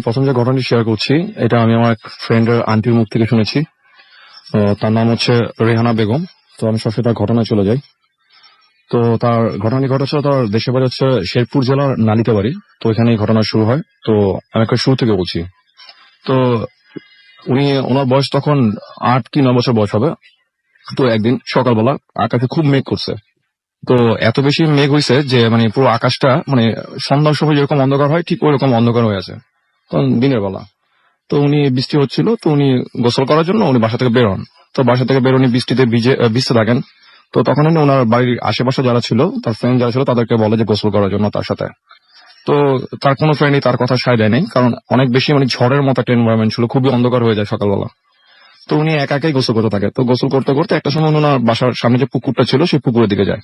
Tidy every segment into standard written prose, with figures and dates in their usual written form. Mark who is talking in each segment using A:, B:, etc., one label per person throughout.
A: প্রথম যে ঘটনাটি শেয়ার করছি এটা আমি আমার এক ফ্রেন্ডের আন্টির মুখ থেকে শুনেছি। তার নাম হচ্ছে রেহানা বেগম। তো আমি সবসময় তার ঘটনায় চলে যাই। তো তার ঘটনাটি ঘটেছিল, তার দেশের বাড়ি হচ্ছে শেরপুর জেলার নালিতা বাড়ি। তো এখানে এই ঘটনা শুরু হয়। তো আমি একটা শুরু থেকে বলছি। তো ওনার বয়স তখন 8 কি 9 বছর বয়স হবে। তো একদিন সকালবেলা আকাশে খুব মেঘ করছে। তো এত বেশি মেঘ হয়েছে যে মানে পুরো আকাশটা মানে সন্ধ্যার সময় যেরকম অন্ধকার হয় ঠিক ওইরকম অন্ধকার হয়ে আছে তখন দিনের বেলা। তো উনি বৃষ্টি হচ্ছিল, তো উনি গোসল করার জন্য উনি বাসা থেকে বেরোন। তো বাসা থেকে বেরোনি বৃষ্টিতে ভিজতে থাকেন। তো তখন উনি ওনার বাড়ির আশেপাশে যারা ছিল, তার ফ্রেন্ড যারা ছিল, তাদেরকে বলে যে গোসল করার জন্য তার সাথে। তো তার কোনো ফ্রেন্ডই তার কথা সায় দেয় নাই, কারণ অনেক বেশি মানে ঝড়ের মতো একটা এনভায়রনমেন্ট ছিল, খুবই অন্ধকার হয়ে যায় সকালবেলা। তো উনি একা একাই গোসল করতে থাকে। তো গোসল করতে করতে একটা সময় ওনার বাসার সামনে যে পুকুরটা ছিল সেই পুকুরের দিকে যায়।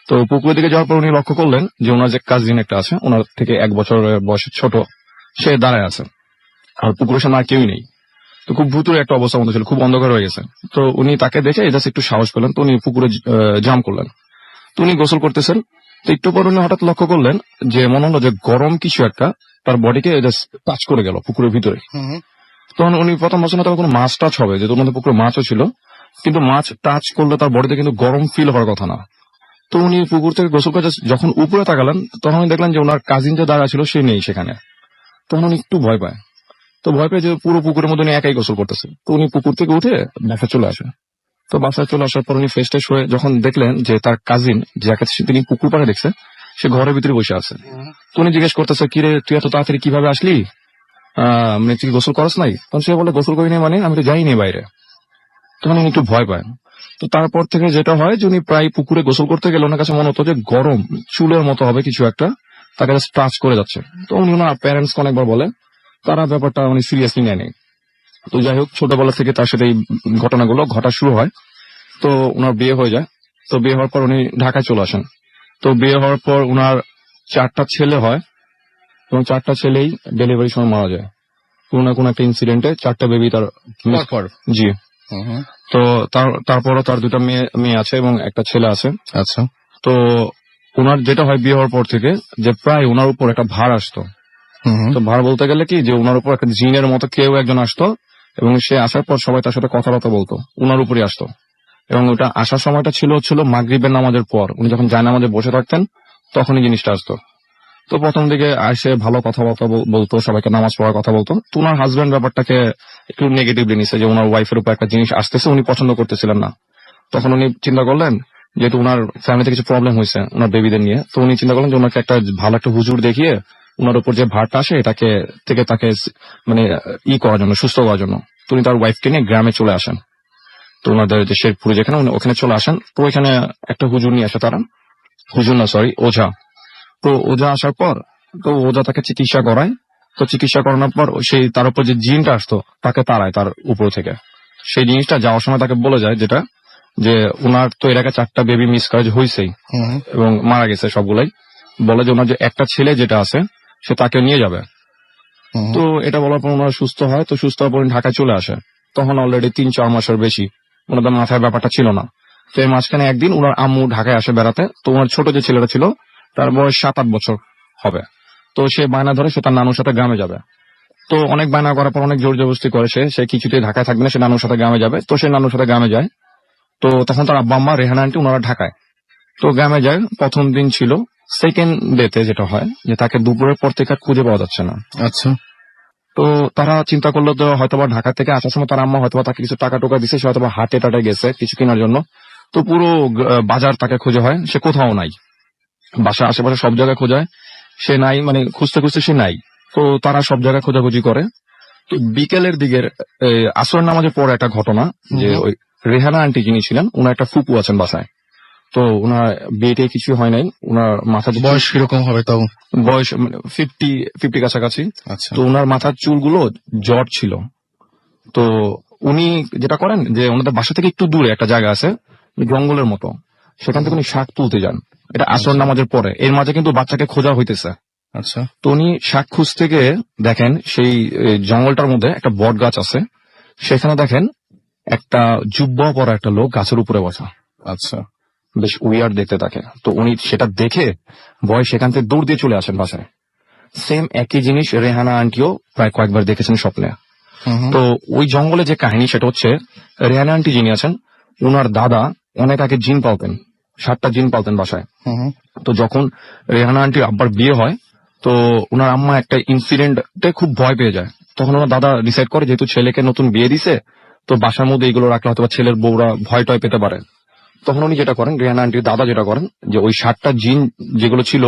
A: তো পুকুরের দিকে যাওয়ার পর উনি লক্ষ্য করলেন যে ওনার যে কাজিন একটা আছে, ওনার থেকে 1 বছরের বয়সের ছোট, সে দাঁড়ায় আছে। আর পুকুরের সামনে আর কেউই নেই। তো খুব ভুতুরে একটা অবস্থার মধ্যে ছিল, খুব অন্ধকার হয়ে গেছে। তো উনি তাকে দেখে জাস্ট একটু সাহস পেলেন। তো উনি পুকুরে জাম্প করলেন। তো উনি গোসল করতেছেন। তো একটু পর উনি হঠাৎ লক্ষ্য করলেন যে মনে হলো যে গরম কিছু একটা তার বডিকে জাস্ট টাচ করে গেল পুকুরের ভিতরে। তখন উনি প্রথম বছর তার কোনো মাছ টাচ হবে, যেহেতু মধ্যে পুকুরে মাছও ছিল, কিন্তু মাছ টাচ করলে তার বডিতে কিন্তু গরম ফিল হওয়ার কথা না। তো উনি পুকুর থেকে গোসল করে যখন উপরে তাকালেন, তখন উনি দেখলেন যে ওনার কাজিন যে দাঁড়া ছিল সে নেই সেখানে। তখন উনি একটু ভয় পায়। তো ভয় পেয়ে যে পুরো পুকুরের মধ্যে উনি একাই গোসল করতেছে। তো উনি পুকুর থেকে উঠে বাসায় চলে আসে। তো বাসায় চলে আসার পর উনি ফ্রেশ ট্রেশ হয়ে যখন দেখলেন যে তার কাজিন যাকে তিনি পুকুর পাড়ে দেখছে, সে ঘরের ভিতরে বসে আছে। তো উনি জিজ্ঞেস করতেছে, কিরে তুই এত তাড়াতাড়ি কিভাবে আসলি, মানে তুই গোসল করস নাই? তখন সে বলে, গোসল করিনি মানে আমি তো যাইনি বাইরে। তখন উনি একটু ভয় পায়। তো তারপর থেকে যেটা হয় যে উনি প্রায় পুকুরে গোসল করতে গেলে ওনার কাছে মনে হতো যে গরম চুলের মতো হবে কিছু একটা তাকে টাচ করে যাচ্ছে। তো উনি ওনার প্যারেন্টস অনেকবার বলে, তারা ব্যাপারটা উনি সিরিয়াসলি নেয়নি। তো যাই হোক, ছোটবেলা থেকে তার সাথে এই ঘটনাগুলো ঘটা শুরু হয়। তো ওনার বিয়ে হয়ে যায়। তো বিয়ে হওয়ার পর উনি ঢাকায় চলে আসেন। তো বিয়ে হওয়ার পর ওনার 4টা ছেলে হয় এবং 4টা ছেলেই ডেলিভারির সময় মারা যায়। কোনো না কোনো একটা ইনসিডেন্টে 4টা বেবি তার জি। তো তারপরও তার 2টা মেয়ে আছে এবং একটা ছেলে আছে। আচ্ছা। তো ওনার যেটা হয় বিয়ে হওয়ার পর থেকে যে প্রায় ওনার উপর একটা ভার আসতো। তো ভার বলতে গেলে কি যে ওনার উপর একটা জিনের মতো কেউ একজন আসতো এবং সে আসার পর সবাই তার সাথে কথাবার্তা বলতো, ওনার উপরই আসতো। এবং ওটা আসার সময়টা ছিল মাগরিবের নামাজের পর। উনি যখন জায়নামাজে বসে থাকতেন তখনই জিনিসটা আসতো। তো প্রথম দিকে আসে ভালো কথাবার্তা বলতো, সবাইকে নামাজ পড়ার কথা বলতো। তো ওনার হাজবেন্ড ব্যাপারটাকে একটু নেগেটিভলি নিছে যে ওনার ওয়াইফের উপর একটা জিনিস আসতেছে, উনি পছন্দ করতেছিলেন না। তখন উনি চিন্তা করলেন, যেহেতু ওনার ফ্যামিলিতে কিছু প্রবলেম হয়েছে ওনার বেবিদের নিয়ে, তো উনি চিন্তা করলেন যে ওনাকে একটা ভালো একটা হুজুর দেখিয়ে ওনার উপর যে ভারটা আসে এটাকে তাকে মানে করার জন্য, সুস্থ করার জন্য। তো উনি তার ওয়াইফকে নিয়ে গ্রামে চলে আসেন। তো ওনাদের যে শেরপুরে যেখানে, ওখানে চলে আসেন। তো ওইখানে একটা হুজুর নিয়ে আসে তারা, হুজুর না সরি ওঝা। তো ওঝা আসার পর তো ওঝা তাকে চিকিৎসা করায়। তো চিকিৎসা করানোর পর সেই তার উপর যে জিনটা আসতো তাকে তাড়ায় তার উপর থেকে। সেই জিনিসটা যাওয়ার সময় তাকে বলে যায় যেটা যে ওনার তো এর আগে 4টা বেবি মিসক্যারেজ হয়েছেই এবং মারা গেছে সবগুলাই। বলে যে ওনার যে একটা ছেলে যেটা আছে সে তাকে নিয়ে যাবে। তো এটা বলার পর ওনার সুস্থ হয়। তো সুস্থ হওয়ার পর ঢাকায় চলে আসে। তখন অলরেডি 3-4 মাসের বেশি ওনাদের মাথায় ব্যাপারটা ছিল না। তো এই মাঝখানে একদিন ওনার আম্মু ঢাকায় আসে বেড়াতে। তো ওনার ছোট যে ছেলেটা ছিল তার বয়স 7-8 বছর হবে। তো সে বায়না ধরে সে তার নানুর সাথে গ্রামে যাবে। তো অনেক বায়না করার পর অনেক জোর জবরদস্তি করে, সে কিছুতেই ঢাকায় থাকবে না, সে নানুর সাথে গ্রামে যাবে। তো সে নানুর সাথে গ্রামে যায়। তো তখন তার আব্বা আম্মা রেহানা আন্টি ওনারা ঢাকায়। তো গ্রামে যায়, প্রথম দিন ছিল। সেকেন্ড ডেতে যেটা হয় যে তাকে দুপুরের পর থেকে আর খুঁজে পাওয়া যাচ্ছে না। আচ্ছা। তো তারা চিন্তা করলো তো হয়তোবা ঢাকা থেকে আসার সময় তার আম্মা হয়তোবা তাকে কিছু টাকা টোকা দিচ্ছে, সে হয়তোবা হাটে টাটে গেছে কিছু কেনার জন্য। তো পুরো বাজার তাকে খুঁজে হয়, সে কোথাও নাই। বাসা আশেপাশে সব জায়গায় খোঁজায়, সে নাই, মানে খুঁজতে খুঁজতে সে নাই। তো তারা সব জায়গায় খোঁজাখুঁজি করে। তো বিকেলের দিকের আসর নামাজের পরে একটা ঘটনা যে ওই রেহানা আন্টি যিনি ছিলেন ওনার একটা ফুপু আছেন বাসায়। তো ওনার বিয়েতে কিছু হয় নাই। ওনার মাথা
B: বয়স কিরকম হবে তাও?
A: বয়স 50 কাছাকাছি।
B: আচ্ছা।
A: তো ওনার মাথার চুলগুলো জট ছিল। তো উনি যেটা করেন যে ওনাদের বাসা থেকে একটু দূরে একটা জায়গা আছে জঙ্গলের মতো, সেখান থেকে উনি শাক তুলতে যান। এটা আসর নামাজের পরে, এর মাঝে কিন্তু বাচ্চাকে খোঁজা হইতেছে।
B: আচ্ছা।
A: তো উনি শাক খুঁজতে গিয়ে দেখেন সেই জঙ্গলটার মধ্যে একটা বট গাছ আছে, সেখানে দেখেন একটা জুব্বা পরা একটা লোক গাছের উপরে বসা।
B: আচ্ছা।
A: বেশ উইয়ার্ড দেখতে থাকে। তো উনি সেটা দেখে ভয় সেখান থেকে দৌড় দিয়ে চলে আসেন বাসায়। সেম একই জিনিস রেহানা আন্টিও প্রায় কয়েকবার দেখেছেন স্বপ্নে। তো ওই জঙ্গলে যে কাহিনী সেটা হচ্ছে, রেহানা আন্টি যিনি আছেন ওনার দাদা অনেক আগে জিন পালতেন, 7টা জিন পালতেন বাসায়। তো যখন রেহানা আন্টির আব্বার বিয়ে হয়, তো ওনার আম্মা একটা ইনসিডেন্টে খুব ভয় পেয়ে যায়। তখন ওনার দাদা ডিসাইড করে যেহেতু ছেলেকে নতুন বিয়ে দিছে, তো বাসার মধ্যে এগুলো রাখলে হয়তো ছেলের বউরা ভয় টয় পেতে পারে। তখন উনি যেটা করেন, রেহানা আন্টির দাদা যেটা করেন, যে ওই 7টা জিন যেগুলো ছিল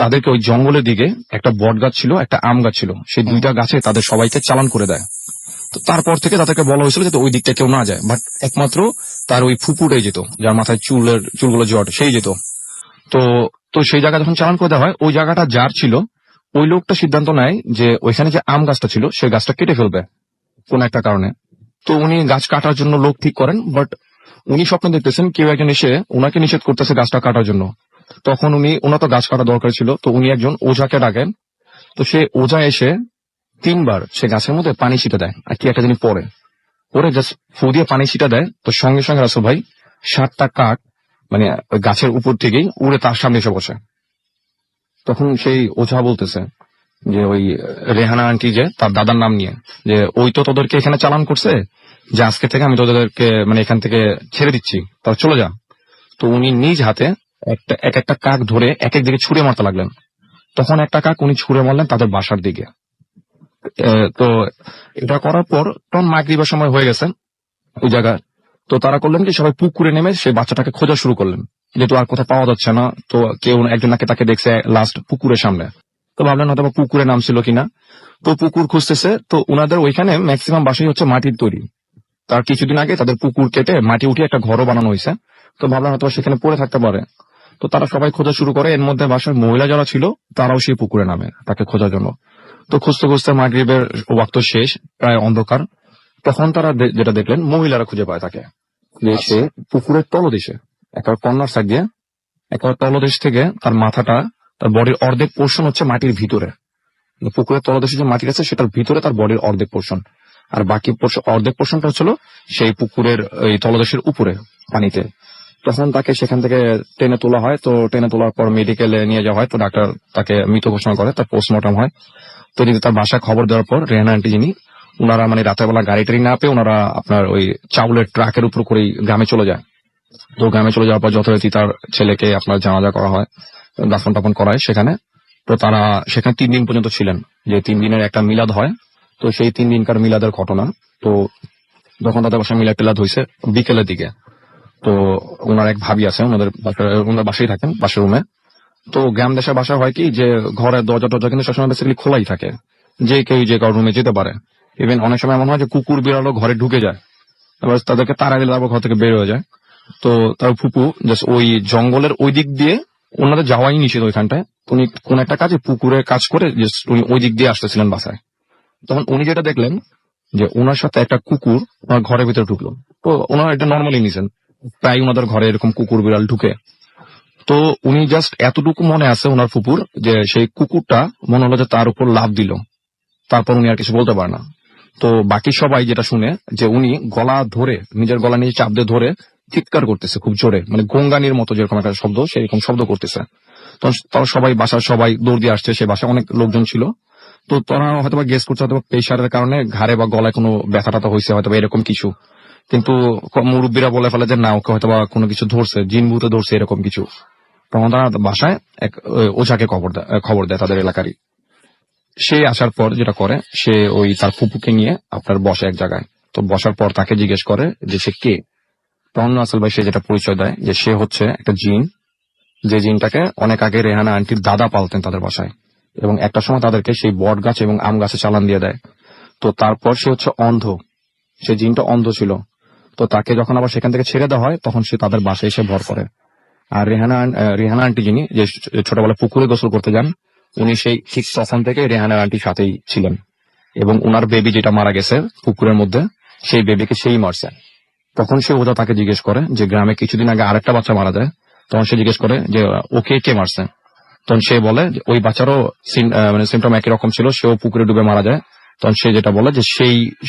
A: তাদেরকে ওই জঙ্গলের দিকে, একটা বট গাছ ছিল একটা আম গাছ ছিল, সেই 2টা গাছে তাদের সবাইকে চালান করে দেয়। তো তারপর থেকে তাদেরকে বলা হয়েছিল যে ওই দিকটা কেউ না যায়, বাট একমাত্র তার ওই ফুপুটাই যেত, যার মাথায় চুলগুলো জট, সেই যেত। তো তো সেই জায়গা যখন চালান করে দেওয়া হয়, ওই জায়গাটা যার ছিল ওই লোকটা সিদ্ধান্ত নেয় যে ওইখানে যে আম গাছটা ছিল সেই গাছটা কেটে ফেলবে কোন একটা কারণে। তো উনি গাছ কাটার জন্য লোক ঠিক করেন, বাট উনি স্বপ্ন দেখতেছেন কেউ একজন এসে ওনাকে নিষেধ করতেছে গাছটা কাটার জন্য। তখন ওনার তো গাছ কাটা দরকার ছিল, তো উনি একজন ওঝাকে ডাকেন। তো সে ওঝা এসে 3বার সে গাছের মধ্যে পানি ছিটে দেয় আর কি একটা জিনিস পরে জাস্ট ফু দিয়ে পানি ছিটা দেয়। তো সঙ্গে সঙ্গে রাসেল ভাই 7টা কাক মানে ওই গাছের উপর থেকেই উড়ে তার সামনে এসে বসে। তখন সেই ওঝা বলতেছে যে ওই রেহানা আন্টি যে তার দাদার নাম নিয়ে, যে ওই তো তোদেরকে এখানে চালান করছে, যে আজকে থেকে আমি তোদেরকে মানে এখান থেকে ছেড়ে দিচ্ছি, তারা চলে যা। তো উনি নিজ হাতে এক একটা কাক ধরে এক এক দিকে ছুঁড়ে মারতে লাগলেন। তখন একটা কাক উনি ছুঁড়ে মারলেন তাদের বাসার দিকে। তো এটা করার পর তখন মাগরিবের সময় হয়ে গেছে ওই জায়গায়। তো তারা করলেন কি, সবাই পুকুরে নেমে সেই বাচ্চাটাকে খোঁজা শুরু করলেন, যেহেতু আর কোথাও পাওয়া যাচ্ছে না। তো কেউ একজন নাকি তাকে দেখছে লাস্ট পুকুরের সামনে। তো ভাবলেন হয়তো পুকুরে নামছিল কিনা। তো পুকুর খুঁজতেছে, তো ওনাদের ওইখানে ম্যাক্সিমাম বাসাই হচ্ছে মাটির তৈরি। তার কিছুদিন আগে তাদের পুকুর কেটে মাটি উঠিয়ে একটা ঘরও বানানো হয়েছে। তো ভাবলাম হয়তো সেখানে পড়ে থাকতে পারে। তো তারা সবাই খোঁজা শুরু করে, এর মধ্যে বাসার মহিলা যারা ছিল তারাও সেই পুকুরে নামে তাকে খোঁজার জন্য। তো খুঁজতে খুঁজতে মাগরিবের ওয়াক্ত শেষ, প্রায় অন্ধকার। তখন তারা যেটা দেখলেন, মহিলারা খুঁজে পায় তাকে, যে সে পুকুরের তলদেশে একটা কর্নার সাইড দিয়ে, একটা তলদেশ থেকে তার মাথাটা, তার বডির অর্ধেক পোর্শন হচ্ছে মাটির ভিতরে। পুকুরের তলদেশে যে মাটি আছে সেটার ভিতরে তার বডির অর্ধেক পোর্শন, আর বাকি অর্ধেক পোর্শনটা হচ্ছিল সেই পুকুরের এই তলদেশের উপরে পানিতে। তখন তাকে সেখান থেকে টেনে তোলা হয়। তো টেনে তোলার পর মেডিকেলে নিয়ে যাওয়া হয়। তো ডাক্তার তাকে মৃত ঘোষণা করে, তার পোস্টমর্টম হয়। তো তার বাসায় খবর দেওয়ার পর রেহানা আন্টি যিনি, ওনারা মানে রাতের বেলা গাড়ি টাড়ি না পেয়ে ওনারা আপনার ওই চাউলের ট্রাকের উপর করেই গ্রামে চলে যায়। তো গ্রামে চলে যাওয়ার পর যথারীতি তার ছেলেকে আপনার জানাজা করা হয়, দাফন টাফন করা হয় সেখানে। তো তারা সেখানে 3 দিন পর্যন্ত ছিলেন, যে 3 দিনের একটা মিলাদ হয়। তো সেই 3 দিনকার মিলাদের ঘটনা। তো যখন তাদের বাসায় মিলাদ টিলাদ হয়েছে বিকেলের দিকে, তো ওনার এক ভাবি আছে, ওনার বাসায় থাকেন, বাসার রুমে। তো গ্রাম দেশের বাসা হয় কি, যে ঘরের দরজা টরজা কিন্তু সবসময় বেসিক্যালি খোলাই থাকে, যে কেউ যে কারোর রুমে যেতে পারে। ইভেন অনেক সময় এমন হয় যে কুকুর বিড়ালও ঘরে ঢুকে যায়, এবার তাদেরকে তাড়া দিলে তারপর ঘর থেকে বের হয়ে যায়। তো তার ফুপু জাস্ট ওই জঙ্গলের ওই দিক দিয়ে, ওনাদের যাওয়াই নিষেধ ওইখানটায়। উনি কোন একটা কাজে পুকুরে কাজ করে উনি ওই দিক দিয়ে আসতেছিলেন বাসায়। তখন উনি যেটা দেখলেন, যে ওনার সাথে একটা কুকুর ওনার ঘরের ভিতরে ঢুকলো। তো ওনারা এটা নর্মালি নিছেন, প্রায় ওনাদের ঘরে এরকম কুকুর বিড়াল ঢুকে। তো উনি জাস্ট এতটুকু মনে আছে ওনার ফুপুর, যে সেই কুকুরটা মনে হলো যে তার উপর লাফ দিল, তারপর উনি আর কিছু বলতে পারে না। তো বাকি সবাই যেটা শুনে, যে উনি গলা ধরে, নিজের গলা নিয়ে চাপ দিয়ে ধরে চিৎকার করতেছে খুব জোরে, মানে গঙ্গানির মতো যেরকম একটা শব্দ, সেরকম শব্দ করতেছে। তো তারা সবাই, বাসার সবাই দৌড় দিয়ে আসছে, সে বাসায় অনেক লোকজন ছিল। তো তারা হয়তো গেস করছে হয়তো প্রেশারের কারণে ঘাড়ে বা গলায় কোনো ব্যথা টাথা হয়েছে হয়তো এরকম কিছু। কিন্তু মুরব্বীরা বলে ফেলে যে না, ওকে হয়তো কোনো কিছু ধরছে, জিন ভূতে ধরছে, এরকম কিছু। তখন তারা বাসায় এক ওঝাকে খবর দেয় তাদের এলাকারই। সে আসার পর যেটা করে, সে ওই তার ফুপুকে নিয়ে আপনার বসে এক জায়গায়। তো বসার পর তাকে জিজ্ঞেস করে যে সে কে। তখন আসল ভাই সে যেটা পরিচয় দেয়, যে সে হচ্ছে একটা জিন, যে জিনটাকে অনেক আগে রেহানা আন্টির দাদা পালতেন তাদের বাসায়, এবং একটা সময় তাদেরকে সেই বট গাছ এবং আম গাছে চালান দিয়ে দেয়। তো তারপর সে হচ্ছে অন্ধ, সে জিনটা অন্ধ ছিল। তো তাকে যখন আবার সেখান থেকে ছেড়ে দেওয়া হয়, তখন সে তাদের বাসায় এসে ভর করে। আর রেহানা আন্টি যিনি, যে ছোটবেলায় পুকুরে গোসল করতে যান, উনি সেই ঠিক তখন থেকে রেহানা আন্টির সাথেই ছিলেন। এবং উনার বেবি যেটা মারা গেছে পুকুরের মধ্যে, সেই বেবিকে সেই মারছে। তখন সে ওটা তাকে জিজ্ঞেস করে, যে গ্রামে কিছুদিন আগে আরেকটা বাচ্চা মারা যায়। তখন সে জিজ্ঞেস করে যে ওকে কে মারছে। তখন সে বলে যে ওই বাচ্চারও মানে সিমটম একই রকম ছিল, সেও পুকুরে ডুবে মারা যায়। তখন সে যেটা বলে যে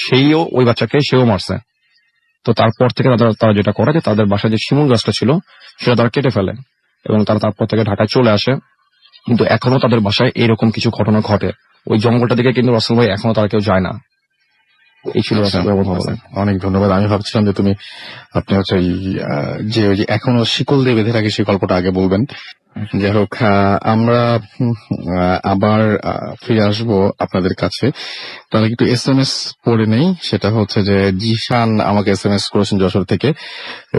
A: সেইও ওই বাচ্চাকে সেও মারছে। তো তারপর থেকে তারা যেটা করে, যে তাদের বাসায় যে শিমুল গাছটা ছিল সেটা তারা কেটে ফেলে, এবং তারা তারপর থেকে ঢাকায় চলে আসে। কিন্তু এখনো তাদের বাসায় এরকম কিছু ঘটনা ঘটে। ওই জঙ্গলটা দিকে কিন্তু রাসেল ভাই এখনো তারা কেউ যায় না। এই ছিল রাসেল ভাইয়ের কথা বলা।
B: অনেক ধন্যবাদ। আমি ভাবছিলাম যে আপনি হচ্ছে ওই যে এখনো শিকল দিয়ে বেঁধে রাখে সেই গল্পটা আগে বলবেন। যাই হোক, আমরা আবার ফিরে আসবো আপনাদের কাছে। তাহলে একটু SMS পড়ে নেই। সেটা হচ্ছে যে জিশান আমাকে SMS করেছেন যশোর থেকে,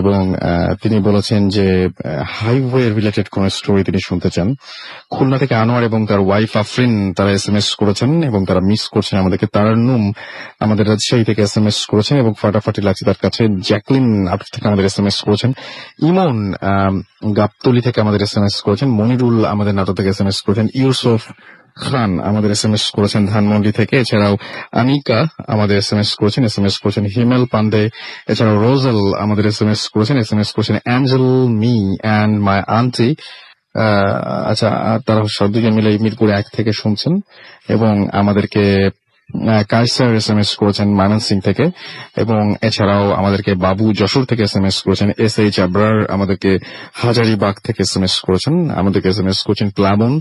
B: এবং তিনি বলেছেন যে হাইওয়ে রিলেটেড কোন স্টোরি তিনি শুনতে চান। খুলনা থেকে আনোয়ার এবং তার ওয়াইফ আফরিন তারা SMS করেছেন এবং তারা মিস করছেন আমাদেরকে। তারান্নুম আমাদের রাজশাহী থেকে SMS করেছেন এবং ফাটাফাটি লাগছে তার কাছে। জ্যাকলিন আটক থেকে আমাদের SMS করেছেন। ইমন গাবতলি থেকে আমাদের SMS করেছেন। মনিরুল আমাদের নাটক থেকে SMS করেছেন। ইউসুফ খান আমাদের SMS করেছেন ধানমন্ডি থেকে। এছাড়াও আনিকা আমাদের SMS করেছেন হিমেল পান্ডে। এছাড়াও রোজেল আমাদের SMS করেছেন Angel, me and my aunty. আচ্ছা, তারা দুজন মিলে মিরপুর 1 থেকে শুনছেন এবং আমাদেরকে কায়সার SMS করেছেন ময়মনসিং থেকে, এবং এছাড়াও আমাদেরকে বাবু যশোর থেকে SMS করেছেন। SH আবরার আমাদেরকে হাজারিবাগ থেকে SMS করেছেন। আমাদেরকে SMS করেছেন প্লাবন,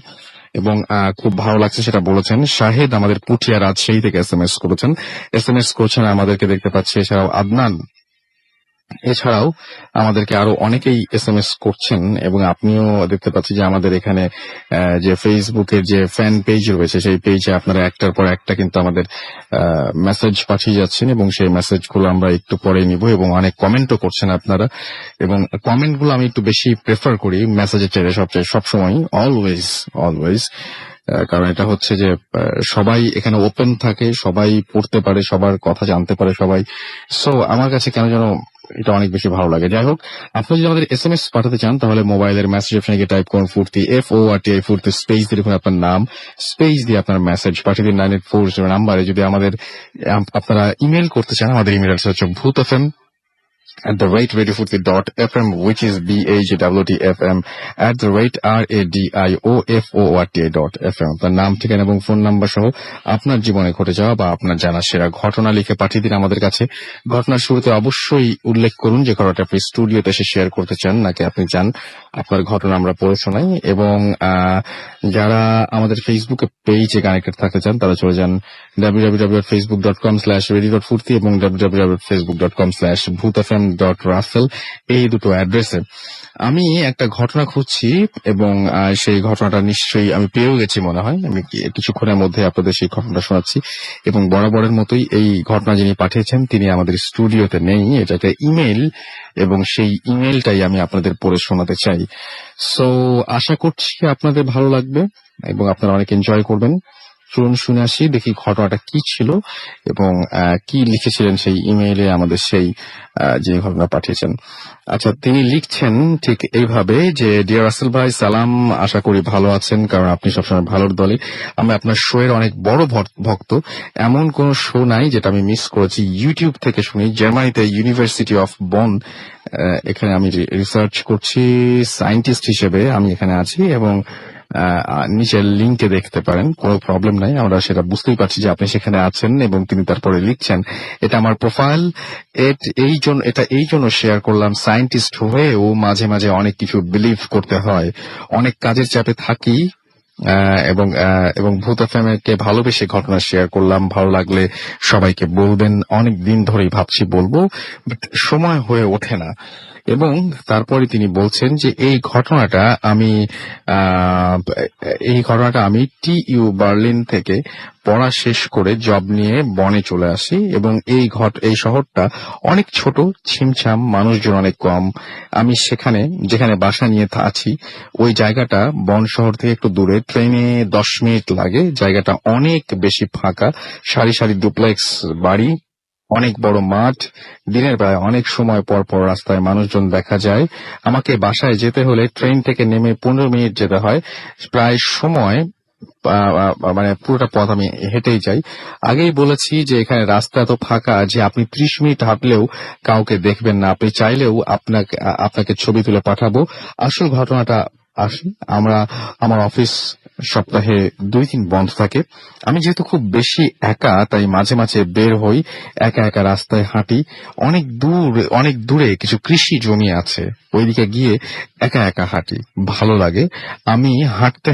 B: এবং খুব ভালো লাগছে সেটা বলেছেন। শাহেদ আমাদের পুঠিয়া রাজশাহী থেকে SMS করেছেন আমাদেরকে দেখতে পাচ্ছি। এছাড়াও আদনান, এছাড়াও আমাদেরকে আরো অনেকেই SMS করছেন, এবং আপনিও দেখতে পাচ্ছি যে আমাদের এখানে যে ফেসবুকের যে ফ্যান পেজ রয়েছে সেই পেজে আপনারা একটার পর একটা কিন্তু আমাদের মেসেজ পাঠিয়ে যাচ্ছেন, এবং সেই মেসেজগুলো আমরা একটু পরে নিব, এবং অনেক কমেন্টও করছেন আপনারা। এবং কমেন্টগুলো আমি একটু বেশি প্রেফার করি মেসেজের চেয়ে সবসময়, অলওয়েজ, কারণ এটা হচ্ছে যে সবাই এখানে ওপেন থাকে, সবাই পড়তে পারে, সবার কথা জানতে পারে সবাই। সো আমার কাছে কেন যেন এটা অনেক বেশি ভালো লাগে। যাই হোক, আপনি যদি আমাদের SMS পাঠাতে চান তাহলে মোবাইলের মেসেজ অপশনে গিয়ে টাইপ করুন ফুর্তি, FORTI ফুর্তি, স্পেস দিয়ে লিখুন আপনার নাম, স্পেস দিয়ে আপনার মেসেজ পাঠিয়ে দিন 9840 নাম্বারে। যদি আপনারা ইমেল করতে চান, আমাদের ইমেল অ্যাড্রেস হচ্ছে bhutfm@radiofurti.fm, which is BHWTFM@radiofurti.fm। আপনার নাম, ঠিকানা এবং ফোন নাম্বার সহ আপনার জীবনে ঘটে যাওয়া বা আপনার জানা সেরা ঘটনা লিখে পাঠিয়ে দিন আমাদের কাছে। ঘটনার শুরুতে অবশ্যই উল্লেখ করুন যে ঘটনাটা আপনি স্টুডিওতে এসে শেয়ার করতে চান, নাকি আপনি চান আপনার ঘটনা আমরা পড়ে শোনাই। এবং যারা আমাদের ফেসবুকে পেজে কানেক্টেড থাকতে চান তারা চলে যান www.facebook.com/radio.furti এবং www.facebook.com/bhutfm.russell, এই দুটো অ্যাড্রেসে। আমি একটা ঘটনা খুঁজছি এবং সেই ঘটনাটা নিশ্চয়ই আমি পেয়েও গেছি মনে হয়। আমি কিছুক্ষণের মধ্যে আপনাদের সেই ঘটনাটা শোনাচ্ছি, এবং বরাবরের মতোই এই ঘটনা যিনি পাঠিয়েছেন তিনি আমাদের স্টুডিওতে নেই। এটা একটা ইমেল, এবং সেই ইমেলটাই আমি আপনাদের পড়ে শোনাতে চাই। সো আশা করছি আপনাদের ভালো লাগবে এবং আপনারা অনেক এনজয় করবেন। চলুন শুনে আসি, দেখি ঘটনাটা কি ছিল এবং কি লিখেছিলেন সেই ইমেইলে আমাদের সেই যে ঘটনা পাঠিয়েছেন। আচ্ছা, তিনি লিখছেন ঠিক এইভাবে যে, ডিয়ার রাসেল ভাই, সালাম, আশা করি ভালো আছেন, কারণ আপনি সবসময় ভালোর দলে। আমি আপনার শো এর অনেক বড় ভক্ত। এমন কোন শো নাই যেটা আমি মিস করেছি। ইউটিউব থেকে শুনি। জার্মানিতে ইউনিভার্সিটি অফ বন, এখানে আমি রিসার্চ করছি, সায়েন্টিস্ট হিসেবে আমি এখানে আছি, এবং নিচের লিঙ্কে দেখতে পারেন, কোনো প্রবলেম নাই। আমরা সেটা বুঝতেই পারছি যে আপনি সেখানে আছেন, এবং তিনি তারপরে লিখছেন, এটা আমার প্রোফাইল, এটা এই জন্য শেয়ার করলাম। সায়েন্টিস্ট হয়েও মাঝে মাঝে অনেক কিছু বিলিভ করতে হয়, অনেক কাজের চাপে থাকি, এবং ভূত এফএমকে ভালোবেসে ঘটনা শেয়ার করলাম। ভালো লাগলে সবাইকে বলবেন। অনেক দিন ধরেই ভাবছি বলবো, বাট সময় হয়ে ওঠে না। এবং তারপরে তিনি বলছেন যে এই ঘটনাটা আমি TU বার্লিন থেকে পড়া শেষ করে জব নিয়ে বনে চলে আসি, এবং এই শহরটা অনেক ছোট, ছিমছাম, মানুষজন অনেক কম। আমি যেখানে বাসা নিয়ে আছি ওই জায়গাটা বন শহর থেকে একটু দূরে, ট্রেনে 10 মিনিট লাগে। জায়গাটা অনেক বেশি ফাঁকা, সারি সারি ডুপ্লেক্স বাড়ি, অনেক বড় মাঠ। দিনের বেলায় অনেক সময় পর পর রাস্তায় মানুষজন দেখা যায়। আমাকে বাসায় যেতে হলে ট্রেন থেকে নেমে 15 মিনিট যেতে হয়। প্রায় সময় মানে পুরোটা পথ আমি হেঁটেই যাই। আগেই বলেছি যে এখানে রাস্তা এত ফাঁকা যে আপনি 30 মিনিট হাঁটলেও কাউকে দেখবেন না। আপনি চাইলেও আপনাকে ছবি তুলে পাঠাবো। আসল ঘটনাটা আসি। আমার অফিস সপ্তাহে 2-3 বন্ধ থাকে। আমি যেহেতু খুব বেশি একা, তাই মাঝে মাঝে বের হই, একা একা রাস্তায় হাঁটি। অনেক দূরে কিছু কৃষি জমি আছে, ওইদিকে গিয়ে একা একা হাঁটি, ভালো লাগে। আমি হাঁটতে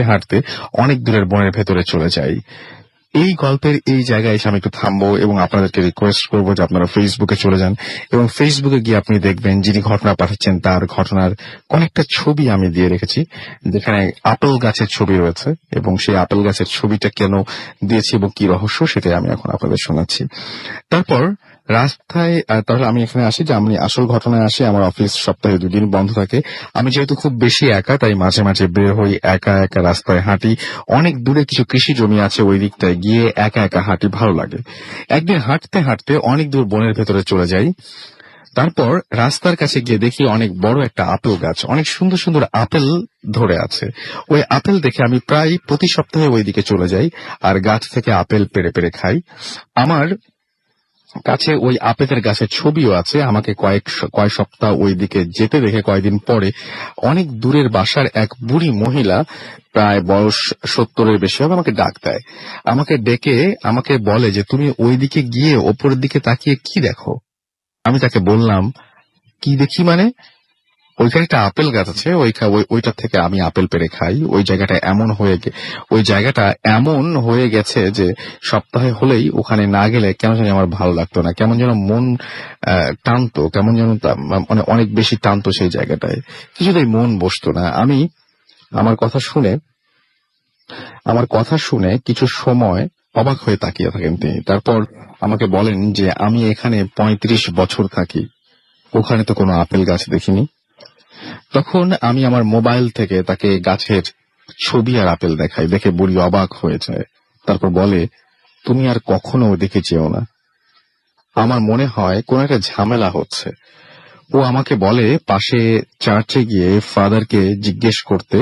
B: হাঁটতে অনেক দূরের বনের ভেতরে চলে যাই। এই গল্পের এই জায়গায় এসে আমি একটু থামবো এবং আপনাদেরকে রিকোয়েস্ট করবো যে আপনারা ফেসবুকে চলে যান এবং ফেসবুকে গিয়ে আপনি দেখবেন যিনি ঘটনা পাঠাচ্ছেন তার ঘটনার কয়েকটা ছবি আমি দিয়ে রেখেছি, যেখানে আপেল গাছের ছবি রয়েছে এবং সেই আপেল গাছের ছবিটা কেন দিয়েছি এবং কি রহস্য সেটাই আমি এখন আপনাদের শোনাচ্ছি। তারপর রাস্তায় তাহলে আমি এখানে আসি যে আমি আসল ঘটনায় আসি। আমার অফিস সপ্তাহে 2 দিন বন্ধ থাকে। আমি যেহেতু খুব বেশি একা, তাই মাঝে মাঝে বের হই, একা একা রাস্তায় হাঁটি। অনেক দূরে কিছু কৃষি জমি আছে, ওই দিকটায় গিয়ে একা একা হাঁটি, ভালো লাগে। একদিন হাঁটতে হাঁটতে অনেক দূর বনের ভেতরে চলে যাই। তারপর রাস্তার কাছে গিয়ে দেখি অনেক বড় একটা আপেল গাছ, অনেক সুন্দর সুন্দর আপেল ধরে আছে। ওই আপেল দেখে আমি প্রায় প্রতি সপ্তাহে ওই দিকে চলে যাই আর গাছ থেকে আপেল পেড়ে পেড়ে খাই। আমার কাছে ওই আপেলের গাছের ছবিও আছে। আমাকে কয়েক সপ্তাহ ওই দিকে যেতে দেখে কয়েকদিন পরে অনেক দূরের বাসার এক বুড়ি মহিলা, প্রায় বয়স 70-এর বেশি হবে, আমাকে ডাক দেয়। আমাকে ডেকে আমাকে বলে যে তুমি ওই দিকে গিয়ে ওপরের দিকে তাকিয়ে কি দেখো। আমি তাকে বললাম, কি দেখি মানে? ওইখানে একটা আপেল গাছ আছে, ওইটা থেকে আমি আপেল পেড়ে খাই। ওই জায়গাটা এমন হয়ে গেছে যে সপ্তাহে হলেই ওখানে না গেলে কেন জানি আমার ভালো লাগতো না, কেমন যেন মন টানতো, কেমন যেন মানে অনেক বেশি টানতো সেই জায়গাটায়, কিছুতেই মন বসতো না। আমার কথা শুনে কিছু সময় অবাক হয়ে তাকিয়ে থাকেন তিনি। তারপর আমাকে বলেন যে আমি এখানে 35 বছর থাকি, ওখানে তো কোনো আপেল গাছ দেখিনি। তখন আমি আমার মোবাইল থেকে তাকে গাছের ছবি আর আপেল দেখাই, দেখে বুড়ি অবাক হয়ে যায়। তারপর বলে, তুমি আর কখনো ওদিকে যেও না। আমার মনে হয় কোন একটা ঝামেলা হচ্ছে। ও আমাকে বলে পাশে চার্চে গিয়ে ফাদারকে জিজ্ঞেস করতে,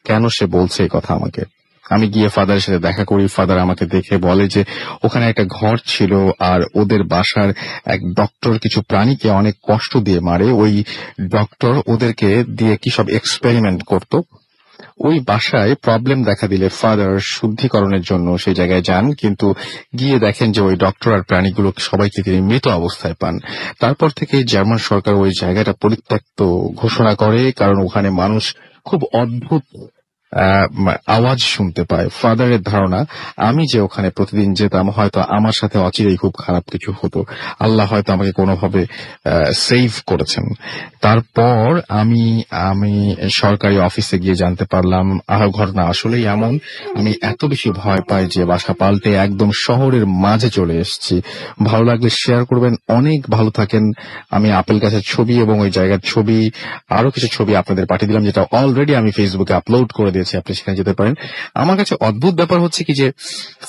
B: কেন সে বলছে এই কথা আমাকে। আমি গিয়ে ফাদারের সাথে দেখা করি। ফাদার আমাকে দেখে বলে যে ওখানে একটা ঘর ছিল আর ওদের বাসার এক ডক্টর কিছু প্রাণীকে অনেক কষ্ট দিয়ে মারে। ওই ডক্টর ওদেরকে দিয়ে কি সব এক্সপেরিমেন্ট করত। ওই বাসায় প্রবলেম দেখা দিলে ফাদার শুদ্ধিকরণের জন্য সেই জায়গায় যান, কিন্তু গিয়ে দেখেন যে ওই ডক্টর আর প্রাণীগুলো সবাইকে তিনি মৃত অবস্থায় পান। তারপর থেকে জার্মান সরকার ওই জায়গাটা পরিত্যক্ত ঘোষণা করে, কারণ ওখানে মানুষ খুব অদ্ভুত আওয়াজ শুনতে পায়। ফাদারের ধারণা আমি যে ওখানে প্রতিদিন যেতাম হয়তো আমার সাথে অচিরেই খুব খারাপ কিছু হতো, আল্লাহ হয়তো আমাকে কোনোভাবে সেভ করেছেন। তারপর আমি সরকারি অফিসে গিয়ে জানতে পারলাম ঘটনা আসলেই এমন। আমি এত বেশি ভয় পাই যে বাসা পাল্টে একদম শহরের মাঝে চলে এসেছি। ভালো লাগলে শেয়ার করবেন। অনেক ভালো থাকেন। আমি আপেল গাছের ছবি এবং ওই জায়গার ছবি, আরো কিছু ছবি আপনাদের পাঠিয়ে দিলাম, যেটা অলরেডি আমি ফেসবুকে আপলোড করে দিয়েছি, আপনি সেখানে যেতে পারেন। আমার কাছে অদ্ভুত ব্যাপার হচ্ছে কি যে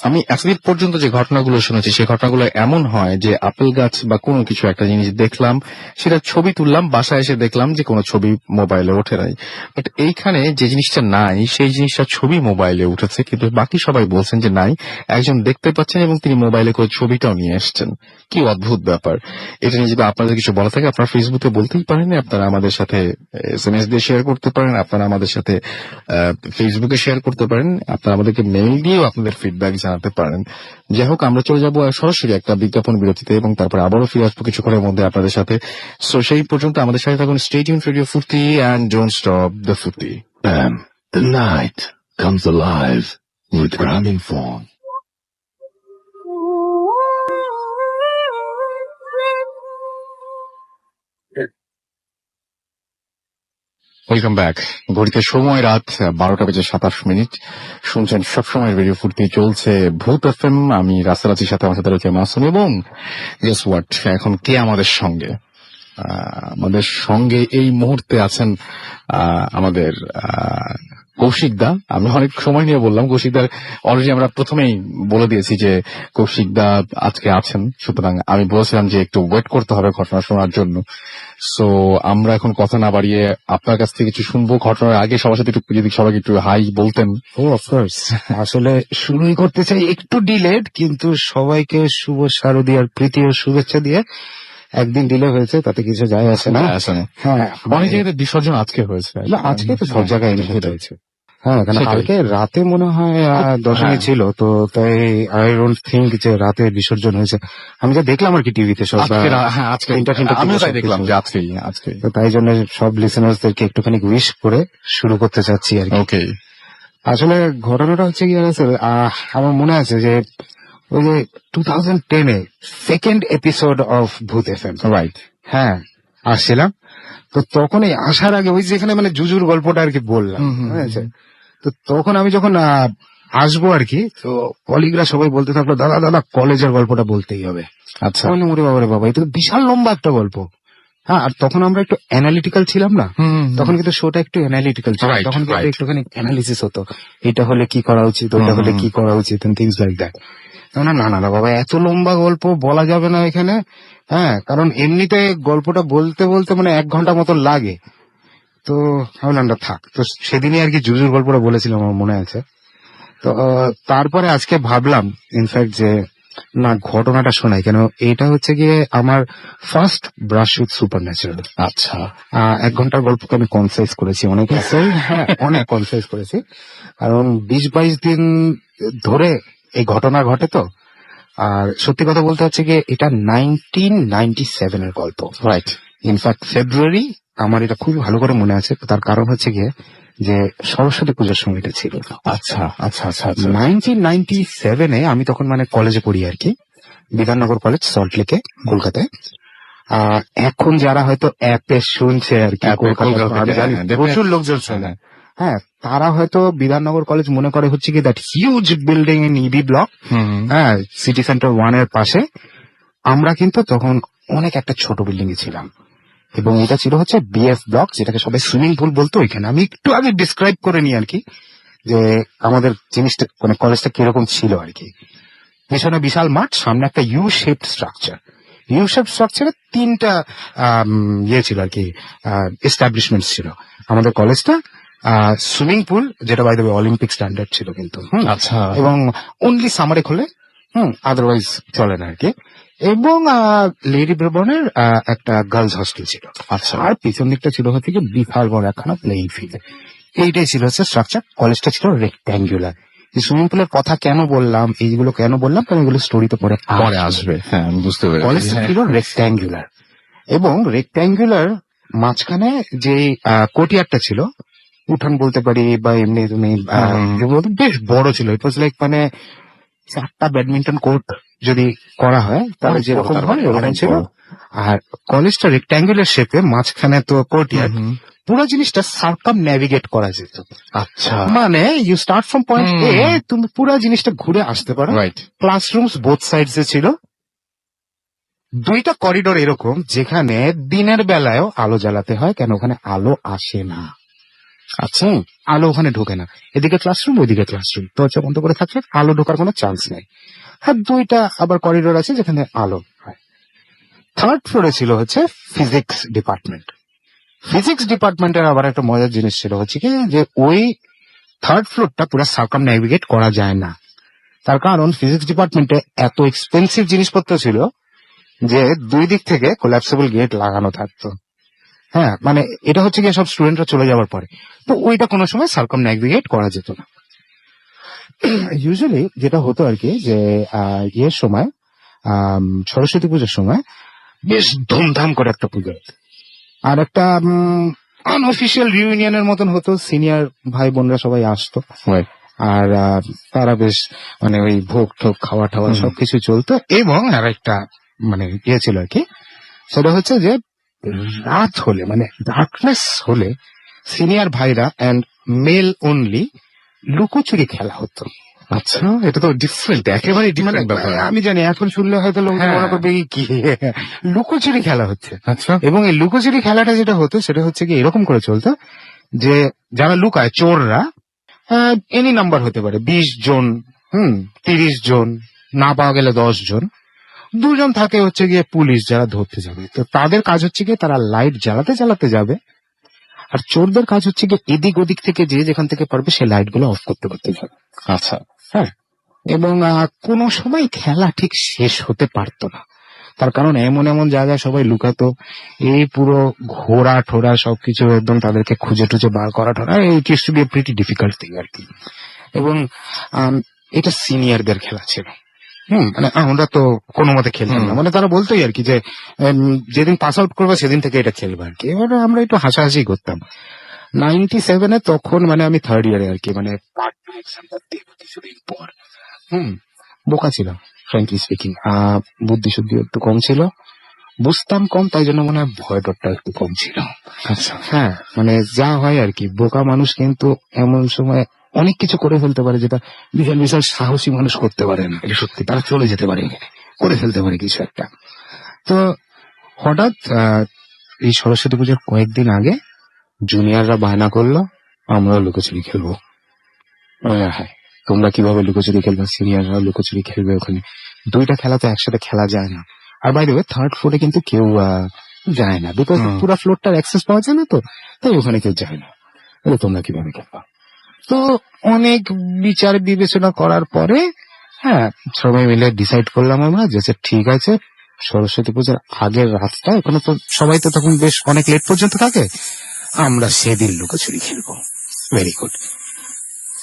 B: আমি এতদিন পর্যন্ত যে ঘটনাগুলো শুনেছি সেই ঘটনাগুলো এমন হয় যে আপেল গাছ বা কোনো কিছু একটা জিনিস দেখলাম, সেটা ছবি তুললাম, বাসায় এসে দেখলাম যে কোনো ছবি মোবাইলে ওঠে নাই। বাট এইখানে যে জিনিসটা নাই সেই জিনিসটা ছবি মোবাইলে উঠেছে, কিন্তু বাকি সবাই বলছেন যে নাই। একজন দেখতে পাচ্ছেন এবং তিনি মোবাইলে করে ছবিটাও নিয়ে এসছেন। কি অদ্ভুত ব্যাপার। এটা নিয়ে যদি আপনাদের কিছু বলা থাকে আপনারা ফেসবুকে বলতেই পারেন, আপনারা আমাদের সাথে SMS দিয়ে শেয়ার করতে পারেন, আপনারা আমাদের সাথে ফেসবুকে শেয়ার করতে পারেন, আপনারা আমাদেরকে মেইল দিয়েও আপনাদের ফিডব্যাক জানাতে পারেন। যাই হোক, আমরা চলে যাবো সরাসরি একটা বিজ্ঞাপন বিরতিতে এবং তারপর আবারও ফিরে আসবো কিছুক্ষণের মধ্যে আপনাদের সাথে। সো সেই পর্যন্ত আমাদের সাথে থাকুন। স্টে টিউনড রেডিও ফুর্তি অ্যান্ড ডোন্ট স্টপ দ্য ফুর্তি।
C: The night comes alive with Gramophone.
B: Welcome back. ঘড়িতে সময় রাত 12:27 শুনছেন সবসময় রেডিও ফুর্তি, চলছে ভূত FM। আমি রাস্তার আছি, সাথে আমার সাথে রয়েছে মাসুম এবং গেস হোয়াট, এখন কে আমাদের সঙ্গে? আমাদের সঙ্গে এই মুহূর্তে আছেন আমাদের কৌশিক দা। আমি অনেক সময় নিয়ে বললাম কৌশিক দার, অলরেডি আমরা প্রথমেই বলে দিয়েছি যে কৌশিক দা আজকে আছেন, সুতরাং আমি বলেছিলাম যে একটু ওয়েট করতে হবে ঘটনা শোনার জন্য। সো আমরা এখন কথা না বাড়িয়ে আপনার কাছ থেকে কিছু শুনবো। ঘটনার আগে সবার সাথে একটু, যদি সবাইকে একটু হাই বলতেন।
D: অফকোর্স, আসলে শুরুই করতে চাই একটু ডিলেড, কিন্তু সবাইকে শুভ শারদীয়ার প্রীতি ও শুভেচ্ছা দিয়ে। একদিন ডিলে হয়েছে তাতে কিছু যায় আসে না।
B: আসলে
D: হ্যাঁ,
B: অনেক জায়গাতে বিসর্জন আজকে হয়েছে।
D: না, আজকে তো সব জায়গায় হয়েছে। হ্যাঁ, কেন
B: সেটাই।
D: কালকে রাতে মনে হয় দশমী
B: হ্যাঁ।
D: ছিল, তো তাই আই ডোন্ট থিঙ্ক যে রাতে বিসর্জন হয়েছে। আমি যা দেখলাম আর কি টিভিতে সব
B: হ্যাঁ আজকে
D: তিনটা
B: আমিও তাই
D: থেকে
B: দেখলাম
D: সবকিছু।
B: যে আজকেই
D: তো তাই জন্য সব লিসেনার্সদেরকে একটুখানি উইশ করে শুরু করতে চাচ্ছি আর কি।
B: ওকে।
D: আসলে ঘটনাটা হচ্ছে কি জানেন স্যার, আমার মনে আছে যে ওই যে 2010-এ সেকেন্ড এপিসোড অফ ভূত এফএম,
B: রাইট।
D: হ্যাঁ, আসছিলাম। তো তখন এই আসার আগে ওই যেখানে মানে জুজুর গল্পটা আর কি বললাম, ঠিক আছে? তো তখন আমি যখন আসবো আর কি, তো কলিগরা সবাই বলতে থাকলো, দাদা দাদা কলেজের গল্পটা বলতেই হবে।
B: আচ্ছা।
D: আমি বললাম, ওরে বাবা রে বাবা, এটা তো বিশাল লম্বা একটা গল্প। হ্যাঁ, আর তখন আমরা একটু অ্যানালিটিক্যাল ছিলাম না, তখন কিন্তু শোটা একটু অ্যানালিটিক্যাল ছিল,
B: Right,
D: তখন কিন্তু
B: right.
D: একটুখানি অ্যানালিসিস হতো, এটা হলে কি করা উচিত, ওইটা হলে কি করা উচিত, থিংস লাইক দ্যাট। না না না না বাবা, এত লম্বা গল্প বলা যাবে না এখানে। হ্যাঁ, কারণ এমনিতে গল্পটা বলতে বলতে মানে 1 ঘন্টা মতো লাগে। তো ভাবলাম না, থাক। তো সেদিনই আর কি জুজুর গল্পটা বলেছিলাম, আমার মনে আছে। তো তারপরে আজকে ভাবলাম ইনফ্যাক্ট যে না, ঘটনাটা শোনাই, কেন এটা হচ্ছে গিয়ে আমার first brush with super natural.
B: আচ্ছা।
D: 1 ঘন্টার গল্পকে আমি কনসাইজ করেছি, অনেক হ্যাঁ, অনেক কনসাইজ করেছি, কারণ 20-22 দিন ধরে এই ঘটনা ঘটে তো। আর সত্যি কথা বলতে হচ্ছে গিয়ে এটা 1997-এর গল্প।
B: রাইট।
D: ইনফ্যাক্ট ফেব্রুয়ারি, আমার এটা খুব ভালো করে মনে আছে। তার কারণ হচ্ছে গিয়ে যে সরস্বতী পুজোর সময় এটা ছিল।
B: আচ্ছা আচ্ছা আচ্ছা আচ্ছা।
D: 1997-এ আমি তখন মানে কলেজে পড়ি আর কি, বিধাননগর কলেজ, সল্টলেকে, কলকাতায়। এখন যারা হয়তো অ্যাপে শুনছে আর কি, কলকাতা, আমি জানি প্রচুর লোকজন শোনে, হ্যাঁ, তারা হয়তো বিধাননগর কলেজ মনে করে হচ্ছে কি that huge building in EB block, হ্যাঁ, সিটি সেন্টার 1-এর পাশে। আমরা কিন্তু তখন অনেক একটা ছোট বিল্ডিং এ ছিলাম, এবং এটা ছিল হচ্ছে বিএফ ব্লক, যেটাকে সবাই সুইমিং পুল বলতো ওইখানে। আমি একটু আগে ডিসক্রাইব করে নিই আর কি, যে আমাদের জিনিসটা মানে কলেজটা কিরকম ছিল আর কি। পেছনে বিশাল মাঠ, সামনে একটা U shaped structure. U shaped স্ট্রাকচারে 3টা ইয়ে ছিল আর কি, এস্টাবলিশমেন্ট ছিল। আমাদের কলেজটা সুইমিং পুল, যেটা by the way Olympic standard ছিল কিন্তু,
B: আচ্ছা।
D: এবং অনলি সামারে খোলে, আদারওয়াইজ চলে না আর কি। এবং লেডি ব্রেবনের একটা গার্লস হস্টেল ছিল।
B: আচ্ছা।
D: আর পিছন দিকটা ছিল হচ্ছে কি বিশাল বড় একখানা প্লেইং ফিল্ড। এইটাই ছিল হচ্ছে স্ট্রাকচার। কলেজটা ছিল রেক্ট্যাঙ্গুলার। সুইমিং পুলের কথা কেন বললাম, এইগুলো কেন বললাম, কারণ এগুলো স্টোরিতে পরে
B: আসবে। হ্যাঁ, আমি বুঝতে পেরেছি।
D: কলেজটা ছিল রেক্ট্যাঙ্গুলার, এবং রেক্ট্যাঙ্গুলার মাঝখানে যে কোর্টইয়ার্ডটা ছিল, উঠান বলতে পারি বা এমনি তুমি বেশ বড় ছিল। ইট ওয়াজ লাইক মানে 4টা ব্যাডমিন্টন কোর্ট যদি করা হয় তাহলে যেরকম হয় ওরকম ছিল। আর কলেজটা রেক্ট্যাঙ্গুলার শেপে, মাঝখানে তো কোর্টইয়ার্ড, পুরো জিনিসটা সার্কাম ন্যাভিগেট করা যেত।
B: আচ্ছা।
D: মানে ইউ স্টার্ট ফ্রম পয়েন্ট এ, তুমি পুরো জিনিসটা ঘুরে আসতে পারো।
B: রাইট।
D: ক্লাসরুমস বোথ সাইডস এ ছিল, 2টা করিডোর এরকম, যেখানে দিনের বেলায়ও আলো জ্বালাতে হয়, কেন ওখানে আলো আসে না। আচ্ছা, আলো ওখানে ঢোকে না। এদিকে ক্লাসরুম, ওইদিকে ক্লাসরুম, দরজা বন্ধ করে থাকলে আলো ঢোকার কোনো চান্স নেই। আর 2টা আবার করিডোর আছে যেখানে আলো হয়। 3rd ফ্লোরে ছিল হচ্ছে ফিজিক্স ডিপার্টমেন্ট। ফিজিক্স ডিপার্টমেন্টের আবার একটা মজার জিনিস ছিল হচ্ছে কি, যে ওই 3rd ফ্লোরটা পুরো সার্কাম ন্যাভিগেট করা যায় না। তার কারণ ফিজিক্স ডিপার্টমেন্টে এত এক্সপেন্সিভ জিনিসপত্র ছিল যে 2 দিক থেকে কোল্যাপসেবল গেট লাগানো থাকতো। হ্যাঁ, মানে এটা হচ্ছে গিয়ে সব স্টুডেন্টরা চলে যাওয়ার পরে, তো ওইটা কোনো সময় সার্কাম ন্যাভিগেট করা যেত না। ইউজুয়ালি যেটা হতো আর কি, যে ইয়ের সময়, সরস্বতী পুজোর সময় বেশ ধুমধাম করে একটা পুজো হতো। আর একটা আনঅফিসিয়াল রিউনিয়নের মতন হতো, সিনিয়র ভাই বোনরা সবাই আসতো। আর তারা বেশ মানে ওই ভোগ ঠোক খাওয়া টাওয়া সবকিছু চলতো। এবং আর একটা মানে ইয়ে ছিল আর কি, সেটা হচ্ছে যে রাত হলে মানে ডার্কনেস হলে সিনিয়র ভাইরা অ্যান্ড মেল অনলি লুকোচুরি খেলা হতো।
B: আচ্ছা, এটা তো ডিফারেন্ট, একেবারে ডিফারেন্ট ব্যাপার।
D: আমি জানি এখন শুনলে হয়তো লোক মনে করবে কি লুকোচুরি খেলা হচ্ছে।
B: আচ্ছা।
D: এবং এই লুকোচুরি খেলাটা যেটা হতো সেটা হচ্ছে কি এরকম করে চলতো, যে যারা লুকায় চোররা, এনি নাম্বার হতে পারে, 20 জন, 30 জন, না পাওয়া গেলে 10 জন, 2 জন থাকে হচ্ছে গিয়ে পুলিশ যারা ধরতে যাবে। তো তাদের কাজ হচ্ছে গিয়ে তারা লাইট জ্বালাতে জ্বালাতে যাবে, আর চোরদের কাজ হচ্ছে গিয়ে এদিক ওদিক থেকে যে যেখান থেকে পারবে সেই লাইট গুলো অফ করতে করতে যাবে।
B: আচ্ছা।
D: হ্যাঁ, এবং কোনো সময় খেলা ঠিক শেষ হতে পারতো না। তার কারণ এমন এমন জায়গায় সবাই লুকাতো, এই পুরো ঘোরা ঠোরা সবকিছু একদম তাদেরকে খুঁজে টুজে বার করা ঠোরা, it is to be pretty difficult thing আর কি। এবং এটা সিনিয়রদের খেলা ছিল। মানে আমরা তো কোনো মতে খেলতাম না, মানে তারা বলতোই আর কি যে যেদিন পাস আউট করবে সেদিন থেকে এটা খেলবে আর কি। এবারে আমরা একটু হাসাহাসি করতাম। 97-এ তখন মানে আমি থার্ড ইয়ারে আর কি, মানে পার্ট 2 এক্সামটা দেব কিছুদিন পর। বোকা ছিলাম ফ্র্যাঙ্কলি স্পিকিং, বুদ্ধি শুদ্ধি একটু কম ছিল, বুঝতাম কম, তাই জন্য মনে হয় ভয় ডরটা একটু কম ছিল।
A: আচ্ছা।
D: হ্যাঁ, মানে যা হয় আর কি, বোকা মানুষ কিন্তু এমন সময় অনেক কিছু করে ফেলতে পারে যেটা বিশাল বিশাল সাহসী মানুষ করতে পারে না। এটা সত্যি, তারা চলে যেতে পারে, করে ফেলতে পারে কিছু একটা। তো হঠাৎ এই সরস্বতী পুজোর কয়েকদিন আগে জুনিয়ররা বায়না করলো আমরা লুকোচুরি খেলবো। হ্যাঁ, তোমরা কিভাবে লুকোচুরি খেলবে? সিনিয়ররা লুকোচুরি খেলবে ওখানে। দুইটা খেলা তো একসাথে খেলা যায় না। আর বাইরে থার্ড ফ্লোরে কিন্তু কেউ যায় না, বিকজ পুরো ফ্লোরটার অ্যাক্সেস পাওয়া যায় না, তো তাই ওখানে কেউ যায় না। তোমরা কিভাবে খেলবা? তো অনেক বিচার বিবেচনা করার পরে হ্যাঁ সবাই মিলে ডিসাইড করলাম আমরা যে ঠিক আছে, সরস্বতী পুজোর আগের রাতটা, ওখানে তো সবাই তো তখন বেশ অনেক লেট পর্যন্ত থাকে, আমরা সেদিন লুকোচুরি খেলবো। Very good.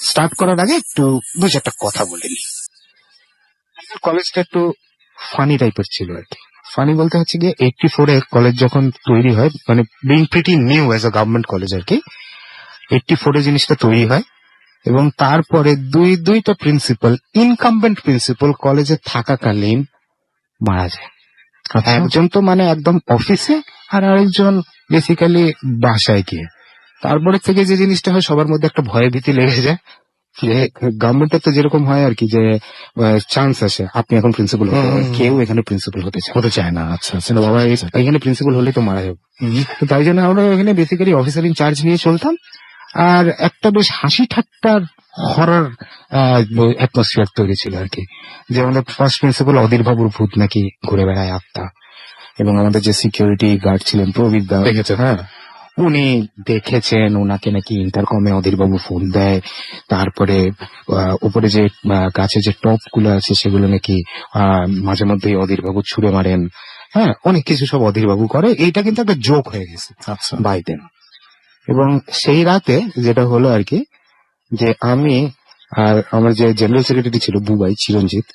D: স্টার্ট করার আগে একটু দু চারটা কথা বলে নিই। কলেজটা একটু ফানি টাইপের ছিল আর কি। ফানি বলতে হচ্ছে গিয়ে 84-এ কলেজ যখন তৈরি হয়, মানে being pretty new as a government college আর কি, 84-এ জিনিসটা তৈরি হয়। এবং তারপরে দুইটা প্রিন্সিপাল, ইনকামবেন্ট প্রিন্সিপাল কলেজে থাকাকালীন মারা যায়। একজন তো মানে একদম অফিসে, আর আরেকজন বেসিক্যালি বাসায় গিয়ে। তারপরে থেকে যে জিনিসটা হয়, সবার মধ্যে একটা ভয় ভীতি লেগে যায় যে গভর্নমেন্টের তো যেরকম হয় আর কি, যে চান্স আসে আপনি এখন প্রিন্সিপাল হতে পারেন, কেউ এখানে প্রিন্সিপাল হতে চায় না। আচ্ছা আচ্ছা, বাবা এখানে প্রিন্সিপাল হলেই তো মারা যাবে। তো তাই জন্য আমরা এখানে বেসিক্যালি অফিসার ইন চার্জ নিয়ে চলতাম। আর একটা বেশ হাসি ঠাট্টার হরর অ্যাটমসফিয়ার তৈরি ছিল আর কি। যে আমাদের ফার্স্ট প্রিন্সিপাল অধীর বাবুর ভূত নাকি ঘুরে বেড়ায় আত্মা, এবং আমাদের যে সিকিউরিটি গার্ড ছিলেন প্রবীর দা,
A: দেখেছে, হ্যাঁ,
D: উনি দেখেছেন, ওনাকে নাকি ইন্টারকমে অধীর বাবু ফোন দেয়। তারপরে উপরে যে গাছে যে টপ গুলো আছে সেগুলো নাকি মাঝে মধ্যেই অধীর বাবু ছুড়ে মারেন। হ্যাঁ, অনেক কিছু সব অধীর বাবু করে। এইটা কিন্তু একটা জোক হয়ে গেছে
A: আচ্ছা,
D: বাই দেন। এবং সেই রাতে যেটা হলো আর কি, যে আমি আর আমার যে জেনারেল সেক্রেটারি ছিল বুবাই চিরঞ্জিত,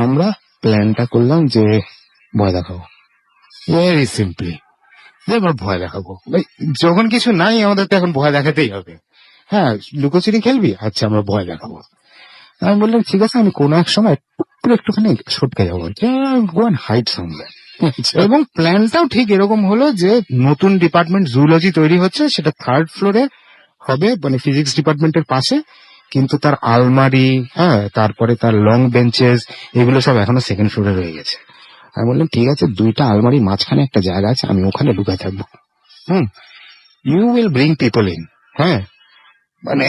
D: আমরা প্ল্যানটা করলাম যে ভয় দেখাবো, ভেরি সিম্পলি, যে আমরা ভয় দেখাবো। ভাই যখন কিছু নাই আমাদের তো এখন ভয় দেখাতেই হবে। হ্যাঁ, লুকোচুরি খেলবি, আচ্ছা আমরা ভয় দেখাবো। আমি বললাম ঠিক আছে, আমি কোনো এক সময় একটুখানি সটকে যাবো, গো অ্যান্ড হাইড সামওয়্যার। এবং প্ল্যানটাও ঠিক এরকম হলো যে নতুন ডিপার্টমেন্ট জুলজি তৈরি হচ্ছে, সেটা থার্ড ফ্লোরে হবে, মানে ফিজিক্স ডিপার্টমেন্টের পাশে, কিন্তু তার আলমারি, হ্যাঁ, তারপরে তার লং বেঞ্চেস, এগুলো সব এখনো সেকেন্ড ফ্লোরে রয়ে গেছে। আমি বললাম ঠিক আছে, দুইটা আলমারি মাঝখানে একটা জায়গা আছে, আমি ওখানে ঢুকায় থাকবো। You will bring people in, হ্যাঁ, মানে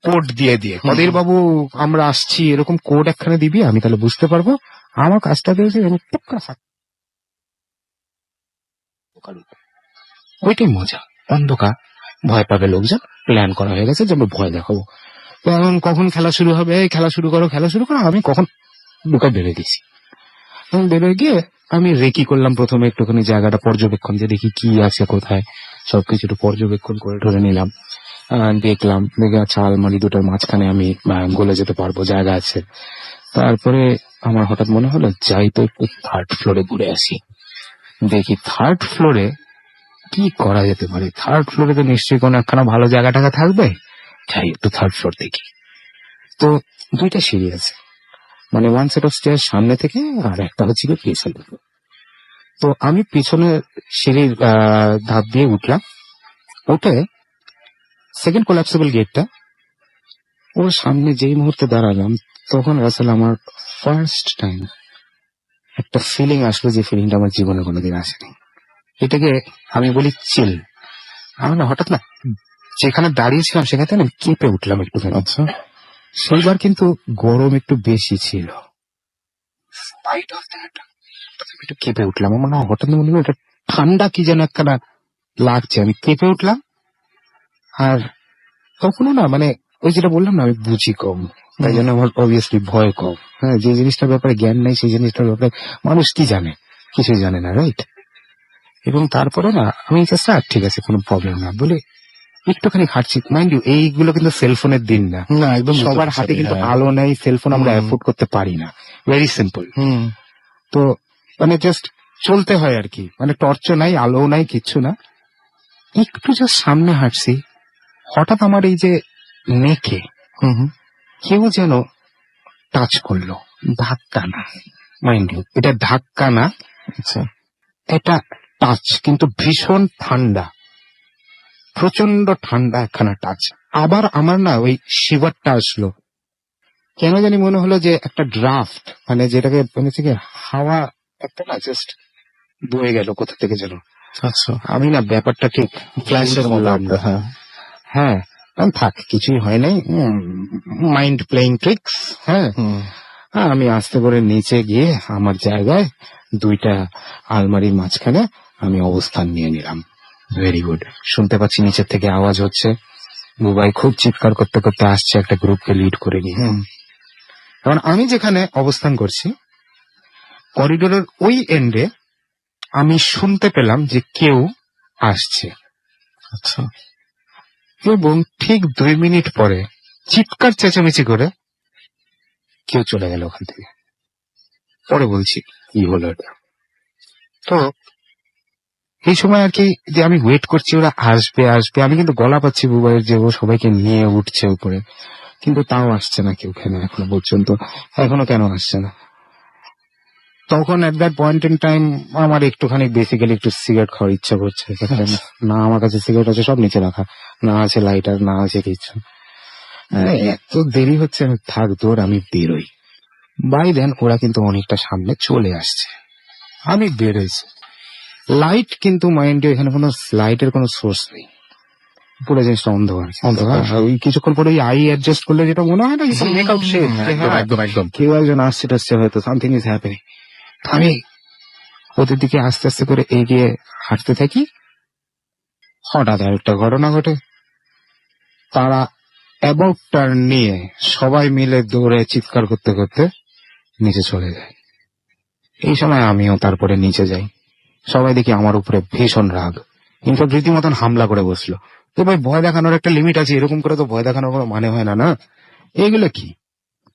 D: কোড দিয়ে অধীর বাবু আমরা আসছি এরকম কোড একখানে দিবি, আমি তাহলে বুঝতে পারবো। আমার কাজটা দিয়েছে, ওইটাই মজা। অন্ধকার, ভয় পাবে লোকজন, প্ল্যান করা হয়ে গেছে যে আমরা ভয় দেখাবো। তো এখন কখন খেলা শুরু হবে, খেলা শুরু করো, আমি কখন ঢুকা বেড়ে দিছি। এবং বেড়ে গিয়ে আমি রেকি করলাম প্রথমে একটুখানি জায়গাটা পর্যবেক্ষণ, যে দেখি কি আছে কোথায়, সবকিছু একটু পর্যবেক্ষণ করে ধরে নিলাম। দেখলাম, দেখে আচ্ছা আলমারি দুটোর মাঝখানে আমি গলে যেতে পারবো, জায়গা আছে। তারপরে আমার হঠাৎ মনে হলো যাই তো একটু থার্ড ফ্লোরে ঘুরে আসি, দেখি থার্ড ফ্লোরে কি করা যেতে পারে। থার্ড ফ্লোরে তো নিশ্চয়ই কোনো একখানা ভালো জায়গা টাকা থাকবে, যাই একটু থার্ড ফ্লোর দেখি। তো দুইটা সিঁড়ি আছে, মানে ওয়ান সেট অফ স্টেয়ার সামনে থেকে, আর একটা হচ্ছে কি পিছন থেকে। তো আমি পিছনে সিঁড়ির ধাপ দিয়ে উঠলাম, উঠে সেকেন্ড কোলাপসেবল গেটটা, ওর সামনে যেই মুহূর্তে দাঁড়ালাম, তখন আসলে আমার ফার্স্ট টাইম একটা ফিলিং আসলো, যে ফিলিংটা আমার জীবনে কোনোদিন আসেনি। এটাকে আমি বলি চিল। আমি না হঠাৎ না যেখানে দাঁড়িয়েছিলাম সেখানে না কেঁপে উঠলাম একটুখানি।
A: আচ্ছা,
D: সেইবার কিন্তু গরম একটু বেশি ছিল, একটু কেঁপে উঠলাম। আমার না হঠাৎ মনে হলো এটা ঠান্ডা কি যেন একখানা লাগছে, আমি কেঁপে উঠলাম। আর তখনও না, মানে ওই যেটা বললাম না, আমি বুঝি কম, তাই জন্য আমার অবভিয়াসলি ভয় কম। হ্যাঁ, যে জিনিসটার ব্যাপারে জ্ঞান নেই সেই জিনিসটার ব্যাপারে মানুষ কি জানে, কিছুই জানে না, রাইট? এবং তারপরে না আমি জাস্ট ঠিক আছে কোনো প্রবলেম না বলে একটুখানি হাঁটছি। মাইন্ড ইউ, এইগুলো কিন্তু সেলফোনের দিন না,
B: না একদম
D: সবার হাতে কিন্তু
B: হ্যাঁ।
D: আলো নেই, সেলফোন আমরা
B: হুম।
D: অ্যাফোর্ড করতে পারি না, ভেরি সিম্পল।
B: হুম
D: তো মানে জাস্ট চলতে হয় আর কি, মানে টর্চও নাই, আলো নাই, কিচ্ছু না। একটু জাস্ট সামনে হাঁটছি, হঠাৎ আমার এই যে নেকে
B: হুম হুম।
D: কেউ যেন টাচ করলো। ধাক্কা না, মাইন্ড ইউ, এটা ধাক্কা না,
B: আচ্ছা
D: এটা টাচ, কিন্তু ভীষণ ঠান্ডা, প্রচন্ড ঠান্ডা একখানা টাচ। আবার আমার না ওই শিভারটা আসলো, কেন জানি মনে হলো যে একটা ড্রাফট, মানে যেটাকে মানে হচ্ছে কি হাওয়া একটা না জাস্ট বয়ে গেল কোথা থেকে যেন।
B: আচ্ছা
D: আমি না ব্যাপারটা ঠিক
B: ফ্ল্যাশের মতো
D: বুঝলাম
B: একটা,
D: না।
B: হ্যাঁ
D: হ্যাঁ, থাক, কিছুই হয় নাই, মাইন্ড প্লেইং ট্রিক্স। হ্যাঁ,
B: হুম
D: আমি আস্তে করে নিচে গিয়ে আমার জায়গায় দুইটা আলমারির মাঝখানে আমি অবস্থান নিয়ে নিলাম। Very good. শুনতে পাচ্ছি নিচের থেকে আওয়াজ হচ্ছে, বুবাই খুব চিৎকার করতে করতে আসছে একটা গ্রুপকে লিড করে নিয়ে।
B: হুম
D: কারণ আমি যেখানে অবস্থান করছি করিডোরের ওই এন্ডে আমি শুনতে পেলাম যে কেউ আসছে,
B: আচ্ছা
D: এবং ঠিক 2 মিনিট পরে চিৎকার চেঁচামেচি করে কেউ চলে গেল ওখান থেকে। পরে বলছি কি হলো এটা। তো এই সময় আর কি যে আমি ওয়েট করছি ওরা আসবে আসবে, আমি কিন্তু গলা পাচ্ছি বুবাইয়ের যে ও সবাইকে নিয়ে উঠছে উপরে, কিন্তু তাও আসছে না কেউ এখানে এখনো পর্যন্ত। এখনো কেন আসছে না? তখন at that point in time আমার একটুখানি বেসিক্যালি একটু সিগারেট খাওয়ার ইচ্ছা করছে। না আমার কাছে সিগারেট আছে, সব নিচে রাখা, না আছে লাইটার, না আছে কিছু। এত দেরি হচ্ছে, আমি থাক দৌড়, আমি বেরোই। বাই দেন ওরা কিন্তু অনেকটা সামনে চলে আসছে, আমি বেরোইছি। লাইট কিন্তু মাইন্ডে এখানে কোনো লাইটের কোনো সোর্স নেই, পুরো জিনিসটা অন্ধকার।
B: অন্ধকার।
D: আর ওই কিছুক্ষণ পরে ওই আই অ্যাডজাস্ট করলে যেটা মনে হয় না, মেকআপ শেড,
B: একদম একদম একদম
D: কেউ একজন আসছে টাসছে হয়তো, সামথিং ইজ হ্যাপেনিং। আমি ওদের দিকে আস্তে আস্তে করে এগিয়ে হাঁটতে থাকি। হঠাৎ একটা ঘটনা ঘটে, তারা অ্যাবাউট টার্ন নিয়ে সবাই মিলে দৌড়ে চিৎকার করতে করতে নিচে চলে যায়। এই সময় আমিও তারপরে নিচে যাই। সবাই দেখি আমার উপরে ভীষণ রাগ, ইনফ্যাক্ট রীতিমতন হামলা করে বসলো। তো ভাই, ভয় দেখানোর একটা লিমিট আছে, এরকম করে তো ভয় দেখানোর কোনো মানে হয় না। না, এইগুলো কি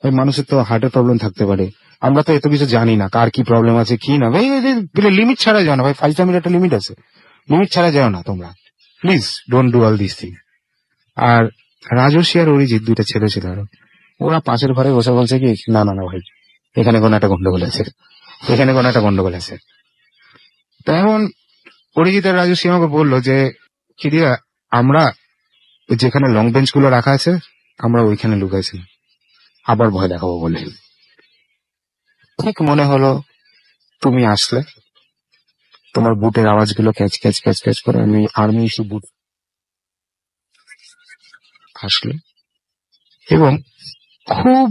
D: ভাই, মানুষের তো হার্টের প্রবলেম থাকতে পারে, আমরা তো এত কিছু জানি না কার কি প্রবলেম আছে কি না। ভাই লিমিট ছাড়া যাও না ভাই, ফাইজলামের একটা লিমিট আছে, লিমিট ছাড়া যাও না তোমরা, please don't do all this thing. আর রাজস্বী আর অরিজিৎ দুইটা ছেলে ছিল আরো, ওরা পাশের ঘরে বসে বলছে কি, না না না ভাই, এখানে কোনো একটা গন্ডগোল আছে, এখানে কোনো একটা গন্ডগোল আছে। তেমন অরিজিৎ আর রাজস্বী আমাকে বললো যে কি দিয়া, আমরা যেখানে লং বেঞ্চ গুলো রাখা আছে আমরা ওইখানে লুকাইছি, আবার ভয় দেখাবো বলে। ঠিক মনে হলো তুমি আসলে, তোমার বুটের আওয়াজগুলো ক্যাচ ক্যাচ ক্যাচ ক্যাচ করে আমি আর্মি ইস্যু বুট আসলে, এবং খুব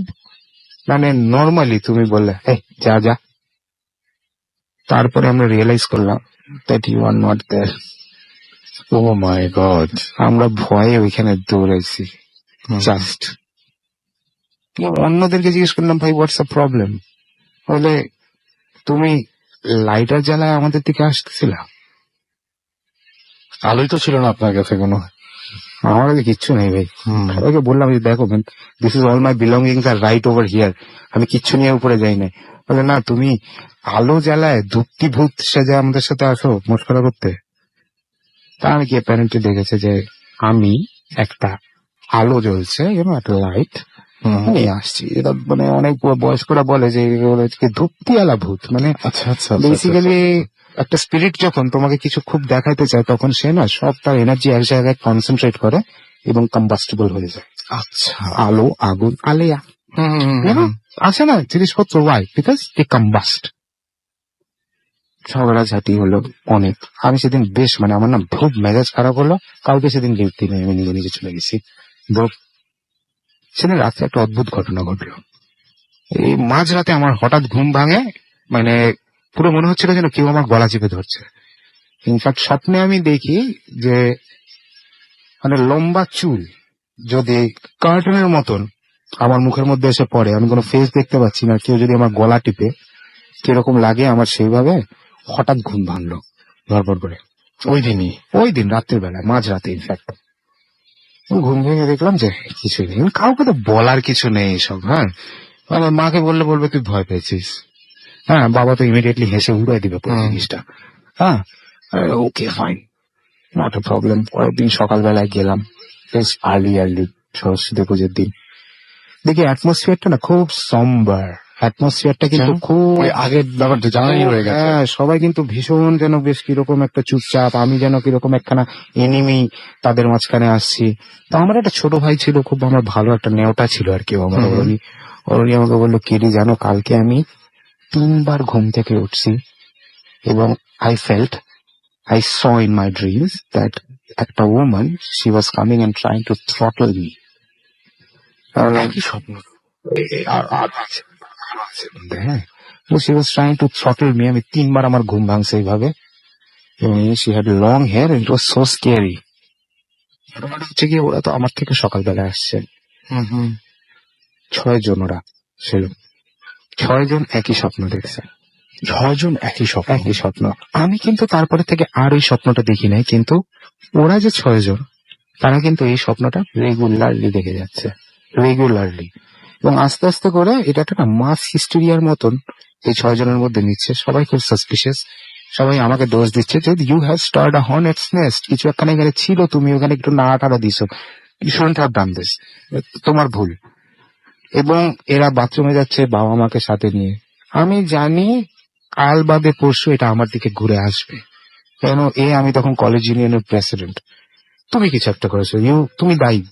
D: মানে নর্মালি তুমি বললে এই যা যা। তারপরে আমরা রিয়েলাইজ করলাম that you are not there.
B: Oh my God
D: আমরা ভয়ে ওইখানে দৌড়াইছি জাস্ট। অন্যদেরকে জিজ্ঞেস করলাম ভাই হোয়াটস দ্য প্রবলেম, বলে তুমি লাইটার জ্বালায় আমাদের দিকে আসতেছিলা।
B: আলোই তো ছিল না আপনার কাছে কোনো।
D: আমার কাছে কিচ্ছু নেই ভাই।
B: হুম।
D: সবাইকে বললাম যে দেখো this is all my belongings are right over here, আমি কিচ্ছু নিয়ে উপরে যাই নাই। বলে না, তুমি আলো জ্বালায় ধূপটি ভূত সেজে আমাদের সাথে আসো মস্করা করতে। তা আমি কি প্যারেন্টে দেখেছে যে আমি একটা আলো জ্বলছে একটা লাইট নিয়ে আসছি, এটা মানে অনেক বয়স্করা বলে যে ধূপটি আলা ভূত, মানে
B: আচ্ছা আচ্ছা
D: বেসিক্যালি একটা স্পিরিট যখন তোমাকে কিছু খুব দেখাইতে চায় তখন সে না সব তার এনার্জি এক জায়গায় কনসেন্ট্রেট করে এবং কম্বাস্টেবল হয়ে যায়।
B: আচ্ছা
D: আলো, আগুন, আলেয়া আছে না জিনিসপত্র, ওয়াই বিকজ দে কম্বাস্ট। ঝগড়াঝাটি হলো অনেক। আমি সেদিন বেশ মানে আমার না খুব মেজাজ খারাপ হলো, কাউকে সেদিন গিফট দিই আমি নিজে নিজে চলে গেছি। সেদিন রাত্রে একটা অদ্ভুত ঘটনা ঘটলো। এই মাঝরাতে আমার হঠাৎ ঘুম ভাঙে, মানে পুরো মনে হচ্ছিল যেন কেউ আমার গলা চেপে ধরছে। ইনফ্যাক্ট স্বপ্নে আমি দেখি যে মানে লম্বা চুল যদি কার্টুনের মতন আমার মুখের মধ্যে এসে পড়ে, আমি কোনো ফেস দেখতে পাচ্ছি না, কেউ যদি আমার গলা টিপে কিরকম লাগে আমার সেইভাবে হঠাৎ ঘুম ভাঙলো ধরপড় করে।
B: ওই দিনই?
D: ওই দিন রাত্রের বেলায়, মাঝরাতে ইনফ্যাক্ট। ঘুম ভেঙে দেখলাম যে কিছুই নেই। কাউকে তো বলার কিছু নেই এসব। হ্যাঁ, মানে মাকে বলবে তুই ভয় পেয়েছিস। হ্যাঁ, বাবা তো ইমিডিয়েটলি হেসে উড়াই দিবে পুরো জিনিসটা। হ্যাঁ, okay fine, not a problem. পরের দিন সকালবেলায় গেলাম, বেশ আর্লি সরস্বতী পুজোর দিন। দেখি অ্যাটমসফিয়ারটা না খুব সম্বার, অ্যাটমসফিয়ারটা কিন্তু খুব
B: ওই আগের ব্যাপারটা জানাই হয়ে গেছে।
D: হ্যাঁ, সবাই কিন্তু ভীষণ যেন বেশ কিরকম একটা চুপচাপ, আমি যেন কিরকম একখানা এনিমি তাদের মাঝখানে আসছি। তো আমার একটা ছোট ভাই ছিল, খুব আমার ভালো একটা নেওটা ছিল আর কি। আমার অরুণী আমাকে বললো, কেডি জানো কালকে আমি 3 বার ঘুম থেকে উঠছি এবং I saw in my dreams that একটা woman, she was coming and trying to throttle me.
B: কি স্বপ্ন?
D: হ্যাঁ, she was trying to throttle me. আমি 3 বার আমার ঘুম ভাঙছে এইভাবে, এবং she had long hair and it was so scary. হচ্ছে কি, ওরা তো আমার থেকে সকালবেলা আসছে। 6 জন ওরা ছিল, 6 জন একই স্বপ্ন দেখছে।
B: 6 জন একই
D: একই স্বপ্ন। আমি কিন্তু তারপরে থেকে আর ওই স্বপ্নটা দেখি নাই, কিন্তু ওরা যে 6 জন, তারা কিন্তু এই স্বপ্নটা রেগুলারলি দেখে যাচ্ছে, রেগুলারলি। এবং আস্তে আস্তে করে এটা একটা মাস হিস্টেরিয়ার মতন এই 6 জনের মধ্যে নিচ্ছে। সবাই খুব সাসপিশিয়াস, সবাই আমাকে দোষ দিচ্ছে যে you have start a hornet's nest, কিছু একখানে এখানে ছিল, তুমি ওখানে একটু নাড়াটাড়া দিছো, you shouldn't have done this, তোমার ভুল। এবং এরা বাথরুমে যাচ্ছে বাবা মাকে সাথে নিয়ে। আমি জানি কাল বাদে পরশু এটা আমার দিকে ঘুরে আসবে, কেন আমি তখন কলেজ ইউনিয়নের প্রেসিডেন্ট। তুমি কিছু একটা করেছো, তুমি দায়ী,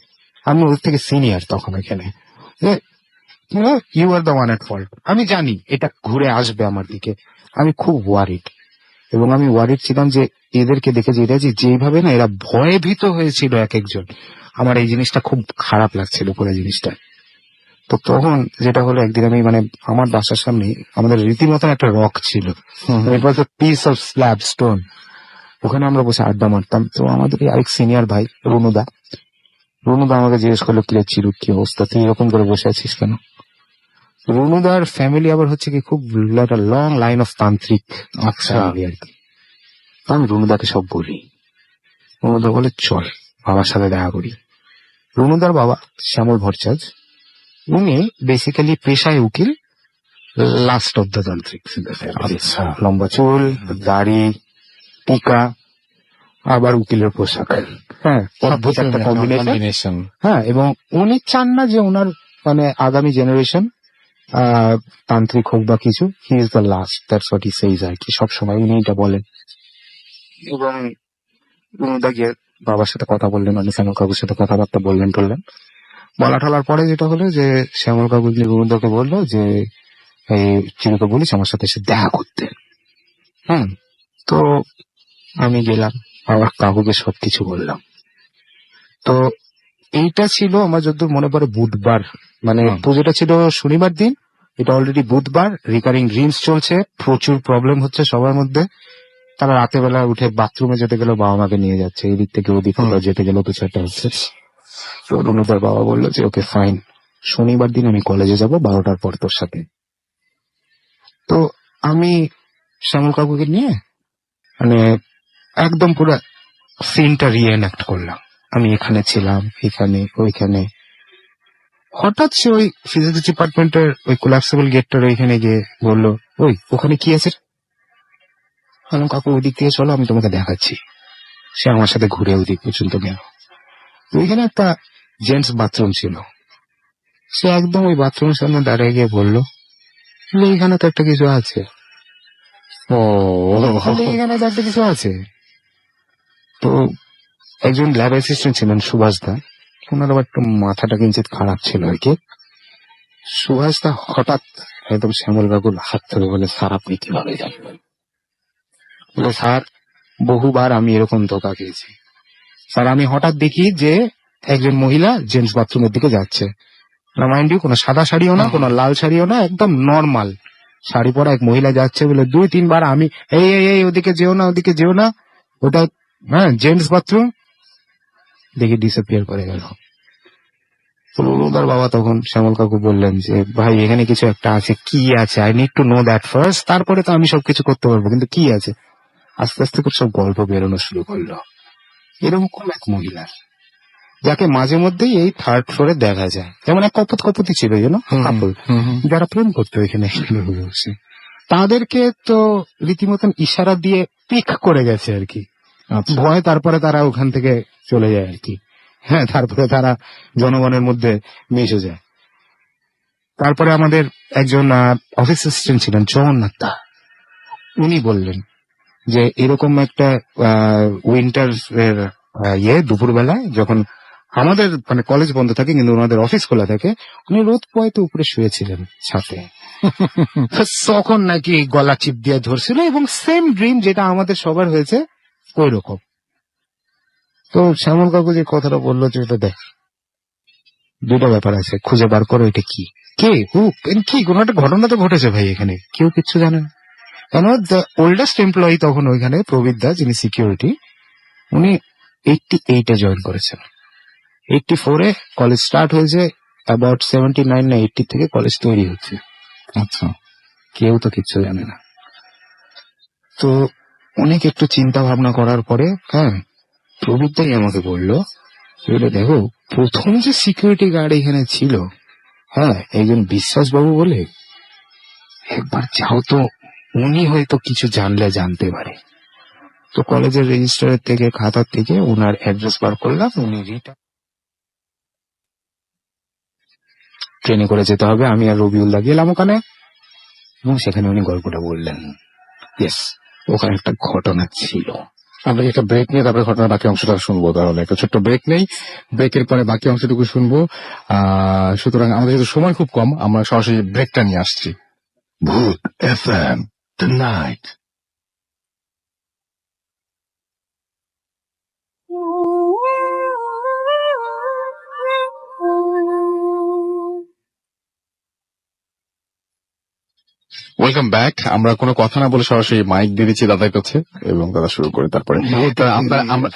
D: আমি ওর থেকে সিনিয়র তখন এখানে, you are the one at fault. আমি জানি এটা ঘুরে আসবে আমার দিকে, আমি খুব ওয়ারিড। এবং আমি ওয়ারিড ছিলাম যে এদেরকে দেখে যে এরা যেভাবে না এরা ভয়ে ভীত হয়েছিল এক একজন, আমার এই জিনিসটা খুব খারাপ লাগছিল পুরো জিনিসটা। তো তখন যেটা হলো, একদিন আমি মানে আমার বাসার সামনে আমাদের রীতিমতন একটা রক ছিল, পিস অফ স্ল্যাব স্টোন, ওখানে আমরা বসে আড্ডা মারতাম। তো আমাদের আরেক সিনিয়র ভাই রুনুদা আমাকে জিজ্ঞেস করলো, কি চিরু কি অবস্থা, তুই এরকম করে বসে আছিস কেন? রুনুদার ফ্যামিলি আবার হচ্ছে কি খুব একটা লং লাইন অফ তান্ত্রিক ফ্যামিলি আর কি। তো আমি রুনুদাকে সব বলি, রুনুদা বলে চল বাবার সাথে দেখা করি। রুনুদার বাবা শ্যামল ভট্টাচার্য, উনি বেসিক্যালি পেশায় উকিল, লাস্ট অফ দ্য তান্ত্রিক। লম্বা চুল, দাড়ি, টিকা, আবার উকিলের পোশাক। হ্যাঁ, অদ্ভুত একটা কম্বিনেশন। হ্যাঁ, এবং উনি চান না যে ওনার মানে আগামী জেনারেশন তান্ত্রিক হোক বা কিছু, he is the last, that's what he says আর কি, সবসময় উনি এটা বলেন। এবং রুনুদা গিয়ে বাবার সাথে কথা বললেন, উনি শ্যামল কাকুর সাথে কথাবার্তা বললেন বলা টলার পরে যেটা হলো যে শ্যামল কাকু রুনুদাকে বললো যে এই চিরুকে বলিস আমার সাথে এসে দেখা করতে। তো আমি গেলাম, আমার কাকুকে সবকিছু বললাম। তো এইটা ছিল আমার যতদূর মনে পড়ে বুধবার, মানে পুজোটা ছিল শনিবার দিন, এটা অলরেডি বুধবার, রিকারিং ড্রিমস চলছে, প্রচুর প্রবলেম হচ্ছে সবার মধ্যে। তারা রাতে বেলা উঠে বাথরুমে যেতে গেলেও বাবা মাকে নিয়ে যাচ্ছে, এদিক থেকে ওদিক যেতে গেলেও কিছু একটা হচ্ছে। তো রুনুদার বাবা বললো যে ওকে ফাইন, শনিবার দিন আমি কলেজে যাব 12টার পর তোর সাথে। তো আমি শ্যামল কাকুকে নিয়ে মানে একদম পুরো সিনটা রিএনঅ্যাক্ট করলাম। আমি এখানে ছিলাম, এখানে ওইখানে। হঠাৎ সে ওই ফিজিক্স ডিপার্টমেন্টের ওই কোলাপসেবল গেটটার ওইখানে গিয়ে বললো, ওই ওখানে কি আছে? কাকু ওইদিক থেকে চলো, আমি তোমাকে দেখাচ্ছি। সে আমার সাথে ঘুরে ওইদিক পর্যন্ত গেল। ওইখানে একটা জেন্টস বাথরুম ছিল, সে একদম ওই বাথরুমের সামনে দাঁড়িয়ে গিয়ে বললো, এইখানে তো একটা কিছু আছে, এখানে তো একটা কিছু আছে। তো একজন ল্যাব অ্যাসিস্ট্যান্ট ছিলেন সুভাষ দা, ওনার আবার একটু মাথাটা কিঞ্চিত খারাপ ছিল আর কি। সুভাষ দা হঠাৎ একদম শ্যামল কাকুর হাত ধরে বলে, স্যার আপনি কিভাবে জানবেন? বলে, স্যার বহুবার আমি এরকম ধোকা খেয়েছি স্যার। আমি হঠাৎ দেখি যে একজন মহিলা জেন্টস বাথরুমের দিকে যাচ্ছে, মাইন্ড ইউ কোনো সাদা শাড়িও না, কোনো লাল শাড়িও না, একদম নর্মাল শাড়ি পরা এক মহিলা যাচ্ছে। বলে 2-3 বার আমি এই ওদিকে যেও না, ওদিকে যেও না, ওটা জেন্টস বাথরুম। দেখি ডিসঅ্যাপিয়ার করে গেল। রুনুদার বাবা তখন শ্যামল কাকু বললেন যে ভাই এখানে কিছু একটা আছে, কি আছে, I need to know that first, তারপরে তো আমি সবকিছু করতে পারবো, কিন্তু কি আছে। আস্তে আস্তে করে সব গল্প বেরোনো শুরু করলো। এরকম এক মহিলা যাকে মাঝে মধ্যেই এই থার্ড ফ্লোরে দেখা যায়, যেমন এক কপতি ছিল কাপল, যারা প্রেম করতো এখানে বসে। তাদেরকে তো রীতিমতন ইশারা দিয়ে পিক করে গেছে আর কি,
B: আচ্ছা।
D: ভয়। তারপরে তারা ওখান থেকে চলে যায় আর কি। হ্যাঁ, তারপরে তারা জনগণের মধ্যে মিশে যায়। তারপরে আমাদের একজন অফিস অ্যাসিস্ট্যান্ট ছিলেন জগন্নাথ দা, উনি বললেন যে এরকম একটা উইন্টার এর দুপুরবেলায় যখন আমাদের মানে কলেজ বন্ধ থাকে কিন্তু ওনাদের অফিস খোলা থাকে, উনি রোদ পোয়াতে উপরে শুয়েছিলেন ছাতে। তো তখন নাকি গলা চিপ দিয়ে ধরছিল, এবং সেম ড্রিম যেটা আমাদের সবার হয়েছে ওই রকম। তো শ্যামল কাকু যে কথাটা বললো যে এটা দেখ, দুটো ব্যাপার আছে, খুঁজে বার করো এটা কি, কে, হু, কি, কোনো একটা ঘটনা তো ঘটেছে ভাই এখানে, কেউ কিচ্ছু জানে না। কেন, দ্য ওল্ডেস্ট এমপ্লয়ি তখন ওইখানে প্রবীর দা, যিনি সিকিউরিটি, উনি 88-এ জয়েন করেছেন। 84-এ কলেজ স্টার্ট হয়েছে, অ্যাবাউট 79 না 80 থেকে কলেজ তৈরি হচ্ছে।
B: আচ্ছা।
D: কেউ তো কিচ্ছু জানে না। তো অনেক একটু চিন্তা ভাবনা করার পরে, হ্যাঁ, প্রবীর দাই আমাকে বললো, দেখো প্রথম যে সিকিউরিটি গার্ড এখানে ছিল, হ্যাঁ, একজন বিশ্বাস বাবু বলে, একবার যাও তো, উনি হয়তো কিছু জানলে জানতে পারে। তো কলেজের রেজিস্টারের থেকে, খাতার থেকে ওনার অ্যাড্রেস বার করলাম, উনি ট্রেনে করে যেতে হবে, আমি আর রবিউল্লাহ গেলাম ওখানে, এবং সেখানে উনি গল্পটা বললেন। ইয়েস, ওখানে একটা ঘটনা ছিল।
B: আমরা একটা ব্রেক নিয়ে তারপরে ঘটনার বাকি অংশটা শুনবো। তাহলে একটা ছোট্ট ব্রেক নেই, ব্রেকের পরে বাকি অংশটুকু শুনবো। সুতরাং আমাদের যেহেতু সময় খুব কম, আমরা সরাসরি ব্রেকটা নিয়ে আসছি।
C: Bhoot FM tonight.
B: Welcome back. আমরা কোনো কথা না বলে সরাসরি মাইক দিয়ে দিচ্ছি দাদার কাছে, এবং দাদা শুরু করে তারপরে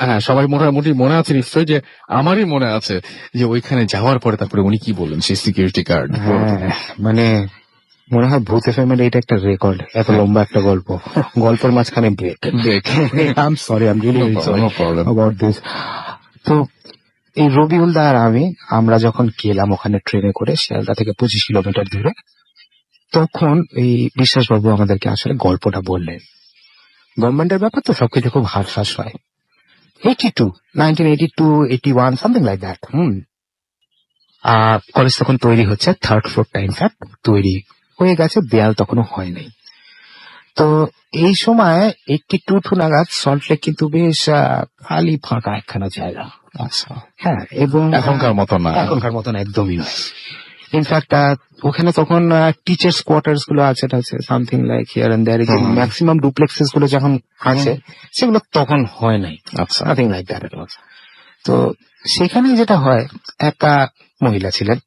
B: হ্যাঁ, সবাই মোটামুটি মনে আছে নিশ্চয়ই, যে আমারই মনে আছে যে ওইখানে যাওয়ার পরে তারপরে উনি কি বললেন সেই সিকিউরিটি গার্ড।
D: মানে মনে হয় ভূত এফএম এর এটা একটা রেকর্ড, এত লম্বা একটা গল্প, গল্পের মাঝখানে break. I am sorry, I am really sorry about this. তো এই রবিউল দা আর আমরা যখন গেলাম ওখানে ট্রেনে করে শিয়ালদা থেকে 25 কিলোমিটার দূরে, তখন এই বিশ্বাসবাবু আমাদেরকে আসলে গল্পটা বললেন। গভর্নমেন্টের ব্যাপার তো সবকিছু খুব হাসফাস হয়। 1982, 81, সামথিং লাইক দ্যাট। কলেজ তখন তৈরি হচ্ছে, থার্ড ফ্লোরটা ইনফ্যাক্ট তৈরি হয়ে গেছে, দেয়াল তখনো হয় নাই। তো এই সময় 82 নাগাদ সল্টলেক কিন্তু বেশ খালি ফাঁকা একখানা জায়গা।
B: আচ্ছা।
D: হ্যাঁ, এবং
B: এখনকার মতো না,
D: এখনকার মতন একদমই নয়। ইনফ্যাক্ট ওখানে তখন টিচার্স কোয়ার্টার্স গুলো আছে, something like here and there, maximum duplexes গুলো যখন আছে সেগুলো তখন হয় নাই।
B: আচ্ছা।
D: Nothing like that at all. তো সেখানে যেটা হয়, একটা মহিলা ছিলেন,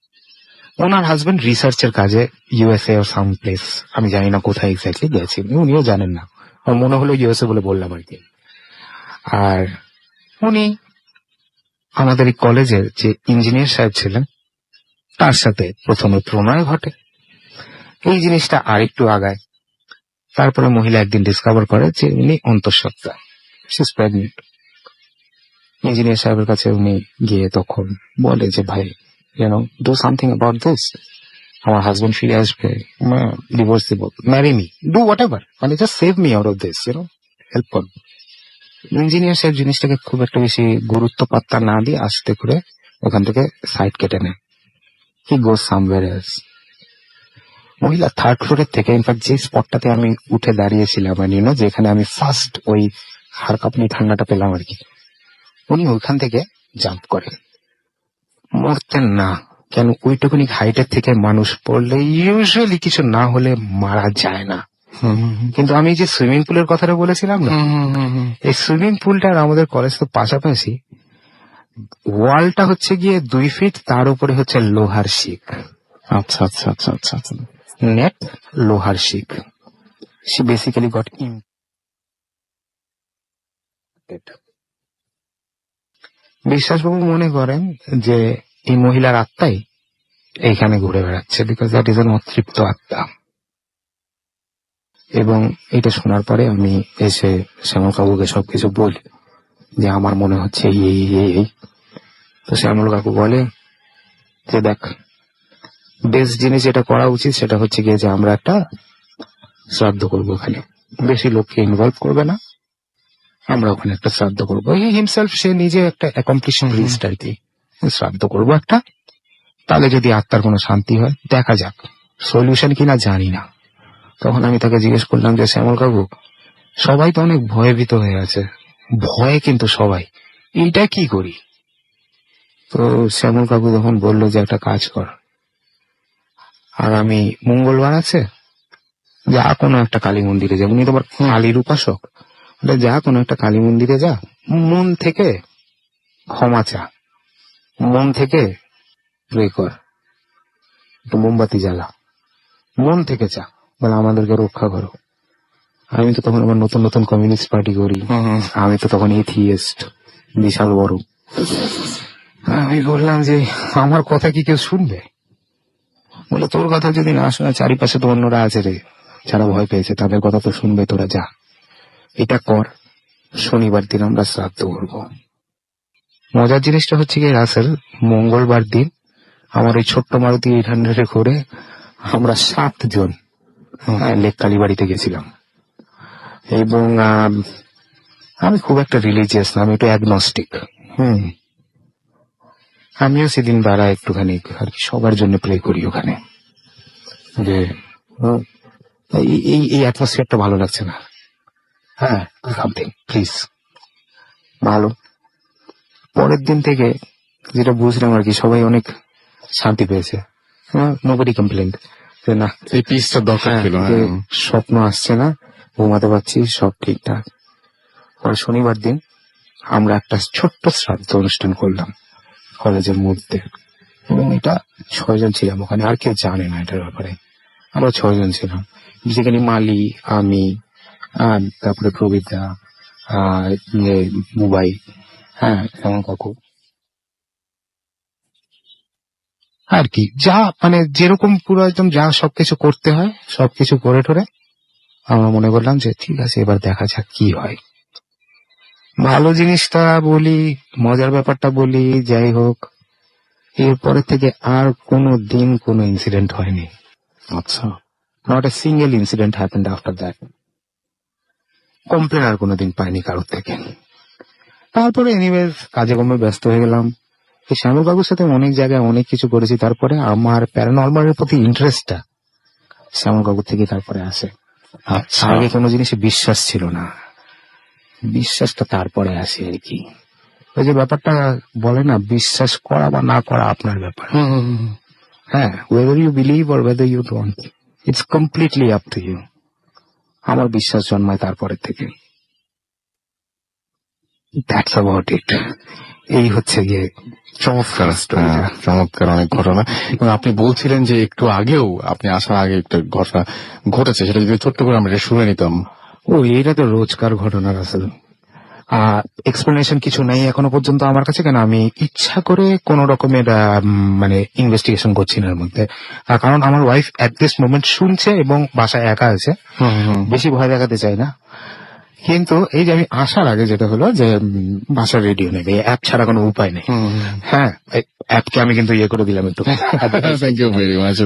D: ওনার হাজবেন্ড রিসার্চের কাজে ইউএসএ ও সাম প্লেস, আমি জানি না কোথায় এক্স্যাক্টলি গেছি, উনিও জানেন না, আমার মনে হলো ইউএসএ বলে বললাম আর কি। আর উনি আমাদের এই কলেজের যে ইঞ্জিনিয়ার সাহেব ছিলেন, তার সাথে প্রথমে প্রণয় ঘটে। এই জিনিসটা আরেকটু আগায়, তারপরে মহিলা একদিন ডিসকভার করে যে উনি অন্তঃসত্ত্বা, শি ইজ প্রেগনেন্ট। ইঞ্জিনিয়ার সাহেবের কাছে উনি গিয়ে তখন বলে যে ভাই, ডু সামথিং অ্যাবাউট দিস, আমার হাজবেন্ড ফিরে আসবে, ডিভোর্স দিব, marry me, do whatever, মানে just save me out of this, help করবে। ইঞ্জিনিয়ার সাহেব জিনিসটাকে খুব একটা বেশি গুরুত্ব পাত্তা না দিয়ে আস্তে করে ওখান থেকে সাইড কেটে নেয়। হি গোজ সামওয়্যার এলস। মহিলা থার্ড ফ্লোরের থেকে, ইনফ্যাক্ট যে স্পটটাতে আমি উঠে দাঁড়িয়েছিলাম, যেখানে আমি ফার্স্ট ওই হাড় কাঁপুনি ঠান্ডাটা পেলাম আর কি, উনি ওইখান থেকে জাম্প করে। মরতেন না, কেন ওইটুকুনি হাইটের থেকে মানুষ পড়লে ইউজুয়ালি কিছু না হলে মারা যায় না। কিন্তু আমি যে সুইমিং পুলের কথাটা বলেছিলাম না, এই সুইমিং পুলটা আর আমাদের কলেজ তো পাশাপাশি, ওয়ালটা হচ্ছে গিয়ে 2 ফিট, তার উপরে হচ্ছে লোহার শিক।
B: আচ্ছা আচ্ছা আচ্ছা আচ্ছা আচ্ছা।
D: নেট, লোহার শিক। সে বেসিক্যালি গট ইন। বিশ্বাসবাবু মনে করেন যে এই মহিলার আত্মাই এইখানে ঘুরে বেড়াচ্ছে, বিকজ দ্যাট ইজ এন অতৃপ্ত আত্মা। এবং এটা শোনার পরে আমি এসে শ্যামল কাকুকে সবকিছু বলি যে আমার মনে হচ্ছে এই এই এই এই। তো শ্যামল কাকু বলে যে দেখ, বেস্ট জিনিস যেটা করা উচিত সেটা হচ্ছে গিয়ে যে আমরা একটা শ্রাদ্ধ করবো ওখানে, বেশি লোককে ইনভলভ করবে না, আমরা ওখানে একটা শ্রাদ্ধ করবো। হিমসেলফ সে নিজে একটা অ্যাকমপ্লিশন লিস্ট আর কি, শ্রাদ্ধ করবো একটা, তাহলে যদি আত্মার কোনো শান্তি হয় দেখা যাক, সলিউশন কিনা জানি না। তখন আমি তাকে জিজ্ঞেস করলাম যে শ্যামল কাকু, সবাই তো অনেক ভয়ভীত হয়ে আছে, ভয়ে কিন্তু সবাই, এইটা কি করি? তো শ্যামল কাকু তখন বললো যে একটা কাজ কর, আগামী মঙ্গলবার আছে, যা কোনো একটা কালী মন্দিরে যা, উনি তোমার কালীর উপাসক, যা কোনো একটা কালী মন্দিরে যা, মন থেকে ক্ষমা চা, মন থেকে প্রে কর, একটু মোমবাতি জ্বালা, মন থেকে চা, বলে আমাদেরকে রক্ষা করো। আমি তো তখন আমার নতুন নতুন কমিউনিস্ট পার্টি করি, আমি তো তখন এথিয়েস্ট বিশাল বড়। আমি বললাম যে আমার কথা কি কেউ শুনবে? বলে তোর কথা যদি না শোনা, চারিপাশে তো অন্যরা আছে রে যারা ভয় পেয়েছে, তাদের কথা তো শুনবে, তোরা যা, এটা কর, শনিবার দিন আমরা শ্রাদ্ধ করবো। মজার জিনিসটা হচ্ছে কি রাসেল, মঙ্গলবার দিন আমার ওই ছোট্ট মারুতি 800 করে আমরা 7 জন লেক কালীবাড়িতে গেছিলাম। এবং আমি খুব একটা রিলিজিয়াস না, আমি একটু অ্যাগনস্টিক। আমিও সেদিন বেড়া একটুখানি আর কি সবার জন্য প্রে করি ওখানে, যে এই অ্যাটমসফিয়ারটা ভালো লাগছে না, হ্যাঁ সামথিং প্লিজ ভালো। পরের দিন থেকে যেটা বুঝলাম আর কি, সবাই অনেক শান্তি পেয়েছে, নোবডি কমপ্লেন্ট যে না,
B: এই পিসটা দরকার ছিল।
D: যে স্বপ্ন আসছে না, ঘুমাতে পারছি, সব ঠিকঠাক। পরে শনিবার দিন আমরা একটা ছোট্ট শ্রাদ্ধ অনুষ্ঠান করলাম কলেজের মধ্যে, এবং এটা 6 জন ছিলাম ওখানে, আর কেউ জানে না এটার ব্যাপারে। আমরা 6 জন ছিলাম, যেখানে মালি, আমি, তারপরে প্রবিতা, মুবাই, হ্যাঁ এমন কাকু আর কি, যা মানে যেরকম পুরো একদম যা সবকিছু করতে হয় সবকিছু করে ঠোরে আমরা মনে করলাম যে ঠিক আছে এবার দেখা যাক কি হয়। ভালো জিনিসটা বলি, মজার ব্যাপারটা বলি, যাই হোক, এরপরে থেকে আর কোনো দিন কোনো ইনসিডেন্ট হয়নি।
B: আচ্ছা,
D: not a single incident happened after that. Complain আর কোনোদিন পাইনি কারোর থেকে। তারপরে এনিওয়েজ কাজে কর্মে ব্যস্ত হয়ে গেলাম। এই শ্যামল বাবুর সাথে অনেক জায়গায় অনেক কিছু করেছি। তারপরে আমার প্যারানর্মালের প্রতি ইন্টারেস্টটা শ্যামল বাবুর থেকে তারপরে আসে।
B: আচ্ছা,
D: আগে কোনো জিনিসে বিশ্বাস ছিল না, বিশ্বাসটা তারপরে আসে আর কি। ওই যে ব্যাপারটা বলে না, বিশ্বাস করা বা না করা আপনার ব্যাপার। হ্যাঁ, whether you believe or whether you don't, it's completely up to you. আমার বিশ্বাস জন্মায় তারপরের থেকে। That's about it. এই হচ্ছে গিয়ে চমৎকার স্টোরিটা।
B: চমৎকার অনেক ঘটনা। এবং আপনি বলছিলেন যে একটু আগেও, আপনি আসার আগে একটা ঘটনা ঘটেছে, সেটা যদি ছোট্ট করে আমরা শুনে নিতাম।
D: ও, এটা তো রোজকার ঘটনা আসলে। এক্সপ্লেনেশন কিছু নেই এখনো পর্যন্ত আমার কাছে, কেন আমি ইচ্ছা করে কোন রকমের মানে ইনভেস্টিগেশন করছি না এর মধ্যে। কারণ আমার ওয়াইফ এট দিস মোমেন্ট শুনছে এবং বাসায় একা আছে, বেশি ভয় দেখাতে চাই না। কিন্তু এই যে আমি আসার আগে যেটা হলো যে বাসার রেডিও নেবে, অ্যাপ ছাড়া কোনো উপায় নেই। হ্যাঁ, অ্যাপকে আমি কিন্তু ইয়ে করে দিলাম একটু,
B: thank you very much.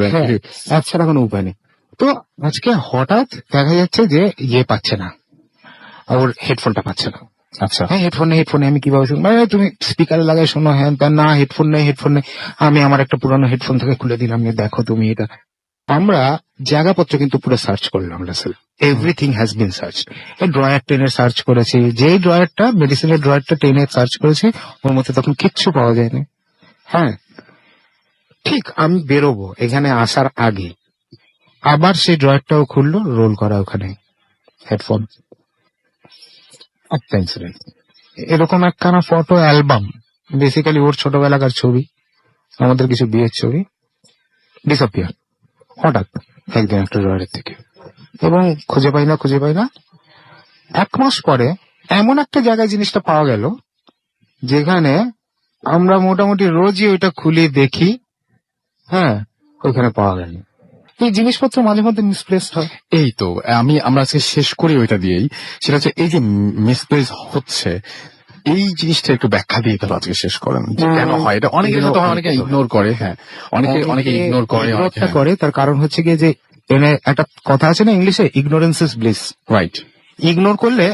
D: App ছাড়া কোনো উপায় নেই। তো আজকে হঠাৎ দেখা যাচ্ছে যে ইয়ে পাচ্ছে না, ওর হেডফোনটা পাচ্ছে না।
B: আচ্ছা,
D: হ্যাঁ, হেডফোনে আমি কিভাবে শুনবো? তুমি স্পিকারে লাগাই শোনো, হ্যাঁ তা না, হেডফোন নেই। আমি আমার একটা পুরানো হেডফোন থেকে খুলে দিলাম, দেখো তুমি এটা। আমরা জায়গাপত্র কিন্তু পুরো সার্চ করলাম Rasel, everything has been search. Drawer টেনে সার্চ করেছি, যেই ড্রয়ারটা মেডিসিনের ড্রয়ারটা টেনে সার্চ করেছি, ওর মধ্যে তখন কিচ্ছু পাওয়া যায়নি। হ্যাঁ, ঠিক আমি বেরোবো এখানে আসার আগে আবার সেই ড্রয়ারটাও খুললো, রোল করা ওখানে হেডফোন। একটা ইনসিডেন্ট, এরকম একখানা ফটো অ্যালবাম, বেসিক্যালি ওর ছোটবেলাকার ছবি, আমাদের কিছু বিয়ের ছবি, ডিসঅ্যাপিয়ার হঠাৎ একদিন একটা ড্রয়ারের থেকে, এবং খুঁজে পাই না। 1 মাস পরে এমন একটা জায়গায় জিনিসটা পাওয়া গেল যেখানে আমরা মোটামুটি রোজই ওইটা খুলে দেখি। হ্যাঁ, ওইখানে পাওয়া গেল। এই জিনিসপত্র মাঝে মধ্যে মিসপ্লেস হয়।
B: এই তো আমরা আজকে শেষ করি ওইটা দিয়েই, সেটা হচ্ছে এই যে মিসপ্লেস হচ্ছে, এই জিনিসটা একটু ব্যাখ্যা দিয়ে তাহলে আজকে শেষ করেন যে কেন হয় এটা। অনেকে হয়তো হয়, অনেকে ইগনোর করে। হ্যাঁ, অনেকে ইগনোর করে,
D: ইগনোরটা করে। তার কারণ হচ্ছে গিয়ে যে এনে একটা কথা আছে না ইংলিশে, ignorance is bliss.
B: Right.
D: Ignore করলে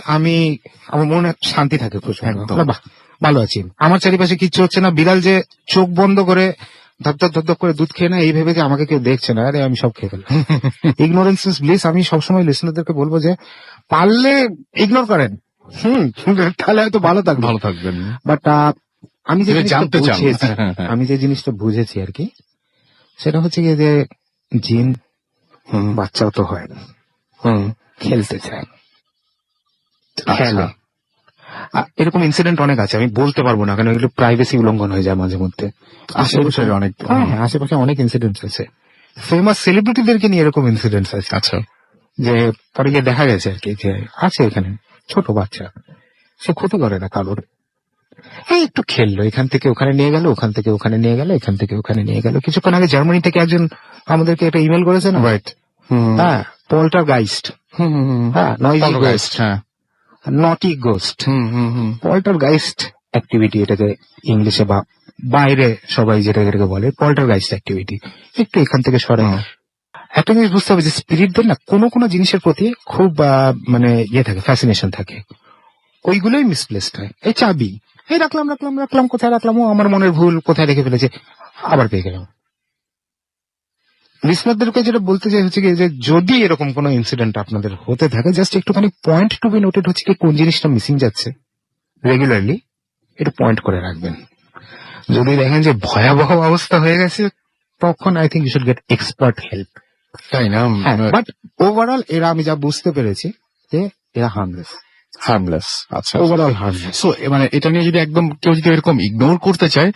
D: আমার মনে শান্তি থাকে প্রচুর।
B: একদম।
D: বাহ, ভালো আছি, আমার চারিপাশে কিচ্ছু হচ্ছে না। বিড়াল যে চোখ বন্ধ করে ধক করে দুধ খেয়ে না, এই ভেবে যে আমাকে কেউ দেখছে না, আরে আমি সব খেয়ে ফেললাম। Ignorance is bliss. আমি সবসময় লিসনারদেরকে বলবো যে পারলে ইগনোর করেন, তাহলে হয়তো ভালো
B: থাকবেন।
D: বাট আমি যে
B: যদি
D: জিনিসটা
B: জানতে চান।
D: বুঝেছি, আমি যে জিনিসটা বুঝেছি আর কি, সেটা হচ্ছে গিয়ে যে জিন বাচ্চাও তো হয় না, খেলতে চায়, খেলে। এরকম ইনসিডেন্ট অনেক আছে, আমি বলতে পারবো না কারণ এগুলো প্রাইভেসি উল্লঙ্ঘন হয়ে যায় মাঝে মধ্যে।
B: আশেপাশে অনেক।
D: হ্যাঁ, আশেপাশে অনেক ইনসিডেন্টস আছে, ফেমাস সেলিব্রিটিদেরকে নিয়ে এরকম ইনসিডেন্টস আছে।
B: আচ্ছা।
D: যে পরে গিয়ে দেখা গেছে আর কি যে আছে এখানে ছোট বাচ্চা, সে ক্ষতি করে না কারোর, এই একটু খেললো, এখান থেকে ওখানে নিয়ে গেল, ওখান থেকে ওখানে নিয়ে গেল, এখান থেকে ওখানে নিয়ে গেল। কিছুক্ষণ আগে জার্মানি থেকে একজন আমাদেরকে একটা ইমেল করেছে না,
B: রাইট।
D: হ্যাঁ, পল্টারগাইস্ট। হ্যাঁ, নয়েজি গোস্ট,
B: হ্যাঁ,
D: নটি গোস্ট। পল্টারগাইস্ট অ্যাক্টিভিটি এটাকে ইংলিশে, বা বাইরে সবাই যেটাকে বলে পল্টারগাইস্ট অ্যাক্টিভিটি। একটু এখান থেকে সরে। একটা জিনিস বুঝতে হবে যে স্পিরিটদের না কোনো জিনিসের প্রতি খুব মানে থাকে, ফ্যাসিনেশন থাকে, ওইগুলোই মিসপ্লেসড হয়। এই চাবি, এই রাখলাম, কোথায় রাখলাম, ও আমার মনের ভুল, কোথায় রেখে ফেলেছে, আবার পেয়ে গেলাম। লিসনারদেরকে যেটা বলতে চাই হচ্ছে কি, যে যদি এরকম কোনো ইনসিডেন্ট আপনাদের হতে থাকে, জাস্ট একটুখানি পয়েন্ট টু বি নোটেড হচ্ছে কি, কোন জিনিসটা মিসিং যাচ্ছে রেগুলারলি, এটা পয়েন্ট করে রাখবেন। যদি দেখেন যে ভয়াবহ অবস্থা হয়ে গেছে, তখন I think you should get expert help.
B: তাই না?
D: বাট ওভারঅল এরা, আমি যা বুঝতে পেরেছি যে এরা
B: হার্মলেস। আচ্ছা,
D: ওভারঅল হার্মলেস।
B: সো মানে এটা নিয়ে যদি একদম কেউ যদি এরকম ইগনোর করতে চায়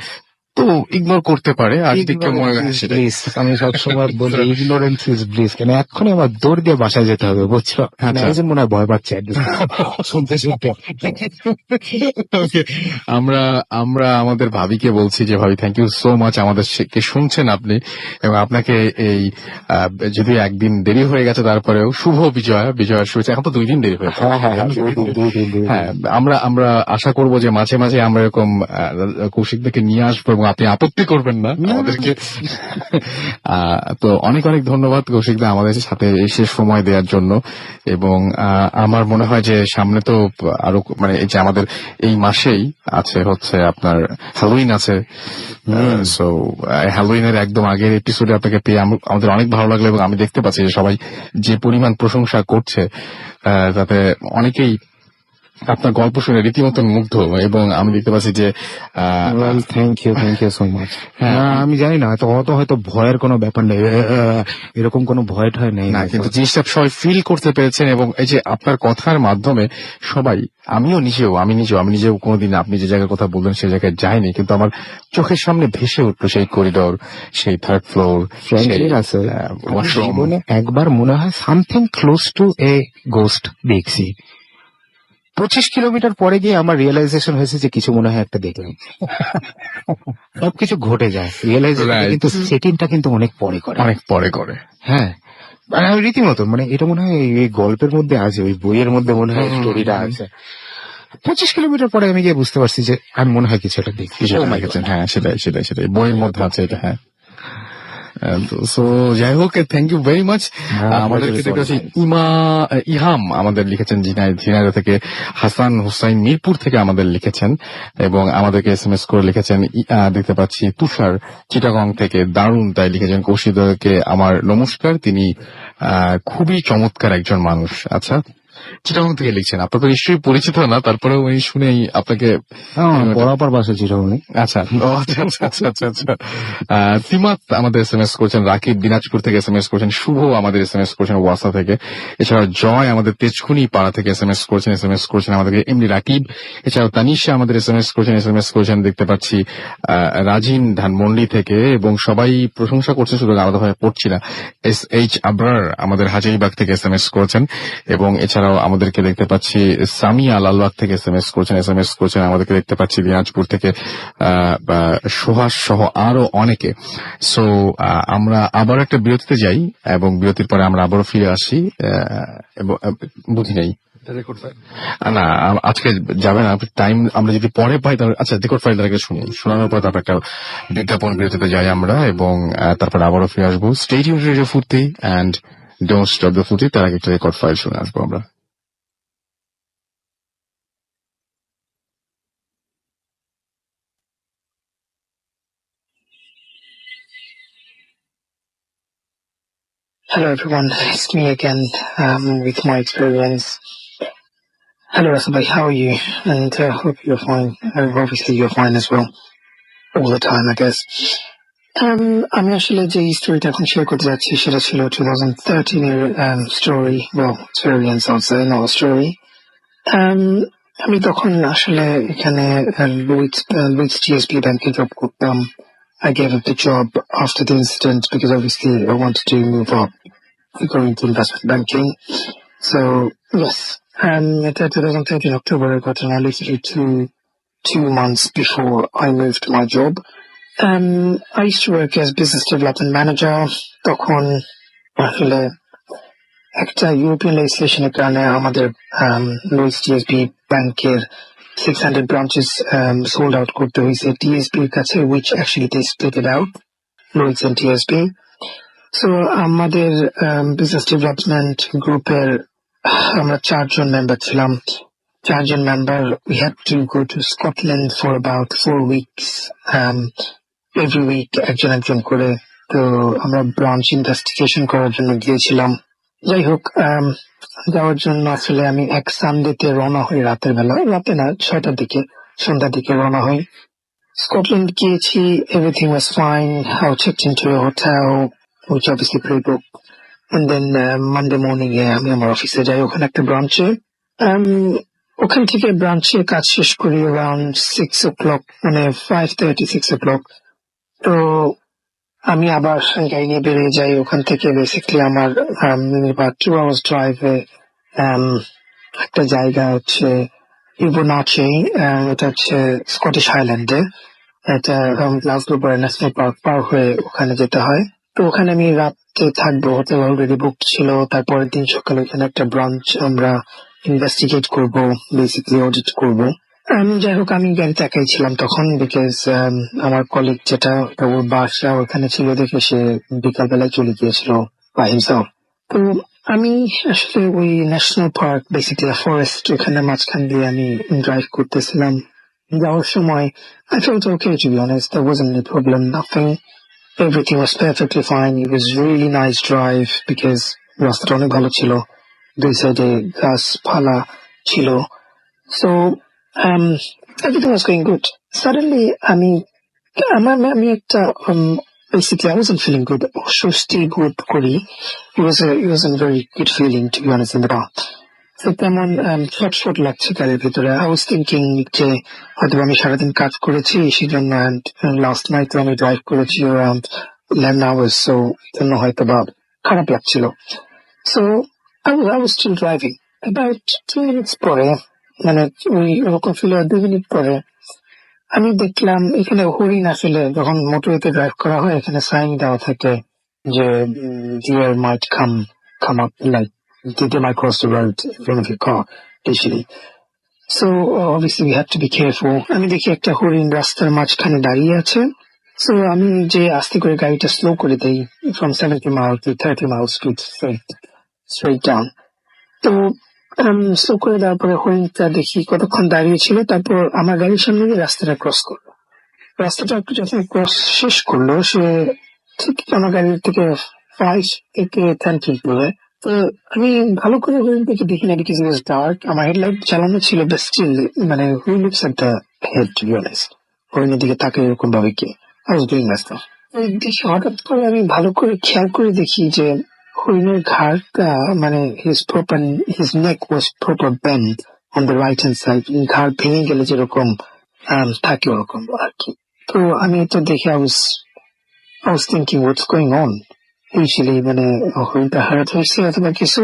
B: তো ইগনোর করতে পারে, আর যদি কেউ মনে রাখে সেটা।
D: আমি সবসময় বলি ইগনোরেন্স ইজ ব্লিস। কেন এক্ষুনি আমার দৌড় দিয়ে বাসায় যেতে হবে, বুঝছো? একজন মনে হয় ভয় পাচ্ছে শুনতে।
B: আমরা আমাদের ভাবিকে বলছি যে ভাবি, থ্যাংক ইউ সো মাচ, আমাদের কে শুনছেন আপনি, এবং আপনাকে এই যদি একদিন দেরি হয়ে গেছে তারপরেও শুভ বিজয়ের শুভেচ্ছা। এখন তো 2 দিন দেরি হয়েছে। হ্যাঁ, আমরা আশা করব যে মাঝে মাঝে আমরা এরকম কৌশিকদেরকে নিয়ে আসবো এবং আপনি আপত্তি করবেন না আমাদেরকে। তো অনেক অনেক ধন্যবাদ কৌশিকদা আমাদের সাথে এসে সময় দেওয়ার জন্য। এবং আমার মনে হয় যে সামনে তো আরো, মানে এই যে আমাদের এই মাসেই আছে হচ্ছে আপনার হ্যালোইন আছে। সো হ্যালোইনের একদম আগের এপিসোডে আপনাকে পেয়ে আমাদের অনেক ভালো লাগলো, এবং আমি দেখতে পাচ্ছি যে সবাই যে পরিমাণ প্রশংসা করছে, তাতে অনেকেই আপনার গল্প শুনে রীতিমতো মুগ্ধ। এবং আমি দেখতে পাচ্ছি যে
D: থ্যাংক ইউ সো মাচ। আমি জানি না, হয়তো ভয়ের কোনো ব্যাপার নেই, এরকম কোনো ভয় ঠয় নেই
B: না, কিন্তু জিনিসটা সবাই ফিল করতে পেরেছেন। এবং এই যে আপনার কথার মাধ্যমে সবাই, আমি নিজেও কোনোদিন আপনি যে জায়গার কথা বললেন সেই জায়গায় যাইনি, কিন্তু আমার চোখের সামনে ভেসে উঠলো সেই করিডোর, সেই 3rd ফ্লোর,
D: জীবনে একবার মনে হয় সামথিং ক্লোজ টু এ গোস্ট দেখছি। 25 কিলোমিটার পরে গিয়ে আমার রিয়েলাইজেশন হয়েছে যে কিছু মনে হয় একটা দেখলাম। সবকিছু ঘটে যায় রিয়েলাইজেশন, কিন্তু সেটিংটা কিন্তু অনেক পরে করে। হ্যাঁ, মানে আমি রীতিমতো, মানে এটা মনে হয় এই গল্পের মধ্যে আছে, ওই বইয়ের মধ্যে মনে হয় স্টোরিটা আছে। 25 কিলোমিটার পরে আমি গিয়ে বুঝতে পারছি যে আমি মনে হয় কিছু একটা দেখছি।
B: হ্যাঁ, সেটাই বইয়ের মধ্যে আছে এটা। হ্যাঁ, সো যাই হোক, থ্যাংক ইউ ভেরি মাচ। আমাদেরকে দেখতে পাচ্ছি ইহাম আমাদের লিখেছেন ঝিনাইদহ থেকে, হাসান হুসাইন মিরপুর থেকে আমাদের লিখেছেন, এবং আমাদেরকে SMS করে লিখেছেন। দেখতে পাচ্ছি তুষার চিটাগং থেকে দারুণ তাই লিখেছেন, কৌশিককে আমার নমস্কার, তিনি খুবই চমৎকার একজন মানুষ। আচ্ছা, চিটাগং থেকে লিখছেন, আপনার তো নিশ্চয়ই পরিচিত না, তারপরেও উনি শুনেই আপনাকে
D: বরাবর বাসা চিটাগং।
B: আচ্ছা, তিমাত আমাদের SMS করেছেন, রাকিব দিনাজপুর থেকে SMS করেছেন, শুভ আমাদের SMS করেছেন ওয়াসা থেকে, এছাড়াও জয় আমাদের তেজকুনি পাড়া থেকে SMS করেছেন আমাদেরকে এমনি রাকিব, এছাড়াও তানিশা আমাদের SMS করেছেন দেখতে পাচ্ছি রাজিন ধানমন্ডি থেকে, এবং সবাই প্রশংসা করছে, শুধু আলাদাভাবে পড়ছি না। SH আবরার আমাদের হাজারিবাগ থেকে SMS করেছেন, এবং এছাড়া এছাড়াও আমাদেরকে দেখতে পাচ্ছি সামিয়া লালবাগ থেকে এসএমএস করছেন, আমাদেরকে দেখতে পাচ্ছি দিনাজপুর থেকে সুহাস সহ আরো অনেকে। সো আমরা আবার একটা বিরতিতে যাই এবং বিরতির পরে আমরা আবারও ফিরে আসি। এবং বুঝি নেই না আজকে যাবেন টাইম, আমরা যদি পরে পাই তাহলে আচ্ছা রেকর্ড ফাইল আগে শুনি, শোনানোর পর তারপর একটা বিজ্ঞাপন বিরতিতে যাই আমরা এবং তারপর আবারও ফিরে আসবো। স্টে টিউনড রেডিও ফুর্তি এন্ড ডোন্ট স্টপ দ্য ফুর্তি। তার আগে একটা রেকর্ড ফাইল শুনে আসবো আমরা।
E: Hello everyone, it's me again with my experience. Hello Rasabai, how are you? And hope you're fine. Obviously you're fine as well. All the time, I guess. আমি আসলে যে স্টোরিটা এখন শেয়ার করতে যাচ্ছি সেটা ছিল 2013 এর story, well experience also, not a story. আমি তখন আসলে এখানে Lloyds GSB ব্যাংকে জব করতাম. I gave up the job after the incident because obviously I wanted to move up, going to investment banking. So yes, it's 2013 October I got an literally 2 months before I moved my job. I used to work as business development manager. তখন আসলে একটা European লেজিসলেশনের কারণে আমাদের Lloyds GSB ব্যাংকের 600 branches sold out করতে হয়েছে TSB এর কাছে, which actually they split it out, Lloyds and TSB. So আমাদের বিজনেস ডেভেলপমেন্ট গ্রুপের আমরা 4 জন মেম্বার ছিলাম. 4 জন member, we had to go to Scotland for about 4 weeks, every week একজন করে. তো আমরা ব্রাঞ্চ ইনভেস্টিগেশন করার জন্য গিয়েছিলাম. যাই হোক, যাওয়ার জন্য আসলে আমি এক সানডেতে রওনা হই রাতের বেলা, রাতে না 6টার দিকে, সন্ধ্যার দিকে রওনা হই. স্কটল্যান্ড গিয়েছি, everything was fine. I checked into a hotel, which obviously pre-booked. And then Monday morning আমি আমার অফিসে যাই, ওখানে একটা ব্রাঞ্চে. ওখান থেকে ব্রাঞ্চে কাজ শেষ করি around 6 o'clock, মানে 5:30, 6 o'clock. তো আমি আবার গাড়ি নিয়ে বেরিয়ে যাই ওখান থেকে. বেসিক্যালি আমার about 2 hours drive-এ একটা জায়গা হচ্ছে ইবোনাচে, এটা হচ্ছে স্কটিশ হাইল্যান্ডে. এটা গ্লাসগো ন্যাশনাল পার্ক পার হয়ে ওখানে যেতে হয়. তো ওখানে আমি রাতে থাকবো, হোটেল অলরেডি বুক ছিল. তারপরের দিন সকালে ওখানে একটা ব্রাঞ্চ আমরা ইনভেস্টিগেট করব, বেসিক্যালি অডিট করব. যাই হোক, আমি গাড়িতে একাই ছিলাম তখন, বিকজ আমার কলিগ যেটা ওর বাসা ওখানে ছিল দেখে সে বিকালবেলায় চলে গিয়েছিল বাই হিমসেলফ. তো আমি আসলে ওই ন্যাশনাল পার্ক, বেসিক্যালি ফরেস্ট, ওখানে মাঝখান দিয়ে আমি ড্রাইভ করতেছিলাম. যাওয়ার সময় I felt okay, to be honest. There wasn't any problem, nothing. Everything was perfectly fine. It was really nice drive because রাস্তাটা অনেক ভালো ছিল, দুই সাইডে গাছপালা ছিল. So everything was going good. Suddenly আমি একটা basically I wasn't feeling good. অস্বস্তি বোধ করি. It was a very good feeling, to be honest, in the car. So তেমন ছটফট লাগছে গাড়ির ভিতরে. I was thinking যে হয়তো আমি সারাদিন কাজ করেছি সেজন্য, লাস্ট নাইট আমি ড্রাইভ করেছি around 11 hours, so জন্য হয়তো বা খারাপ লাগছিল. So I was still driving. About 2 minutes পরে, মানে ওই ওরকম ফিল 2 মিনিট পরে আমি দেখলাম এখানে হরিণ. আসলে যখন মোটরওয়েতে ড্রাইভ করা হয় এখানে সাইন দেওয়া থাকে যে deer might come up, like they might cross the road in front of your car, usually. So obviously we have to be careful. আমি দেখি একটা হরিণ রাস্তার মাঝখানে দাঁড়িয়ে আছে. So আমি যে আস্তে করে গাড়িটা স্লো করে দেই from 70 miles to 30 miles speed, straight down. তো স্লো করে দেওয়ার পরে হরিণটা দেখি কতক্ষণ দাঁড়িয়ে ছিল, তারপর আমার গাড়ির সামনে দিয়ে রাস্তাটা ক্রস করলো. রাস্তাটা একটু যখন ক্রস শেষ করলো, সে ঠিক আমার গাড়ির থেকে 5 থেকে 10 feet দূরে. তো আমি ভালো করে হরিণটাকে দেখি না, because it was dark. আমার হেডলাইট চালানো ছিল, but still, মানে who looks at the head, to be honest? হরিণের দিকে তাকে এরকম ভাবে কি? I was doing my stuff. দেখি হঠাৎ করে আমি ভালো করে খেয়াল করে দেখি যে হরিণের ঘাড়টা, মানে his neck was proper bent on the right hand side. ঘাড় ভেঙে গেলে যেরকম থাকে ওরকম আর কি. তো আমি এটা দেখে I was thinking what's going on. Usually মানে হরিণটা হারাত হয়েছে অথবা কিছু,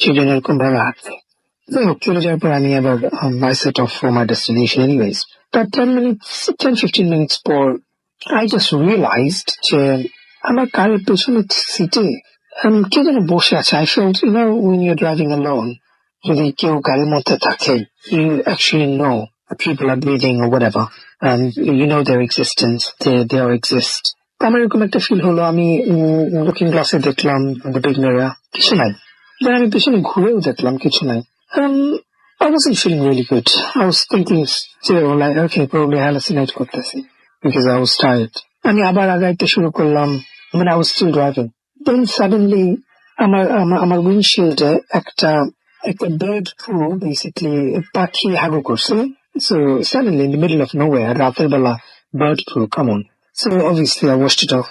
E: সেজন্য এরকম ভাবে হাঁটছে. চলে যাওয়ার পর আমি আবার I set off for my destination anyways. But 10-15 minutes পর I just realized যে আমার কারের পেছনের সিটে কে যেন বসে আছে. I felt, when you're driving alone, যদি কেউ গাড়ির মধ্যে থাকে, you actually know people are breathing or whatever, and you know their existence, they all exist. তো আমার এরকম একটা ফিল হলো. আমি লুকিং গ্লাসে দেখলাম কিছু নাই. Then আমি পেছনে ঘুরেও দেখলাম কিছু নাই. I wasn't feeling really good. I was thinking still like, okay, probably hallucinate করতেছি because I was tired. আমি আবার আগাইতে শুরু করলাম. I was still driving. Then suddenly আমার উইন্ডশিল্ডে একটা bird flew, basically পাখি হাগু করছে. So suddenly in the middle of nowhere, রাতের বেলা bird flew, come on. So obviously I washed it off.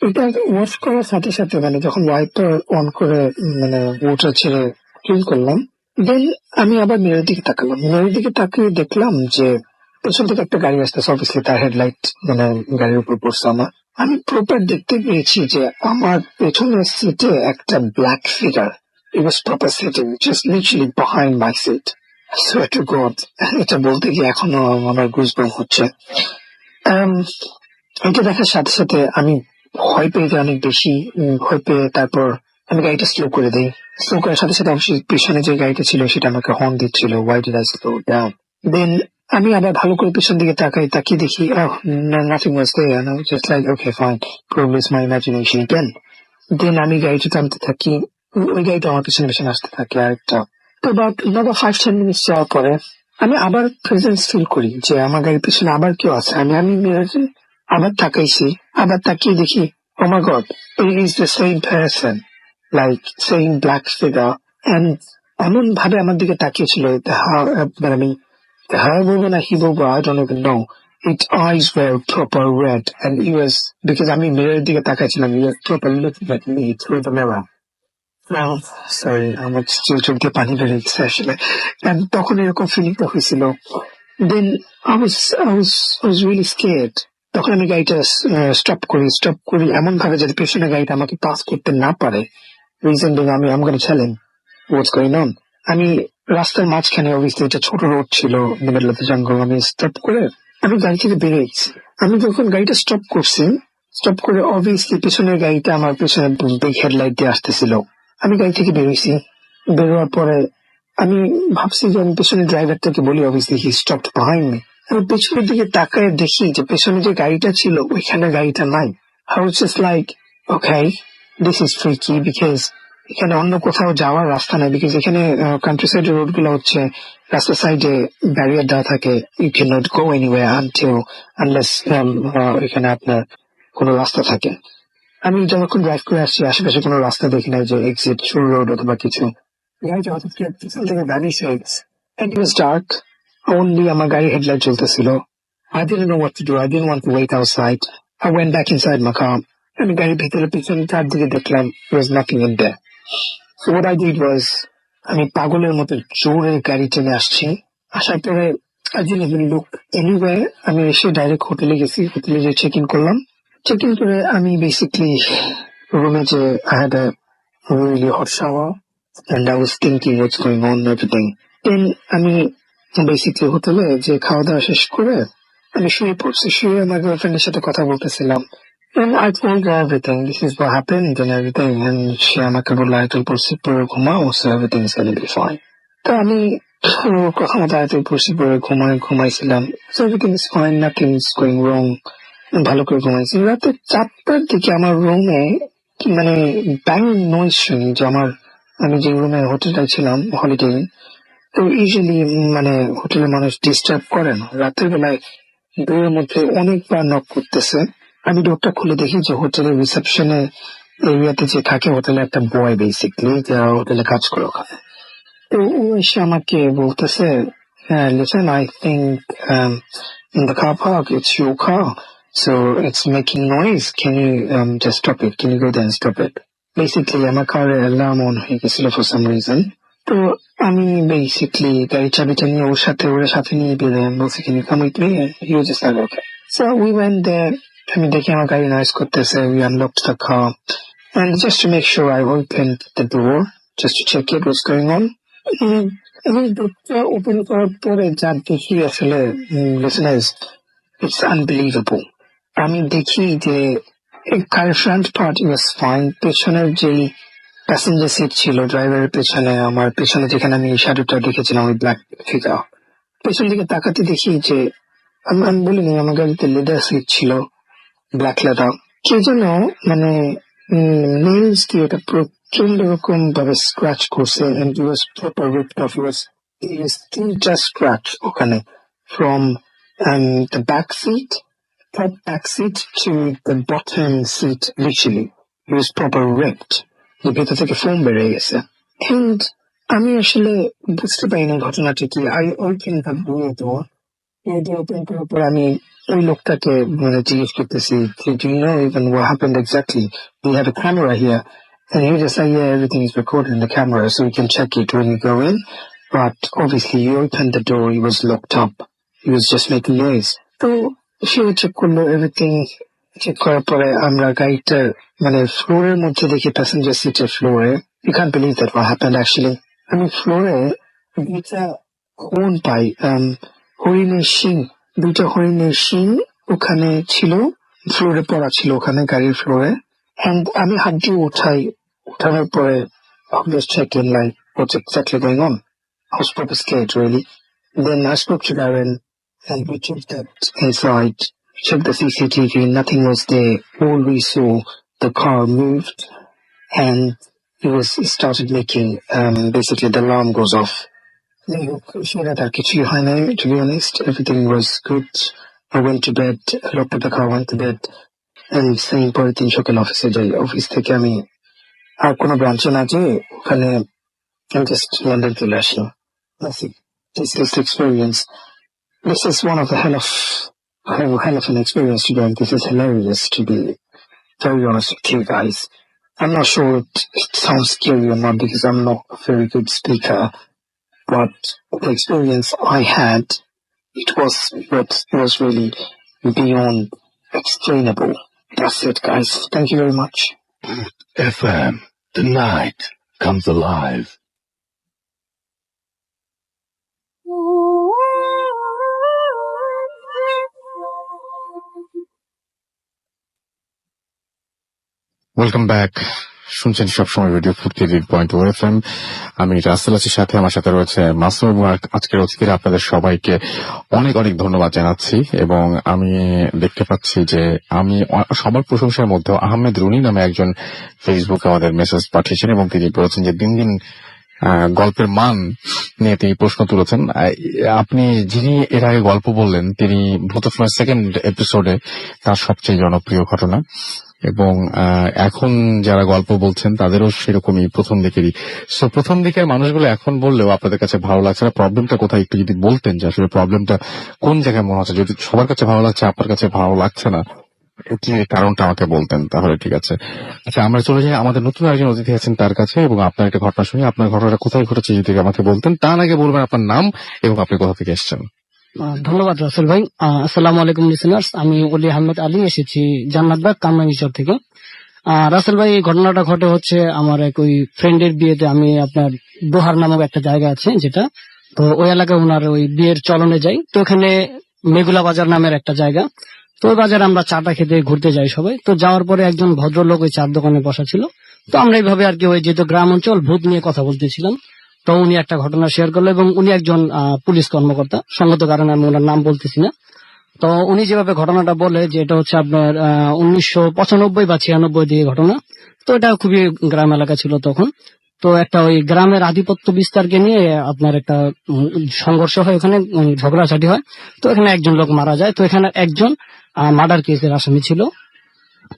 E: এটা ওয়াশ করার সাথে সাথে যখন ওয়াইপার অন করে ওয়াটার ছেড়ে ক্লিন করলাম, দেন আমি আবার মেয়ের দিকে তাকালাম. মেয়ের দিকে তাকিয়ে দেখলাম যে পেছন থেকে একটা গাড়ি আসতেছে. অবভিয়াসলি তার হেডলাইট গাড়ির উপর পড়ছে আমার. আমি প্রপার দেখতে পেয়েছি যে আমার পেছনের সিটে একটা black figure. It was proper sitting just literally behind my seat. I swear to God, এটা বলতে গিয়ে এখনো আমার গুজবাম্প হচ্ছে. এটা দেখার সাথে সাথে আমি ভয় পেয়ে যাই অনেক বেশি. ভয় পেয়ে তারপর আমি গাড়িটা স্লো করে দিই. স্লো করার সাথে সাথে অবশ্যই পিছনে যে গাড়িটা ছিল সেটা আমাকে হর্ন দিচ্ছিল. Why did I slow down? Then আমি আবার ভালো করে পিছন দিকে তাকিয়ে দেখি nothing was there, and I was just like, okay fine, probably it's my imagination again. Then আমি গাড়িটা টানতে থাকি. ওই গাড়িটা আমার পিছনে পিছনে আসতে থাকে আরেকটা. তো about another 5-10 minutes যাওয়ার পরে আমি আবার প্রেজেন্স ফিল করি যে আমার গাড়ির পিছনে আবার কেউ আছে. আমি আবার তাকাইছি. আবার তাকিয়ে দেখি, oh my God, it is the same person, like same black figure, and এমন ভাবে আমার দিকে তাকিয়েছিল. How বলবো না কি বলবো, I don't even know. Its eyes were proper red, and it was because আমি মিররের দিকে তাকাইছিলাম. He was proper looking at me through the mirror. Now, sorry, আমার চোখ দিয়ে পানি বেরিয়েছে আসলে. And তখন এরকম ফিলিংটা হয়েছিল. Then I was really scared. তখন আমি গাড়িটা স্টপ করি এমন ভাবে যাতে পেছনে গাড়িটা আমাকে পাস করতে না পারে. Reason being I'm gonna tell him what's going on. আমি রাস্তার মাঝখানে, অবভিয়াসলি এটা ছোট রোড ছিল, মিডল অফ দ্য জঙ্গল. আমি স্টপ করে আমি গাড়ি থেকে বেরিয়েছি. আমি যখন গাড়িটা স্টপ করে অবভিয়াসলি পেছনের গাড়িটা আমার পেছনে বিগ হেডলাইট দিয়ে আসতেছিল. আমি গাড়ি থেকে বেরোইছি. বেরোয়ার পরে আমি ভাবছি যে আমি পেছনের ড্রাইভারটাকে বলি, obviously he stopped behind me. আমি পেছনের দিকে তাকায় দেখি যে পেছনে যে গাড়িটা ছিল ওইখানে গাড়িটা নাই. I was just like, okay, this is tricky because এখানে অন্য কোথাও যাওয়ার রাস্তা নাই. বিকজ এখানে কান্ট্রি সাইডের রোড গুলো হচ্ছে রাস্তার সাইডে ব্যারিয়ার দেওয়া থাকে. You can not go anywhere unless এখানে আপনার কোনো রাস্তা থাকে. আমি যখন ড্রাইভ করে আসছি আশেপাশে কোনো রাস্তা দেখি নাই যে এক্সিট শুরু রোড অথবা কিছু. গাড়িটা হঠাৎ করে পিছন থেকে ভ্যানিশ হয়ে গেছে. And it was dark. Only আমার গাড়ির headlight জ্বলতেছিল. I didn't know what to do. I didn't want to wait outside. I went back inside my car. আমি গাড়ির ভিতরে পিছনে তার দিকে দেখলাম there was nothing in there. So what I did was, আমি পাগলের মতো জোরে গাড়ি টেনে আসছি. আসার পরে I didn't even look anywhere. আমি এসে ডাইরেক্ট হোটেলে গেছি. হোটেলে যে চেক ইন করলাম. চেক ইন করে আমি বেসিকলি রুমে যে I had a really hot shower and I was thinking what's going on and everything. Then আমি বেসিকলি হোটেলে যে খাওয়া দাওয়া শেষ করে আমি শুয়ে পড়ছি. শুয়ে আমার গার্লফ্রেন্ডের সাথে কথা বলতেছিলাম. And I told her everything. This is what happened and everything. And she আমাকে বললো আয়াতুল কুরসি পড়ে ঘুমাও, so everything is gonna be fine. তো আমি কথা মতো আয়াতুল কুরসি পড়ে ঘুমাইছিলাম. So everything is fine, nothing is going wrong. ভালো করে ঘুমাইছি. রাতে 4টার দিকে আমার রুমে ব্যাং নয়েজ শুনি যে আমি যে রুমে হোটেলটায় ছিলাম হলিডে. তো ইউজুয়ালি হোটেলের মানুষ ডিস্টার্ব করে না. রাতের বেলায় ডোরের মধ্যে অনেকবার নক করতেছে. আমি ডোরটা খুলে দেখি যে হোটেলের রিসেপশনের এরিয়াতে যে থাকে হোটেলে একটা বয় বেসিকলি যারা হোটেলে কাজ করে ওখানে. তো ও এসে আমাকে বলতেছে, listen, I think in the car park it's your car, so it's making noise. Can you just stop it? Can you go there and stop it? Basically আমার কারের অ্যালার্ম অন হয়ে গেছিল for some reason. তো আমি basically গাড়ির চাবিটা নিয়ে ওর সাথে নিয়ে বেরোয় বলছি, can you come with me? And he was just like, okay. So we went there. আমি দেখি আমার গাড়ি নয়েজ করতেছে. We unlocked the car and just to make sure I opened the door just to check it what's going on. এবং ডোরটা open করার পরে যা দেখি আসলে লিসেনার্স, ইটস আনবিলিভেবল। আমি দেখি যে কারের ফ্রন্ট পার্ট ওয়াজ ফাইন, পেছনের যেই প্যাসেঞ্জার সিট ছিল ড্রাইভারের পেছনে, আমার পেছনে যেখানে আমি শ্যাডোটা দেখেছিলাম ওই ব্ল্যাক ফিগার, পেছন দিকে তাকাতে দেখি যে আমি বলিনি আমার গাড়িতে লেদার সিট ছিল, ব্ল্যাক লেদার। কে যেন মানে নেলস দিয়ে ওটা প্রচন্ড রকম ভাবে স্ক্র্যাচ করছে, and it was proper ripped off. It was তিনটা স্ক্র্যাচ ওখানে, from the back seat, top back seat to the bottom seat, literally. It was proper ripped. The ভেতর থেকে ফোম বেড়ে গেছে। And আমি আসলে বুঝতে পারি না ঘটনাটা কি। I opened the door open করার পর আমি ওই লোকটাকে মানে জিজ্ঞেস করতেছি, do you know even what happened exactly? We have a camera here. And he just said, yeah, everything is recorded in the camera, so we can check it when you go in. But obviously, you opened the door, it was locked up. He was just making noise. So, সেও check করলো, everything check করার পরে আমরা গাড়িটার মানে ফ্লোরের মধ্যে দেখি, প্যাসেঞ্জার সিটের ফ্লোরে, you can't believe that what happened actually. আমি ফ্লোরে দুইটা হর্ন পাই, হরিণের শিং, দুইটা হরিণের শিং ওখানে ছিল, ফ্লোরে পড়া ছিল ওখানে গাড়ির ফ্লোরে। এন্ড আমি হাত দিয়ে উঠানোর পরে I was checking like what's exactly going on. I was proper scared really. Then I spoke to Darren and we checked that inside, checked the CCTV, nothing was there. All we saw, the car moved and it started making basically the alarm goes off. সেটা তার কিছুই হয় নাই, to be honest. Everything was good. I went to bed, locked up the car, went to bed, and same পরের দিন সকাল অফিসে যাই। অফিস থেকে আমি আর কোনো ব্রাঞ্চে না যেয়ে ওখানে আমি জাস্ট লন্ডন চলে আসি। This experience, this is one of the hell of an experience to go, and this is hilarious, to be very honest with you guys. I'm not sure it sounds scary or not because I'm not a very good speaker, but the experience I had, it was really beyond explainable. That's it, guys. Thank you very much.
C: FM. The night comes alive.
B: Welcome back. শুনছেন সবসময় radio 48.4 FM। আমি রাসেল আছি, সাথে আমার সাথে রয়েছে মাসুম। আজকের অতিথিরা আপনাদের সবাইকে অনেক অনেক ধন্যবাদ জানাচ্ছি। এবং আমি দেখতে পাচ্ছি যে আমি সবার প্রশংসার মধ্যে আহমেদ রুনি নামে একজন ফেসবুকে আমাদের মেসেজ পাঠিয়েছেন এবং তিনি বলেছেন যে দিন দিন গল্পের মান নিয়ে তিনি প্রশ্ন তুলেছেন। আপনি যিনি এর আগে গল্প বললেন তিনি ভূতফ্লয় সেকেন্ড এপিসোডে তার সবচেয়ে জনপ্রিয় ঘটনা, এবং এখন যারা গল্প বলছেন তাদেরও সেরকমই প্রথম দিকেরই। সো প্রথম দিকের মানুষগুলো এখন বললেও আপনাদের কাছে ভালো লাগছে না। প্রবলেমটা কোথায় একটু যদি বলতেন যে আসলে প্রবলেমটা কোন জায়গায় মনে হচ্ছে। যদি সবার কাছে ভালো লাগছে, আপনার কাছে ভালো লাগছে না, কি কারণটা আমাকে বলতেন তাহলে ঠিক আছে। আচ্ছা, আমরা চলে যাই আমাদের নতুন একজন অতিথি আছেন তার কাছে, এবং আপনার একটা ঘটনা শুনি। আপনার ঘটনাটা কোথায় ঘটেছে যদি আমাকে বলতেন। তার আগে বলবেন আপনার নাম এবং আপনি কোথা থেকে এসেছেন।
F: ধন্যবাদ রাসেল ভাই। আসসালামু আলাইকুম লিসেনার্স, আমি অলি আহমেদ আলী, এসেছি জান্নাতবাগ কামরাঙ্গীচর থেকে। রাসেল ভাই, এই ঘটনাটা ঘটে হচ্ছে আমার এক ওই ফ্রেন্ডের বিয়েতে। আমি আপনার দোহার নামক একটা জায়গা আছে যেটা, তো ওই এলাকায় ওনার ওই বিয়ের চলনে যাই। তো ওখানে মেগুলা বাজার নামের একটা জায়গা, তো ওই বাজারে আমরা চাটা খেতে ঘুরতে যাই সবাই। তো যাওয়ার পরে একজন ভদ্রলোক ওই চার দোকানে বসা ছিল। তো আমরা এইভাবে আর কি ওই যেহেতু গ্রাম অঞ্চল, ভূত নিয়ে কথা বলতেছিলাম। তো উনি একটা ঘটনা শেয়ার করলো, এবং উনি একজন পুলিশ কর্মকর্তা, সঙ্গত কারণে আমি ওনার নাম বলতেছি না। তো উনি যেভাবে ঘটনাটা বলে যে এটা হচ্ছে আপনার 1995 বা 96 দিয়ে ঘটনা। তো এটা খুবই গ্রাম এলাকা ছিল তখন। তো একটা ওই গ্রামের আধিপত্য বিস্তারকে নিয়ে আপনার একটা সংঘর্ষ হয়, ওখানে ঝগড়াঝাটি হয়। তো এখানে একজন লোক মারা যায়। তো এখানে একজন মার্ডার কেসের আসামি ছিল।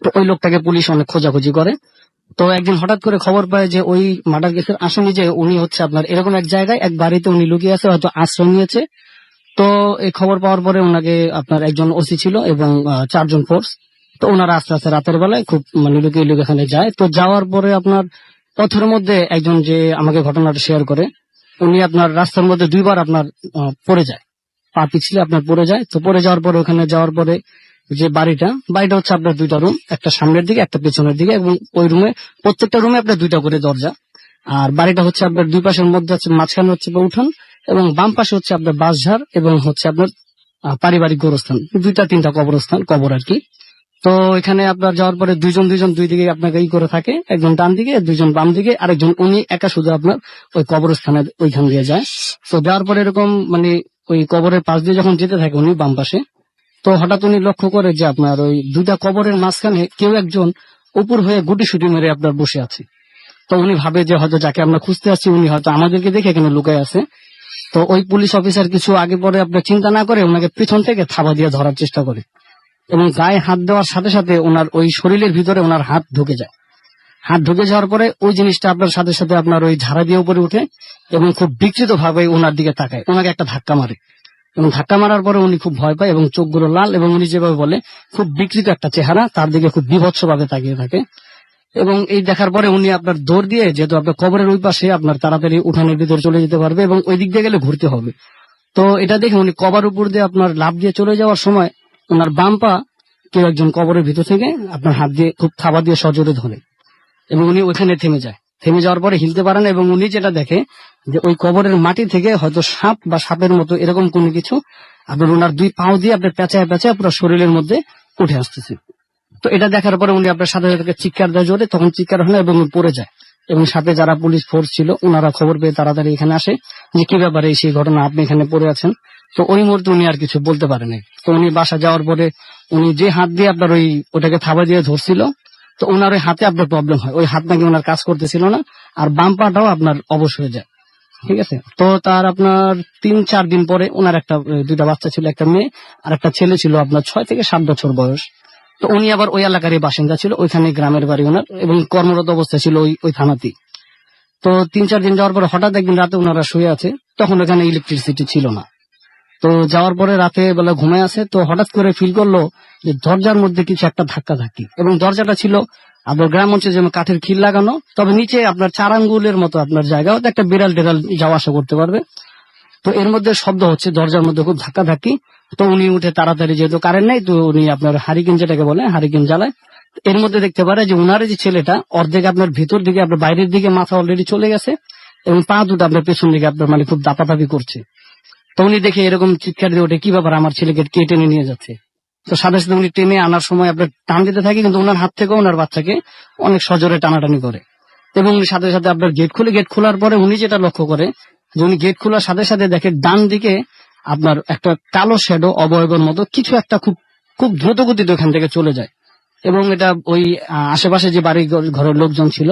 F: তো ওই লোকটাকে পুলিশ অনেক খোঁজাখুঁজি করে। তো একদিন হঠাৎ করে খবর পায় যে ওই মার্ডার কেসের আসামি যে উনি হচ্ছে আপনার এরকম এক জায়গায় এক বাড়িতে উনি লুকিয়ে আছে, হয়তো আশ্রয় নিয়েছে। তো এই খবর পাওয়ার পরে ওনাকে আপনার একজন ওসি ছিল এবং 4 জন ফোর্স, তো ওনারা আস্তে আস্তে রাতের বেলায় খুব মানে লুকিয়ে লুকিয়ে এখানে যায়। তো যাওয়ার পরে আপনার পথের মধ্যে একজন যে আমাকে ঘটনাটা শেয়ার করে, উনি আপনার রাস্তার মধ্যে 2 বার আপনার পড়ে যায়, পা পিছলে আপনার পড়ে যায়। তো পড়ে যাওয়ার পরে ওখানে যাওয়ার পরে যে বাড়িটা হচ্ছে আপনার 2টা রুম, একটা সামনের দিকে একটা পেছনের দিকে, এবং ওই রুমে প্রত্যেকটা রুমে আপনার 2টা করে দরজা। আর বাড়িটা হচ্ছে আপনার দুই পাশের মধ্যে হচ্ছে মাঝখানে হচ্ছে উঠান, এবং বাম পাশে হচ্ছে আপনার বাঁশঝাড়, এবং হচ্ছে আপনার পারিবারিক গোরস্থান, 2-3টা কবর আর কি। তো এখানে আপনার যাওয়ার পরে দুইজন দুই দিকে আপনাকে করে থাকে, একজন ডান দিকে, দুইজন বাম দিকে, আরেকজন উনি একা শুধু আপনার ওই কবরস্থানে ওইখান দিয়ে যায়। তো যাওয়ার পরে এরকম মানে ওই কবরের পাশ দিয়ে যখন যেতে থাকে উনি বাম পাশে, তো হঠাৎ উনি লক্ষ্য করে যে আপনার ওই 2টা কবরের মাঝখানে কেউ একজন উপর হয়ে গুটি মেরে আপনার বসে আছে। তো উনি ভাবে যে হয়তো যাকে আমরা খুঁজতে আসছি উনি হয়তো আমাদেরকে দেখে এখানে লুকায় আছে। তো ওই পুলিশ অফিসার কিছু আগে পরে আপনার চিন্তা না করে ওনাকে পিছন থেকে থাবা দিয়ে ধরার চেষ্টা করে, এবং গায়ে হাত দেওয়ার সাথে সাথে ওনার ওই শরীরের ভিতরে ওনার হাত ঢুকে যায়। হাত ঢুকে যাওয়ার পরে ওই জিনিসটা আপনার সাথে সাথে আপনার ওই ঝাড়া দিয়ে উপরে উঠে, এবং খুব বিকৃত ভাবে ওনার দিকে তাকায়, ওনাকে একটা ধাক্কা মারে, এবং ধাক্কা মারার পরে উনি খুব ভয় পায় এবং চোখগুলো লাল, এবং উনি যেভাবে বলে খুব বিকৃত একটা চেহারা, তার দিকে খুব বিভৎস ভাবে তাকিয়ে থাকে। এবং এই দেখার পরে উনি আপনার দৌড় দিয়ে, যেহেতু আপনার কবরের ওই পাশে, আপনার তাড়াতাড়ি উঠানের ভিতরে চলে যেতে পারবে এবং ওই দিক দিয়ে গেলে ঘুরতে হবে। তো এটা দেখে উনি কবর উপর দিয়ে আপনার লাফ দিয়ে চলে যাওয়ার সময় ওনার বাম পা কেউ একজন কবরের ভিতর থেকে আপনার হাত দিয়ে খুব থাবা দিয়ে সজোরে ধরে, এবং উনি ওইখানে থেমে যায়। থেমে যাওয়ার পরে হিলতে পারে না, এবং উনি যেটা দেখে যে ওই কবরের মাটি থেকে হয়তো সাপ বা সাপের মতো এরকম কোনো কিছু আপনার ওনার 2 পাও দিয়ে আপনার পেঁচায় পুরো শরীরের মধ্যে উঠে আসতেছে। তো এটা দেখার পরে উনি আপনার সাথে সাথে চিৎকার দেয় জোরে, তখন চিৎকার হয় না এবং উনি পড়ে যায়, এবং সাথে যারা পুলিশ ফোর্স ছিল ওনারা খবর পেয়ে তাড়াতাড়ি এখানে আসে যে কি ব্যাপারে সেই ঘটনা, আপনি এখানে পড়ে আছেন। তো ওই মুহূর্তে উনি আর কিছু বলতে পারেনি। তো উনি বাসা যাওয়ার পরে উনি যে হাত দিয়ে আপনার ওটাকে থাবা দিয়ে ধরছিল, তো ওনার ওই হাতে আপনার প্রবলেম হয়, ওই হাত নাকি ওনার কাজ করতেছিল না, আর বাম পাটাও আপনার অবশ হয়ে যায়। ঠিক আছে। তো তার আপনার 3-4 দিন পরে ওনার একটা 2টা বাচ্চা ছিল, একটা মেয়ে আর একটা ছেলে ছিল আপনার 6 থেকে 7 বছর বয়স। তো উনি আবার ওই এলাকারই বাসিন্দা ছিল, ওইখানে গ্রামের বাড়ি ওনার, এবং কর্মরত অবস্থা ছিল ওই থানাতেই। তো 3-4 দিন যাওয়ার পরে হঠাৎ একদিন রাতে ওনারা শুয়ে আছে, তখন ওখানে ইলেকট্রিসিটি ছিল না। তো যাওয়ার পরে রাতে বেলা ঘুমায় আছে, তো হঠাৎ করে ফিল করলো যে দরজার মধ্যে কিছু একটা ধাক্কা, এবং দরজাটা ছিল আপনার গ্রাম অঞ্চলে যেমন কাঠের খিল লাগানো, তবে নিচে আপনার 4 আঙ্গুলের মতো আপনার জায়গা, একটা বিড়াল যাওয়া আসা করতে পারবে। তো এর মধ্যে শব্দ হচ্ছে, দরজার মধ্যে খুব ধাক্কি। তো উনি উঠে তাড়াতাড়ি, যেহেতু কারেন্ট নাই, তো উনি আপনার হারিকেন যেটাকে বলে হারিকেন জ্বালায়। এর মধ্যে দেখতে পারে যে উনার যে ছেলেটা অর্ধেক আপনার ভিতর দিকে আপনার বাইরের দিকে মাথা অলরেডি চলে গেছে, এবং পা দুটো আপনার পেছন দিকে আপনার মানে খুব দাপাদাপি করছে। তো উনি দেখে এরকম চিৎকার দিয়ে ওঠে, কি ব্যাপার, আমার ছেলেকে কে টেনে নিয়ে যাচ্ছে। তো সাথে সাথে উনি টেনে আনার সময় আপনার টান দিতে থাকে, কিন্তু ওনার হাত থেকে ওনার বাচ্চাকে অনেক সজোরে টানাটানি করে, এবং উনি সাথে সাথে আপনার গেট খোলার পরে উনি যেটা লক্ষ্য করে যে উনি গেট খোলার সাথে সাথে দেখে ডান দিকে আপনার একটা কালো শ্যাডো অবয়বের মতো কিছু একটা খুব খুব দ্রুত গতিতে ওখান থেকে চলে যায়, এবং এটা ওই আশেপাশে যে বাড়ি ঘরের লোকজন ছিল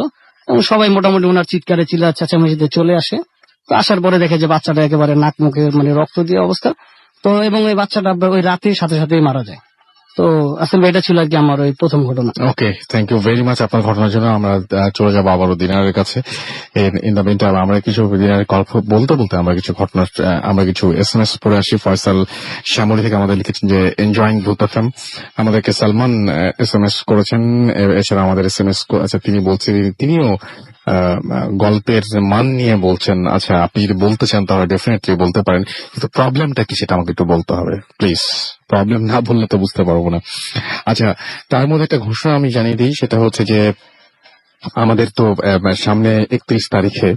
F: এবং সবাই মোটামুটি ওনার চিৎকারে চিল্লা চেঁচামেচিতে চলে আসে। তো আসার পরে দেখে যে বাচ্চাটা একেবারে নাক মুখে মানে রক্ত দিয়ে অবস্থা। তো এবং ওই বাচ্চাটা ওই রাতের সাথে সাথেই মারা যায়। তো আসলে এটা ছিল আর কি আমার ওই প্রথম ঘটনা।
B: ওকে, থ্যাংক ইউ ভেরি মাচ আপনার ঘটনার জন্য। আমরা চলে যাবো আবারও দিনারের কাছে। ইন দ্য মিনটাইম আমরা কিছু দিনারের গল্প বলতে বলতে আমরা কিছু SMS পড়ে আসি। ফয়সাল শ্যামলী থেকে আমাদের লিখেছেন যে এনজয়িং ভূত এফএম। আমাদেরকে সালমান SMS করেছেন। এছাড়া আমাদের SMS আচ্ছা তিনি বলছেন তিনিও গল্পের মান নিয়ে বলছেন। আচ্ছা, আপনি যদি বলতে চান তাহলে ডেফিনেটলি বলতে পারেন, কিন্তু প্রবলেমটা কি সেটা আমাকে একটু বলতে হবে প্লিজ। প্রবলেম না বললে তো বুঝতে পারবো না। আচ্ছা, তার মধ্যে একটা ঘোষণা আমি জানিয়ে দিই, সেটা হচ্ছে যে আমাদের তো সামনে 31 তারিখে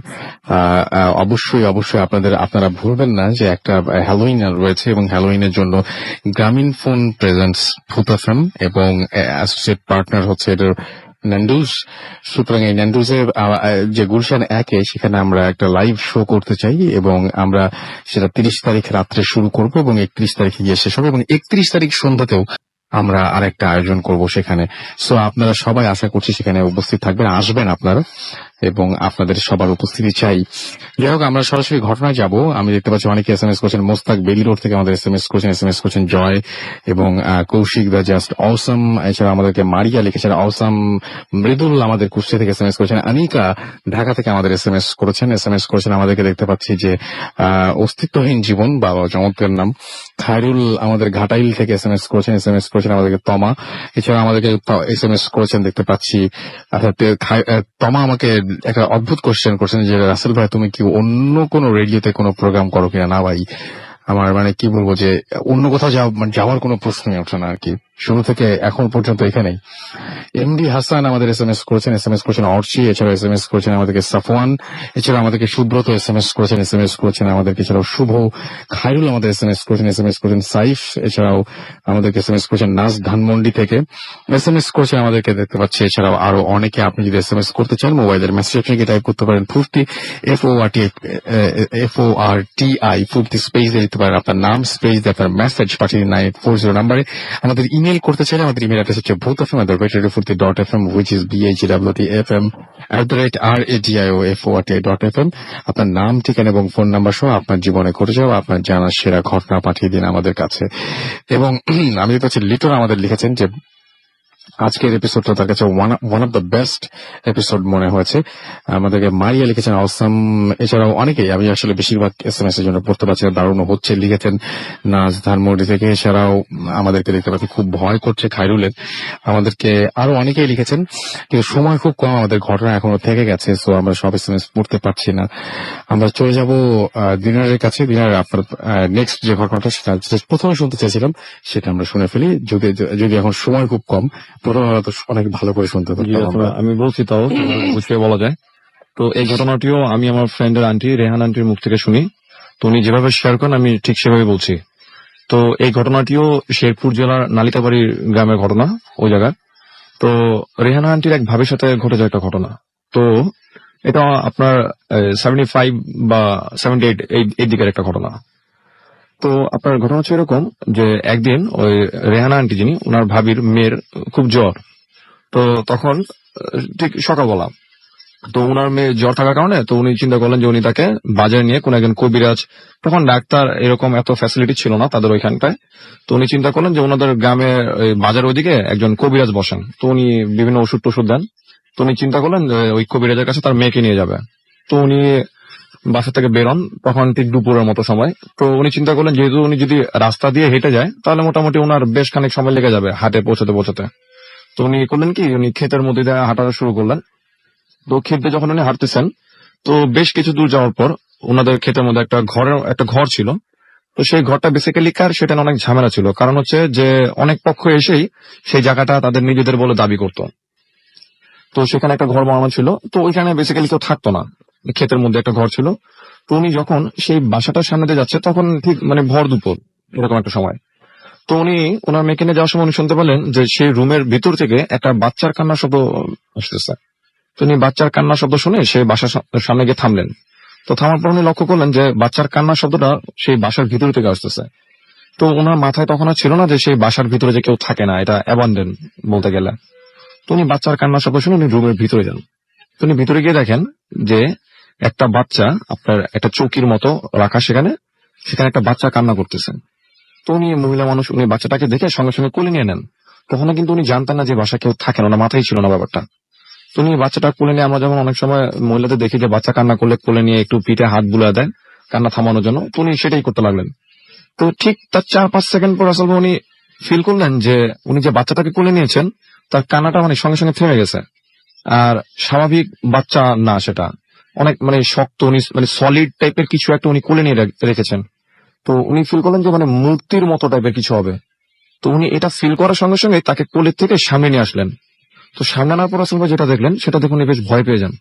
B: অবশ্যই আপনারা ভুলবেন না যে একটা হ্যালোইন রয়েছে, এবং হ্যালোইনের জন্য গ্রামীণ ফোন প্রেজেন্টস ভূত এফএম এবং অ্যাসোসিয়েট পার্টনার হচ্ছে এটার ন্যান্ডুস। সুতরাং এই ন্যান্ডুসের যে গুলশান 1-এ সেখানে আমরা একটা লাইভ শো করতে চাই, এবং আমরা সেটা 30 তারিখ রাত্রে শুরু করব এবং 31 তারিখে গিয়ে শেষ হবে, এবং 31 তারিখ সন্ধ্যাতেও আমরা আরেকটা আয়োজন করব সেখানে। সো আপনারা সবাই আশা করছি সেখানে উপস্থিত থাকবেন, আসবেন আপনারা, এবং আপনাদের সবার উপস্থিতি চাই। যাই হোক, আমরা সরাসরি ঘটনায় যাব। আমি দেখতে পাচ্ছি অনেকে SMS করছেন। মোস্তাক বেলি রোড থেকে আমাদের SMS করছেন জয় এবং কৌশিক দা জাস্ট অসম। এছাড়া আমাদেরকে মারিয়া লিখেছেন অসম। মৃদুল আমাদের কুষ্টিয়া থেকে SMS করেছেন। আনিকা ঢাকা থেকে আমাদের SMS করেছেন আমাদেরকে। দেখতে পাচ্ছি যে অস্তিত্বহীন জীবন, বাবা চমৎকার নাম। খায়রুল আমাদের ঘাটাইল থেকে SMS করেছেন আমাদেরকে তমা। এছাড়া আমাদেরকে SMS করেছেন দেখতে পাচ্ছি। তমা আমাকে একটা অদ্ভুত কোশ্চেন করছেন যে রাসেল ভাই তুমি কি অন্য কোনো রেডিওতে কোনো প্রোগ্রাম করো কিনা। না ভাই, আমার মানে কি বলবো যে অন্য কোথাও যাওয়ার কোনো প্রশ্নই ওঠে না আর কি। শুরু থেকে এখন পর্যন্ত এখানেই। এমডি হাসান আমাদের এসএমএস করেছেন অর্চি, এছাড়া এসএমএস করেছেন আমাদেরকে সাফওয়ান, এছাড়া আমাদেরকে সুব্রত এসএমএস করেছেন আমাদেরকে, এছাড়াও শুভ, খায়রুল আমাদের এসএমএস করেছেন সাইফ, এছাড়াও আমাদেরকে এসএমএস করেছেন নাজ ধানমন্ডি থেকে এসএমএস করেছেন আমাদেরকে দেখতে পাচ্ছি। এছাড়াও আরো অনেকে, আপনি যদি এসএমএস করতে চান মোবাইলের মেসেজ আপনাকে টাইপ করতে পারেন ফুর্তি FORTI ফুর্তি স্পেস দিয়ে দিতে পারেন আপনার নাম, স্পেস দিয়ে আপনার মেসেজ পাঠিয়ে দিন 9840 নাম্বারে। আমাদের ইমেল করতে চাইলে আমাদের ইমেল অ্যাড্রেস হচ্ছে bothfm@radiofurti.fm which is BHWTFM@radioforti.fm। আপনার নাম, ঠিকানা এবং ফোন নাম্বার সহ আপনার জীবনে ঘটে যাওয়া আপনার জানার সেরা ঘটনা পাঠিয়ে দিন আমাদের কাছে। এবং আমি দেখতে পাচ্ছি লিটন আমাদের লিখেছেন যে আজকের এপিসোডটা তার কাছে one of the best episode মনে হয়েছে। আমাদেরকে মারিয়া লিখেছেন অসাম, এছাড়াও অনেকেই, আমি আসলে বেশিরভাগ এসএমএস এর জন্য পড়তে পারছি না, দারুণ হচ্ছে লিখেছেন নাজ ধানমন্ডি থেকে। এছাড়াও আমাদেরকে দেখতে পাচ্ছি খুব ভয় করছে খায়রুলের। আমাদেরকে আরো অনেকেই লিখেছেন, কিন্তু সময় খুব কম, আমাদের ঘটনা এখনো থেকে গেছে, সো আমরা সব এসএমএস পড়তে পারছি না। আমরা চলে যাব দিনারের কাছে। দিনার, আপনার নেক্সট যে ঘটনাটা সেটা প্রথমে শুনতে চাইছিলাম সেটা আমরা শুনে ফেলি, যদি এখন সময় খুব কম, প্রথমে তো অনেক ভালো করে শুনতে
A: জি, আসলে আমি বলছি তাও বুঝিয়ে বলা যায়। তো এই ঘটনাটিও আমি আমার ফ্রেন্ডের আন্টি রেহান আন্টির মুখ থেকে শুনি। তো উনি যেভাবে শেয়ার করেন আমি ঠিক সেভাবে বলছি। তো এই ঘটনাটিও শেরপুর জেলার নালিতাবাড়ি গ্রামের ঘটনা, ওই জায়গার। তো রেহানা আন্টির এক ভাবির সাথে ঘটে যায় একটা ঘটনা। তো এটা আপনার 75 বা 78 এই দিকের একটা ঘটনা। তো আপনার ঘটনা হচ্ছে এরকম যে একদিন ওই রেহানা আন্টি যিনি, ওনার ভাবির মেয়ের খুব জ্বর। তো তখন ঠিক সকালবেলা, তো ওনার মেয়ে জ্বর থাকার কারণে তো উনি চিন্তা করলেন যে উনি তাকে বাজারে নিয়ে কোন একজন কবিরাজ, তখন ডাক্তার এরকম এত ফ্যাসিলিটি ছিল না তাদের ওইখানটায়। তো উনি চিন্তা করলেন যে ওনাদের গ্রামে বাজার ওইদিকে একজন কবিরাজ বসেন, তো উনি বিভিন্ন ওষুধ টষুধ দেন। তো উনি চিন্তা করলেন যে ওই কবিরাজের কাছে তার মেয়েকে নিয়ে যাবে। তো উনি বাসা থেকে বেরোন, তখন ঠিক দুপুরের মতো সময়। তো উনি চিন্তা করলেন যেহেতু উনি যদি রাস্তা দিয়ে হেঁটে যায় তাহলে মোটামুটি ওনার বেশ খানিক সময় লেগে যাবে হাটে পৌঁছাতে। তো উনি করলেন কি, উনি ক্ষেতের মধ্যে দিয়ে হাঁটা শুরু করলেন। তো ক্ষেতে যখন উনি হাঁটতেছেন, তো বেশ কিছু দূর যাওয়ার পর ওনাদের ক্ষেতের মধ্যে একটা ঘর ছিল। তো সেই ঘরটা বেসিক্যালি কার, সেটা নিয়ে অনেক ঝামেলা ছিল। কারণ হচ্ছে যে অনেক পক্ষ এসেই সেই জায়গাটা তাদের নিজেদের বলে দাবি করত। তো সেখানে একটা ঘর বানানো ছিল, তো ওইখানে বেসিক্যালি কেউ থাকতো না, ক্ষেতের মধ্যে একটা ঘর ছিল। তো উনি যখন সেই বাসাটার সামনে দিয়ে যাচ্ছে তখন ঠিক মানে ভর দুপুর এরকম একটা সময়। তো উনি ওনার মেয়েকে নিয়ে যাওয়ার সময় উনি শুনতে পেলেন যে সেই রুমের ভিতর থেকে একটা বাচ্চার কান্নার শব্দ আসতেছে। তো উনি বাচ্চার কান্নার শব্দ শুনে সেই বাসার সামনে গিয়ে থামলেন। তো থামার পর উনি লক্ষ্য করলেন যে বাচ্চার কান্নার শব্দটা সেই বাসার ভিতর থেকে আসতেছে। তো ওনার মাথায় তখন আর ছিল না যে সেই বাসার ভিতরে যে কেউ থাকে না, এটা অ্যাবান্ডেন বলতে গেলে। তো উনি বাচ্চার কান্নার শব্দ শুনে উনি রুমের ভিতরে যান। তো উনি ভিতরে গিয়ে দেখেন যে একটা বাচ্চা আপনার একটা চৌকির মতো রাখা, সেখানে একটা বাচ্চা কান্না করতেছে। তো উনি মহিলা মানুষ, উনি বাচ্চাটাকে দেখে সঙ্গে সঙ্গে কোলে নিয়ে নেন। তখন কিন্তু উনি জানতেন না যে বাসা কেউ থাকে না, মাথায় ছিল না ব্যাপারটা। তো উনি বাচ্চাটা কোলে নিয়ে, আমরা যেমন অনেক সময় মহিলাদের দেখি যে বাচ্চা কান্না করলে কোলে নিয়ে একটু পিঠে হাত বুলা দেয় কান্না থামানোর জন্য, তো উনি সেটাই করতে লাগলেন। তো ঠিক তার 4-5 সেকেন্ড পর আসলে উনি ফিল করলেন যে উনি যে বাচ্চাটাকে কোলে নিয়েছেন তার কান্নাটা মানে সঙ্গে সঙ্গে থেমে গেছে। আর স্বাভাবিক বাচ্চা না, সেটা অনেক মানে শক্ত, উনি মানে সলিড টাইপের কিছু একটা উনি কোলে নিয়ে রেখেছেন। তো উনি ফিল করলেন যে মানে মূর্তির মতো টাইপের কিছু হবে। তো উনি এটা ফিল করার সঙ্গে সঙ্গে তাকে কোলের থেকে সামনে নিয়ে আসলেন। তো সামনে আনার পর আসলে যেটা দেখলেন সেটা দেখুন বেশ ভয় পেয়ে যান।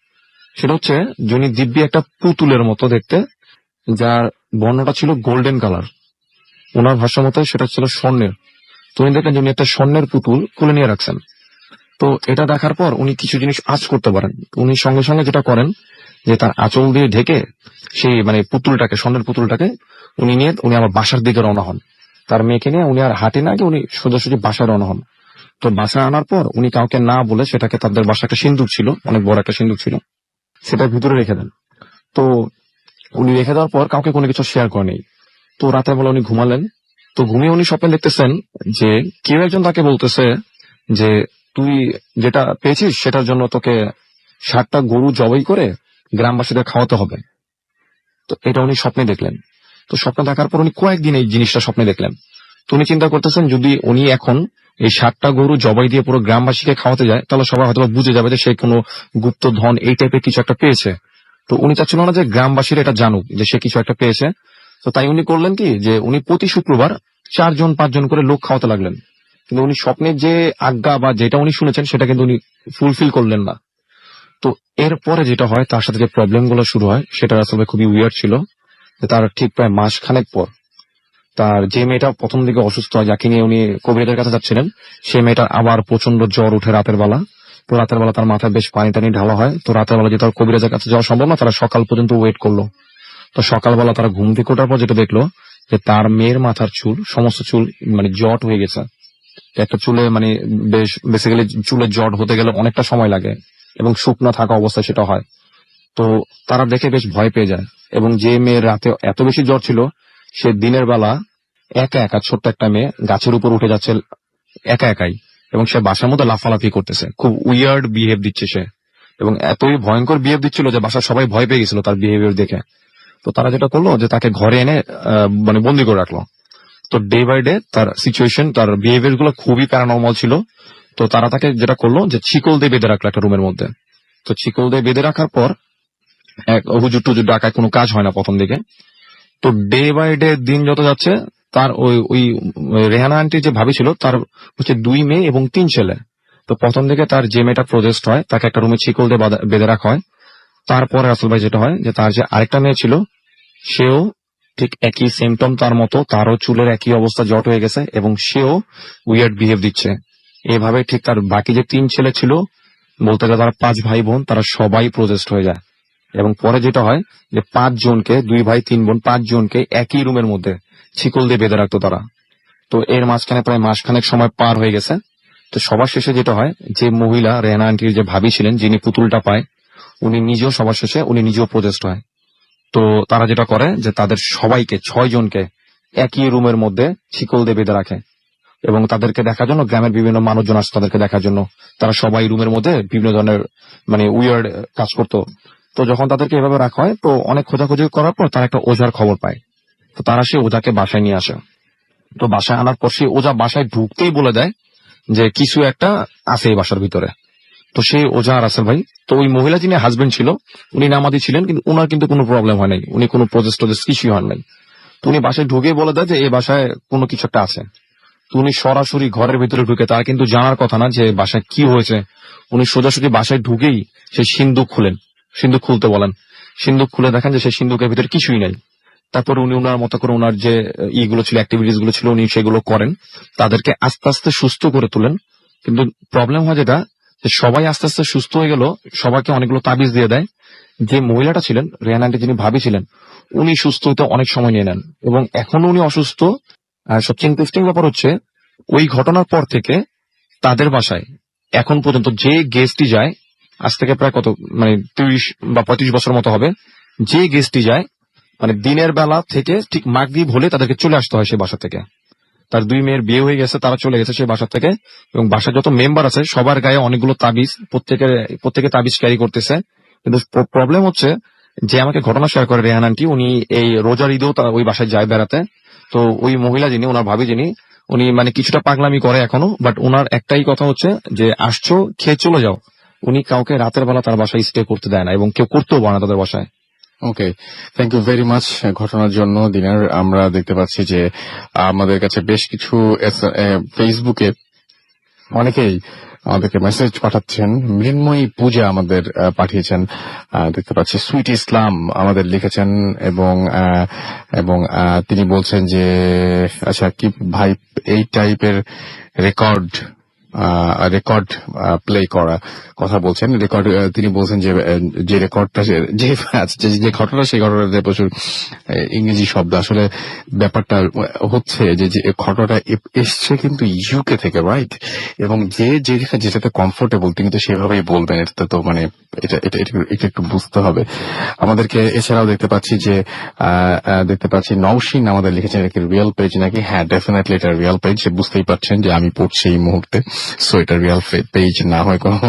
A: সেটা হচ্ছে যে উনি দিব্যি একটা পুতুলের মতো দেখতে, যার বর্ণটা ছিল গোল্ডেন কালার। ওনার ভাষা মতো সেটা ছিল স্বর্ণের। তো উনি দেখলেন যে উনি একটা স্বর্ণের পুতুল কোলে নিয়ে রাখছেন। তো এটা দেখার পর উনি কিছু জিনিস আঁচ করতে পারেন। উনি সঙ্গে সঙ্গে যেটা করেন যে তার আঁচল দিয়ে ঢেকে সেই মানে পুতুলটাকে, স্বর্ণের পুতুলটাকে উনি নিয়ে উনি আমার বাসার দিকে রওনা হন। তার মেয়েকে নিয়ে উনি আর হাঁটে না গিয়ে উনি সোজাসুজি বাসায় রওনা হন। তো বাসায় আনার পর উনি কাউকে না বলে সেটাকে, তাদের বাসা একটা সিন্দুক ছিল, অনেক বড় একটা সিন্দুক ছিল, সেটা ভিতরে রেখে দেন। তো উনি রেখে দেওয়ার পর কাউকে কোনো কিছু শেয়ার করেনি। তো রাতে বেলা উনি ঘুমালেন। তো ঘুমিয়ে উনি স্বপ্নে দেখতেছেন যে কেউ একজন তাকে বলতেছে যে তুই যেটা পেয়েছিস সেটার জন্য তোকে 60টা গরু জবাই করে গ্রামবাসীদের খাওয়াতে হবে। তো এটা উনি স্বপ্নে দেখলেন। তো স্বপ্ন দেখার পর উনি কয়েকদিন এই জিনিসটা স্বপ্নে দেখলেন। তো উনি চিন্তা করতেছেন যদি উনি এখন এই 60টা গরু জবাই দিয়ে পুরো গ্রামবাসীকে খাওয়াতে যায় তাহলে সবাই হয়তো বুঝে যাবে যে সে কোনো গুপ্ত ধন এই টাইপের কিছু একটা পেয়েছে। তো উনি চাচ্ছিল না যে গ্রামবাসীরা এটা জানুক যে সে কিছু একটা পেয়েছে। তো তাই উনি করলেন কি, যে উনি প্রতি শুক্রবার 4-5 জন করে লোক খাওয়াতে লাগলেন। কিন্তু উনি স্বপ্নের যে আজ্ঞা বা যেটা উনি শুনেছেন সেটা কিন্তু উনি ফুলফিল করলেন না। তো এরপরে যেটা হয়, তার সাথে যে প্রবলেম গুলো শুরু হয় সেটা আসলে খুবই উইয়ার্ড ছিল। যে তার ঠিক প্রায় মাসখানেক পর তার যে মেয়েটা প্রথম দিকে অসুস্থ হয়, যাকে নিয়ে উনি কবিরাজের কাছে যাচ্ছিলেন, সেই মেয়েটার আবার প্রচন্ড জ্বর উঠে রাতের বেলা। তো রাতের বেলা তার মাথায় বেশ পানি টানি ঢালা হয়। তো রাতের বেলা যেহেতু আর কবিরাজের কাছে যাওয়া সম্ভব না, তারা সকাল পর্যন্ত ওয়েট করলো। তো সকালবেলা তারা ঘুম থেকে ওঠার পর যেটা দেখলো যে তার মেয়ের মাথার চুল, সমস্ত চুল মানে জট হয়ে গেছে। একটা চুলে মানে বেশ বেসিক্যালি চুলের জট হতে গেলে অনেকটা সময় লাগে এবং শুকনো থাকা অবস্থায় সেটা হয়। তো তারা দেখে বেশ ভয় পেয়ে যায়। এবং যে মেয়ের রাতে এত বেশি জ্বর ছিল, সে দিনের বেলা একা একা, ছোট্ট একটা মেয়ে গাছের উপর উঠে যাচ্ছে একা একাই, এবং সে বাসার মধ্যে লাফালাফি করতেছে, খুব উইয়ার্ড বিহেভ দিচ্ছে সে। এবং এতই ভয়ঙ্কর বিহেভ দিচ্ছিল যে বাসার সবাই ভয় পেয়ে গেছিল তার বিহেভিয়ার দেখে। তো তারা যেটা করলো যে তাকে ঘরে এনে মানে বন্দি করে রাখলো। তো ডে বাই ডে তার সিচুয়েশন, তার বিহেভিয়ার গুলো খুবই প্যারানর্মাল ছিল। তো তারা তাকে যেটা করলো যে শিকল দিয়ে বেঁধে রাখলো একটা রুমের মধ্যে। তো শিকল দিয়ে বেঁধে রাখার পর হুজুর টুজুর ডাকায় কোনো কাজ হয় না প্রথম দিকে। তো ডে বাই ডে দিন যত যাচ্ছে, তার ওই রেহানা আন্টি যে ভাবি ছিল, তার হচ্ছে 2 মেয়ে এবং 3 ছেলে। তো প্রথম দিকে তার যে মেয়েটা প্রজেস্ট হয় তাকে একটা রুমে শিকল দিয়ে বেঁধে রাখা হয়। তারপরে রাসেল ভাই যেটা হয় যে তার যে আরেকটা মেয়ে ছিল, সেও ঠিক একই সিমটম তার মতো, তারও চুলের একই অবস্থা, জট হয়ে গেছে এবং সেও উইয়ার্ড বিহেভ দিচ্ছে। এভাবে ঠিক তার বাকি যে 3 ছেলে ছিল, বলতে গেলে তারা 5 ভাই বোন, তারা সবাই প্রজেস্ট হয়ে যায়। এবং পরে যেটা হয় যে 5 জনকে, 2 ভাই 3 বোন, 5 জনকে একই রুমের মধ্যে শিকল দিয়ে বেঁধে রাখতো তারা। তো এর মাঝখানে প্রায় মাসখানেক সময় পার হয়ে গেছে। তো সবার শেষে যেটা হয়, যে মহিলা রেহানা আন্টির যে ভাবি ছিলেন, যিনি পুতুলটা পায়, উনি নিজেও সবার শেষে উনি নিজেও প্রজেস্ট হয়। তো তারা যেটা করে যে তাদের সবাইকে, 6 জনকে একই রুমের মধ্যে শিকল দিয়ে বেঁধে রাখে এবং তাদেরকে দেখার জন্য গ্রামের বিভিন্ন মানুষজন আসতো তাদেরকে দেখার জন্য। তারা সবাই রুমের মধ্যে বিভিন্ন ধরনের মানে উইয়ার্ড কাজ করতো। তো যখন তাদেরকে এভাবে রাখা হয়, তো অনেক খোঁজাখুঁজি করার পর তারা একটা ওঝার খবর পায়। তো তারা সেই ওঝাকে বাসায় নিয়ে আসে। তো বাসায় আনার পর সেই ওঝা বাসায় ঢুকতেই বলে দেয় যে কিছু একটা আছে এই বাসার ভিতরে। তো সেই ওঝা রাসেল ভাই, তো ওই মহিলা যিনি হাজবেন্ড ছিল, উনি নামাজি ছিলেন, কিন্তু উনার কিন্তু কোনো প্রবলেম হয় নাই, উনি কোনো প্রজেস্ট কিছুই হন নাই। তো উনি বাসায় ঢুকে বলে দেয় যে এই বাসায় কোনো কিছু একটা আছে। তো উনি সরাসরি ঘরের ভিতরে ঢুকে, তার কিন্তু জানার কথা না যে বাসায় কি হয়েছে, উনি সোজাসুজি বাসায় ঢুকেই সেই সিন্দুক খুলেন, সিন্দুক খুলতে বলেন। সিন্দুক খুলে দেখেন যে সেই সিন্দুকের ভিতরে কিছুই নাই। তারপর উনি ওনার মতো করে ওনার যে ইগুলো ছিল, অ্যাক্টিভিটিস গুলো ছিল, উনি সেগুলো করেন, তাদেরকে আস্তে আস্তে সুস্থ করে তোলেন। কিন্তু প্রবলেম হয় যেটা, যে সবাই আস্তে আস্তে সুস্থ হয়ে গেল, সবাইকে অনেকগুলো তাবিজ দিয়ে দেয়। যে মহিলাটা ছিলেন, রেহানা আন্টি যিনি ভাবি ছিলেন, উনি সুস্থ হতে অনেক সময় নিয়ে নেন এবং এখনো উনি অসুস্থ। আর সবচেয়ে ইন্টারেস্টিং ব্যাপার হচ্ছে, ওই ঘটনার পর থেকে তাদের বাসায় এখন পর্যন্ত যে গেস্টই যায়, আজ থেকে প্রায় কত মানে 30 বা 35 বছর মতো হবে, যে গেস্টই যায় মানে দিনের বেলা থেকে ঠিক মাগরিব হলে তাদেরকে চলে আসতে হয় সে বাসা থেকে। তার 2 মেয়ের বিয়ে হয়ে গেছে, তারা চলে গেছে সেই বাসা থেকে। এবং বাসার যত মেম্বার আছে সবার গায়ে অনেকগুলো তাবিজ, প্রত্যেকে তাবিজ ক্যারি করতেছে। কিন্তু প্রবলেম হচ্ছে, যে আমাকে ঘটনা শেয়ার করে রেহান আন্টি, উনি এই রোজার ঈদেও ওই বাসায় যায় বেড়াতে। তো ওই মহিলা যিনি, ওনার ভাবি যিনি, উনি মানে কিছুটা পাগলামি করে এখনো, বাট ওনার একটাই কথা হচ্ছে যে আসছো, খেয়ে চলে যাও। উনি কাউকে রাতের বেলা তার বাসায় স্টে করতে দেয় না এবং কেউ করতেও পারে না তাদের বাসায়।
B: ওকে, থ্যাংক ইউ ভেরি মাচ ঘটনার জন্য দিনার। আমরা দেখতে পাচ্ছি যে আমাদের কাছে বেশ কিছু ফেসবুকে অনেকেই আমাদেরকে মেসেজ পাঠাচ্ছেন। মৃন্ময়ী পূজা আমাদের পাঠিয়েছেন, দেখতে পাচ্ছি। সুইট ইসলাম আমাদের লিখেছেন এবং তিনি বলছেন যে আচ্ছা কি ভাই, এই টাইপের রেকর্ড প্লে করা কথা বলছেন। রেকর্ড তিনি বলছেন যে রেকর্ডটা, যে ঘটনা, সেই ঘটনাতে প্রচুর ইংরেজি শব্দ। আসলে ব্যাপারটা হচ্ছে যে ঘটনাটা এসছে কিন্তু ইউকে থেকে, রাইট? এবং যেটাতে কমফোর্টেবল তিনি তো সেভাবেই বলবেন। এটা তো মানে এটা একটু বুঝতে হবে আমাদেরকে। এছাড়াও দেখতে পাচ্ছি নওশিন আমাদের লিখেছেন এটা কি রিয়েল পেজ নাকি। হ্যাঁ, ডেফিনেটলি এটা রিয়েল পেজ, বুঝতেই পারছেন যে আমি পড়ছি এই মুহূর্তে। সো এটা রিয়েল পেজ না হয় কোনো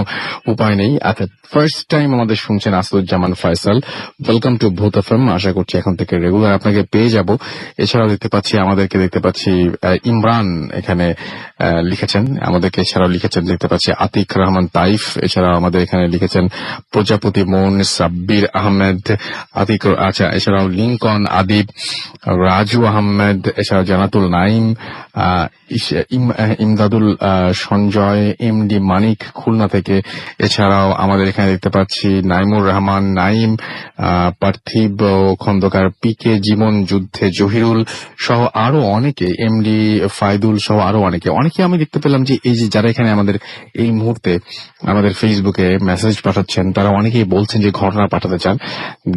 B: উপায় নেই। আচ্ছা, ফার্স্ট টাইম আমাদের শুনছেন আসাদুজ্জামান ফয়সাল, ওয়েলকাম টু ভূত এফএম। আশা করছি এখন থেকে রেগুলার আপনাকে পেয়ে যাব। এছাড়াও দেখতে পাচ্ছি ইমরান এখানে লিখেছেন আমাদেরকে, এছাড়াও লিখেছেন দেখতে পাচ্ছি আতিক রহমান তাইফ, এছাড়াও আমাদের এখানে লিখেছেন প্রজাপতি মন, সাব্বির আহমেদ, আচ্ছা, এছাড়াও লিঙ্কন আদিব, রাজু আহমেদ, এছাড়াও জানাতুল নাইম, ইমদাদুল সঞ্জয়, এমডি মানিক খুলনা থেকে, এছাড়াও আমাদের এখানে দেখতে পাচ্ছি নাইমুর রহমান নাইম, পার্থিব খন্দকার, পিকে জীবন যুদ্ধে জহিরুল সহ আরো অনেকে, এমডি ফাইদুল সহ আরো অনেকে আমি দেখতে পেলাম যে এই যে যারা এখানে আমাদের এই মুহূর্তে আমাদের ফেসবুকে মেসেজ পাঠাচ্ছেন, তারা অনেকেই বলছেন যে ঘটনা পাঠাতে চান।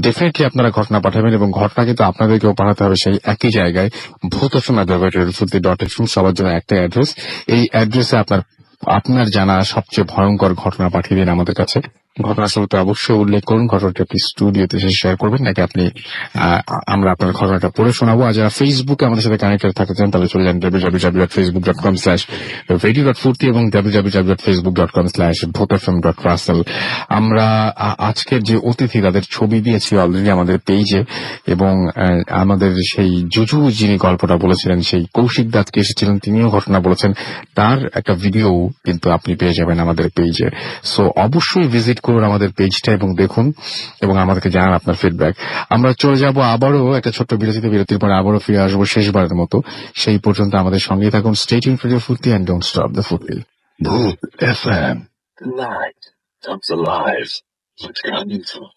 B: ডেফিনেটলি আপনারা ঘটনা পাঠাবেন এবং ঘটনা কিন্তু আপনাদেরকেও পাঠাতে হবে সেই একই জায়গায়, ভূতফম@রেডিওফুর্তি.fm। সবার জন্য একটা অ্যাড্রেস, এই অ্যাড্রেসে আপনার জানা সবচেয়ে ভয়ঙ্কর ঘটনা পাঠিয়ে দিন আমাদের কাছে। ঘটনা শুরুতে অবশ্যই উল্লেখ করুন ঘটনাটি আপনি স্টুডিওতে এসে শেয়ার করবেন, নাকি আমরা আপনার ঘটনাটা পড়ে শোনাবো। আর যারা ফেসবুকে আমাদের সাথে কানেক্টেড থাকতে চান তাহলে চলে যান www.facebook.com/radio.furti এবং www.facebook.com/bhotfm.russell। আমরা আজকের যে অতিথি তাদের ছবি দিয়েছি অলরেডি আমাদের পেজে, এবং আমাদের সেই জুজু যিনি গল্পটা বলেছিলেন, সেই কৌশিক দাসকে এসেছিলেন, তিনিও ঘটনা বলেছেন, তার একটা ভিডিও কিন্তু আপনি পেয়ে যাবেন আমাদের পেজে। সো অবশ্যই ভিজিট করুন আমাদের পেজটা এবং দেখুন এবং আমাদেরকে জানান আপনার ফিডব্যাক। আমরা চলে যাব আবারও একটা ছোট্ট বিরতির পরে আবারও ফিরে আসবো শেষবারের মতো। সেই পর্যন্ত আমাদের সঙ্গেই থাকুন। স্টে টিউনড ফর রেডিও ফুর্তি এন্ড ডোন্ট স্টপ দ্য ফুর্তি।
C: Booth FM. The night comes alive. What's coming through?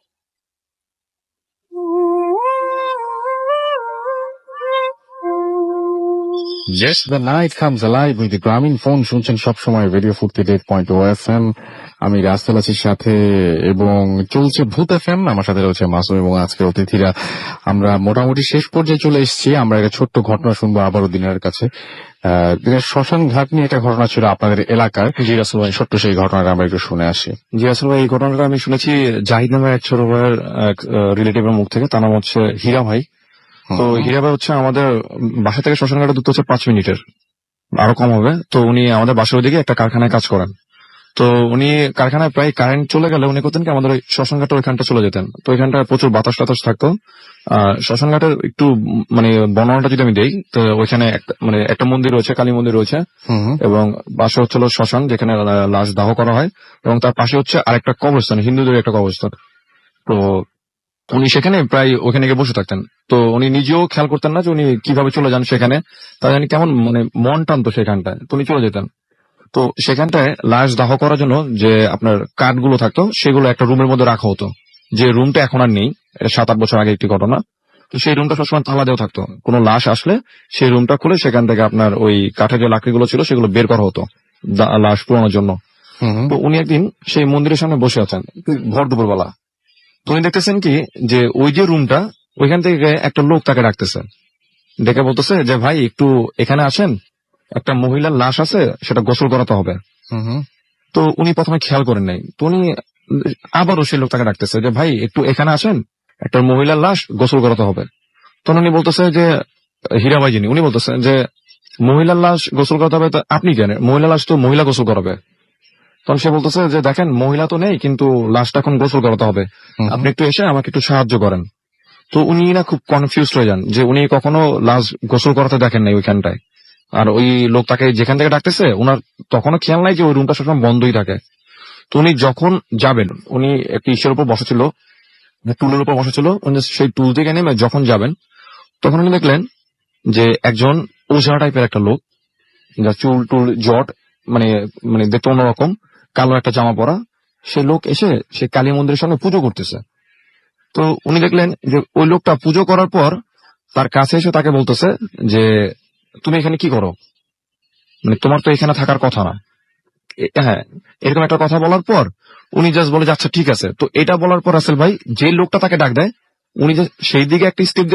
B: Yes, the night comes alive with the গ্রামীণ ফোন। শুনছেন সবসময় রেডিও ফুর্তি 8.0 FM। আমি রাস্তাল আছি সাথে এবং চলছে ভূত এফএম। আমার সাথে রয়েছে মাসুম এবং আজকের অতিথিরা। আমরা মোটামুটি শেষ পর্যায়ে চলে এসেছি। আমরা একটা ছোট্ট ঘটনা শুনবো আবারও দিনের কাছে। দিনের শ্মশান ঘাট নিয়ে একটা ঘটনা ছিল আপনাদের এলাকার।
A: জি রাসেল ভাই,
B: ছোট্ট সেই ঘটনাটা আমরা একটু শুনে আসি।
A: জি রাসেল ভাই, এই ঘটনাটা আমি শুনেছি জাহিদ নামের এক ছোট ভাইয়ের এক রিলেটিভের মুখ থেকে। তার নাম হচ্ছে হীরা ভাই। তো হীরা ভাই হচ্ছে আমাদের বাসা থেকে শ্মশানঘাটের দূরত্ব হচ্ছে 5 মিনিটের, আরো কম হবে। তো উনি আমাদের বাসার ওইদিকে একটা কারখানায় কাজ করেন। তো উনি কারখানায় প্রায় কারেন্ট চলে গেলে উনি করতেন কি, আমাদের ওই শ্মশানঘাটের ওইখানটা চলে যেতেন। তো ওইখানটায় প্রচুর বাতাস টাতাস থাকতো। শ্মশানঘাটের একটু মানে বর্ণনাটা যদি আমি দেই, তো ওইখানে একটা মন্দির রয়েছে, কালী মন্দির রয়েছে, এবং পাশে হচ্ছিল শ্মশান যেখানে লাশ দাহ করা হয়, এবং তার পাশে হচ্ছে আরেকটা কবরস্থান, হিন্দুদের একটা কবরস্থান। তো উনি সেখানে প্রায় ওখানে গিয়ে বসে থাকতেন। তো উনি নিজেও খেয়াল করতেন না যে উনি কিভাবে চলে যান সেখানে, তার জানি কেমন মন টানতো সেখানটায়, তো উনি চলে যেতেন। তো সেখানটায় লাশ দাহ করার জন্য যে আপনার কাঠগুলো থাকতো সেগুলো একটা রুমের মধ্যে রাখা হতো, যে রুমটা এখন আর নেই, 7-8 বছর আগে একটি ঘটনা। তো সেই রুমটা সবসময় তালা দেওয়া থাকতো। কোনো লাশ আসলে সেই রুমটা খুলে সেখান থেকে আপনার ওই কাঠের যে লাকড়িগুলো ছিল সেগুলো বের করা হতো লাশ পুরানোর জন্য। তো উনি একদিন সেই মন্দিরের সামনে বসে আছেন ভর দুপুরবেলা। তো উনি দেখতেছেন কি যে ওই যে রুমটা, ওইখান থেকে একটা লোক তাকে ডাকতেছে, ডেকে বলতেছে যে ভাই একটু এখানে আসেন, একটা মহিলার লাশ আছে, সেটা গোসল করাতে হবে। তো উনি প্রথমে খেয়াল করেন নাই। তো উনি আবারও সেই লোক তাকে ডাকতেছে যে ভাই একটু এখানে আসেন, একটা মহিলার লাশ গোসল করাতে হবে। তখন উনি বলতেছে যে হীরা ভাই যিনি, উনি বলতেছেন যে মহিলার লাশ গোসল করাতে হবে, আপনি কেন? মহিলা লাশ তো মহিলা গোসল করাবে। তখন সে বলতেছে যে দেখেন মহিলা তো নেই, কিন্তু লাশটা এখন গোসল করাতে হবে, আপনি একটু এসে আমাকে একটু সাহায্য করেন। তো উনি না খুব কনফিউজড হয়ে যান যে উনি কখনো লাশ গোসল করাতে দেখেন নাই ওইখানটায়। আর ওই লোক তাকে যেখান থেকে ডাকতেছে ওনার তখনও খেয়াল নাই যে ওই রুমটা সবসময় বন্ধই থাকে। তো উনি যখন যাবেন, উনি একটি ইসের উপর বসেছিল, টুলের উপর বসেছিল, উনি সেই টুল থেকে নেমে যখন যাবেন তখন উনি দেখলেন যে একজন ওঝা টাইপের একটা লোক, যার চুল টুল জট, মানে মানে দেখতে অন্যরকম, কালো একটা জামা পরা, সে লোক এসে সে কালী মন্দিরের সামনে পুজো করতেছে। তো উনি দেখলেন যে ওই লোকটা পুজো করার পর তার কাছে এসে তাকে বলতেছে যে তুমি এখানে কি করো, মানে তোমার তো এখানে থাকার কথা না। হ্যাঁ, এরকম একটা কথা বলার পর উনি জাস্ট বলে যে আচ্ছা ঠিক আছে। তো এটা বলার পর রাসেল ভাই, যে লোকটা তাকে ডাক দেয়, উনি যে সেই দিকে একটা স্টেপ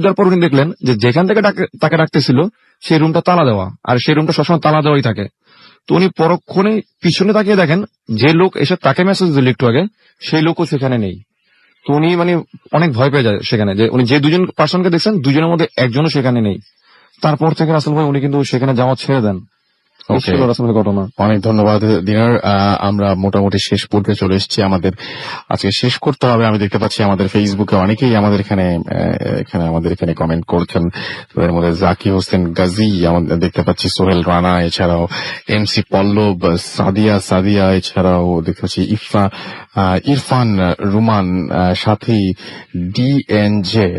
A: দেওয়ার পর উনি দেখলেন যে যেখান থেকে তাকে ডাকতেছিল সেই রুমটা তালা দেওয়া, আর সেই রুমটা সবসময় তালা দেওয়াই থাকে। তো উনি পরক্ষণে পিছনে তাকিয়ে দেখেন যে লোক এসে তাকে মেসেজ দিল একটু আগে, সেই লোকও সেখানে নেই। তো উনি মানে অনেক ভয় পেয়ে যায় সেখানে, যে উনি যে দুজন পার্সনকে দেখছেন দুজনের মধ্যে একজনও সেখানে নেই। তারপর থেকে রাসেল ভাই উনি কিন্তু সেখানে যাওয়া ছেড়ে দেন। এই
B: Okay.
A: ছিল রাসেল ভাই ঘটনা।
B: অনেক ধন্যবাদ দিনার। আমরা মোটামুটি শেষ পর্যায়ে চলে এসেছি, আমাদের আজকে শেষ করতে হবে। আমি দেখতে পাচ্ছি আমাদের ফেসবুকে অনেকেই আমাদের এখানে কমেন্ট করছেন। এর মধ্যে জাকি হোসেন গাজী, আমাদের দেখতে পাচ্ছি সোহেল রানা, এছাড়াও এমসি পল্লব, সাদিয়া, এছাড়াও দেখতে পাচ্ছি ইরফান রুমান, সাথী ডিএনজে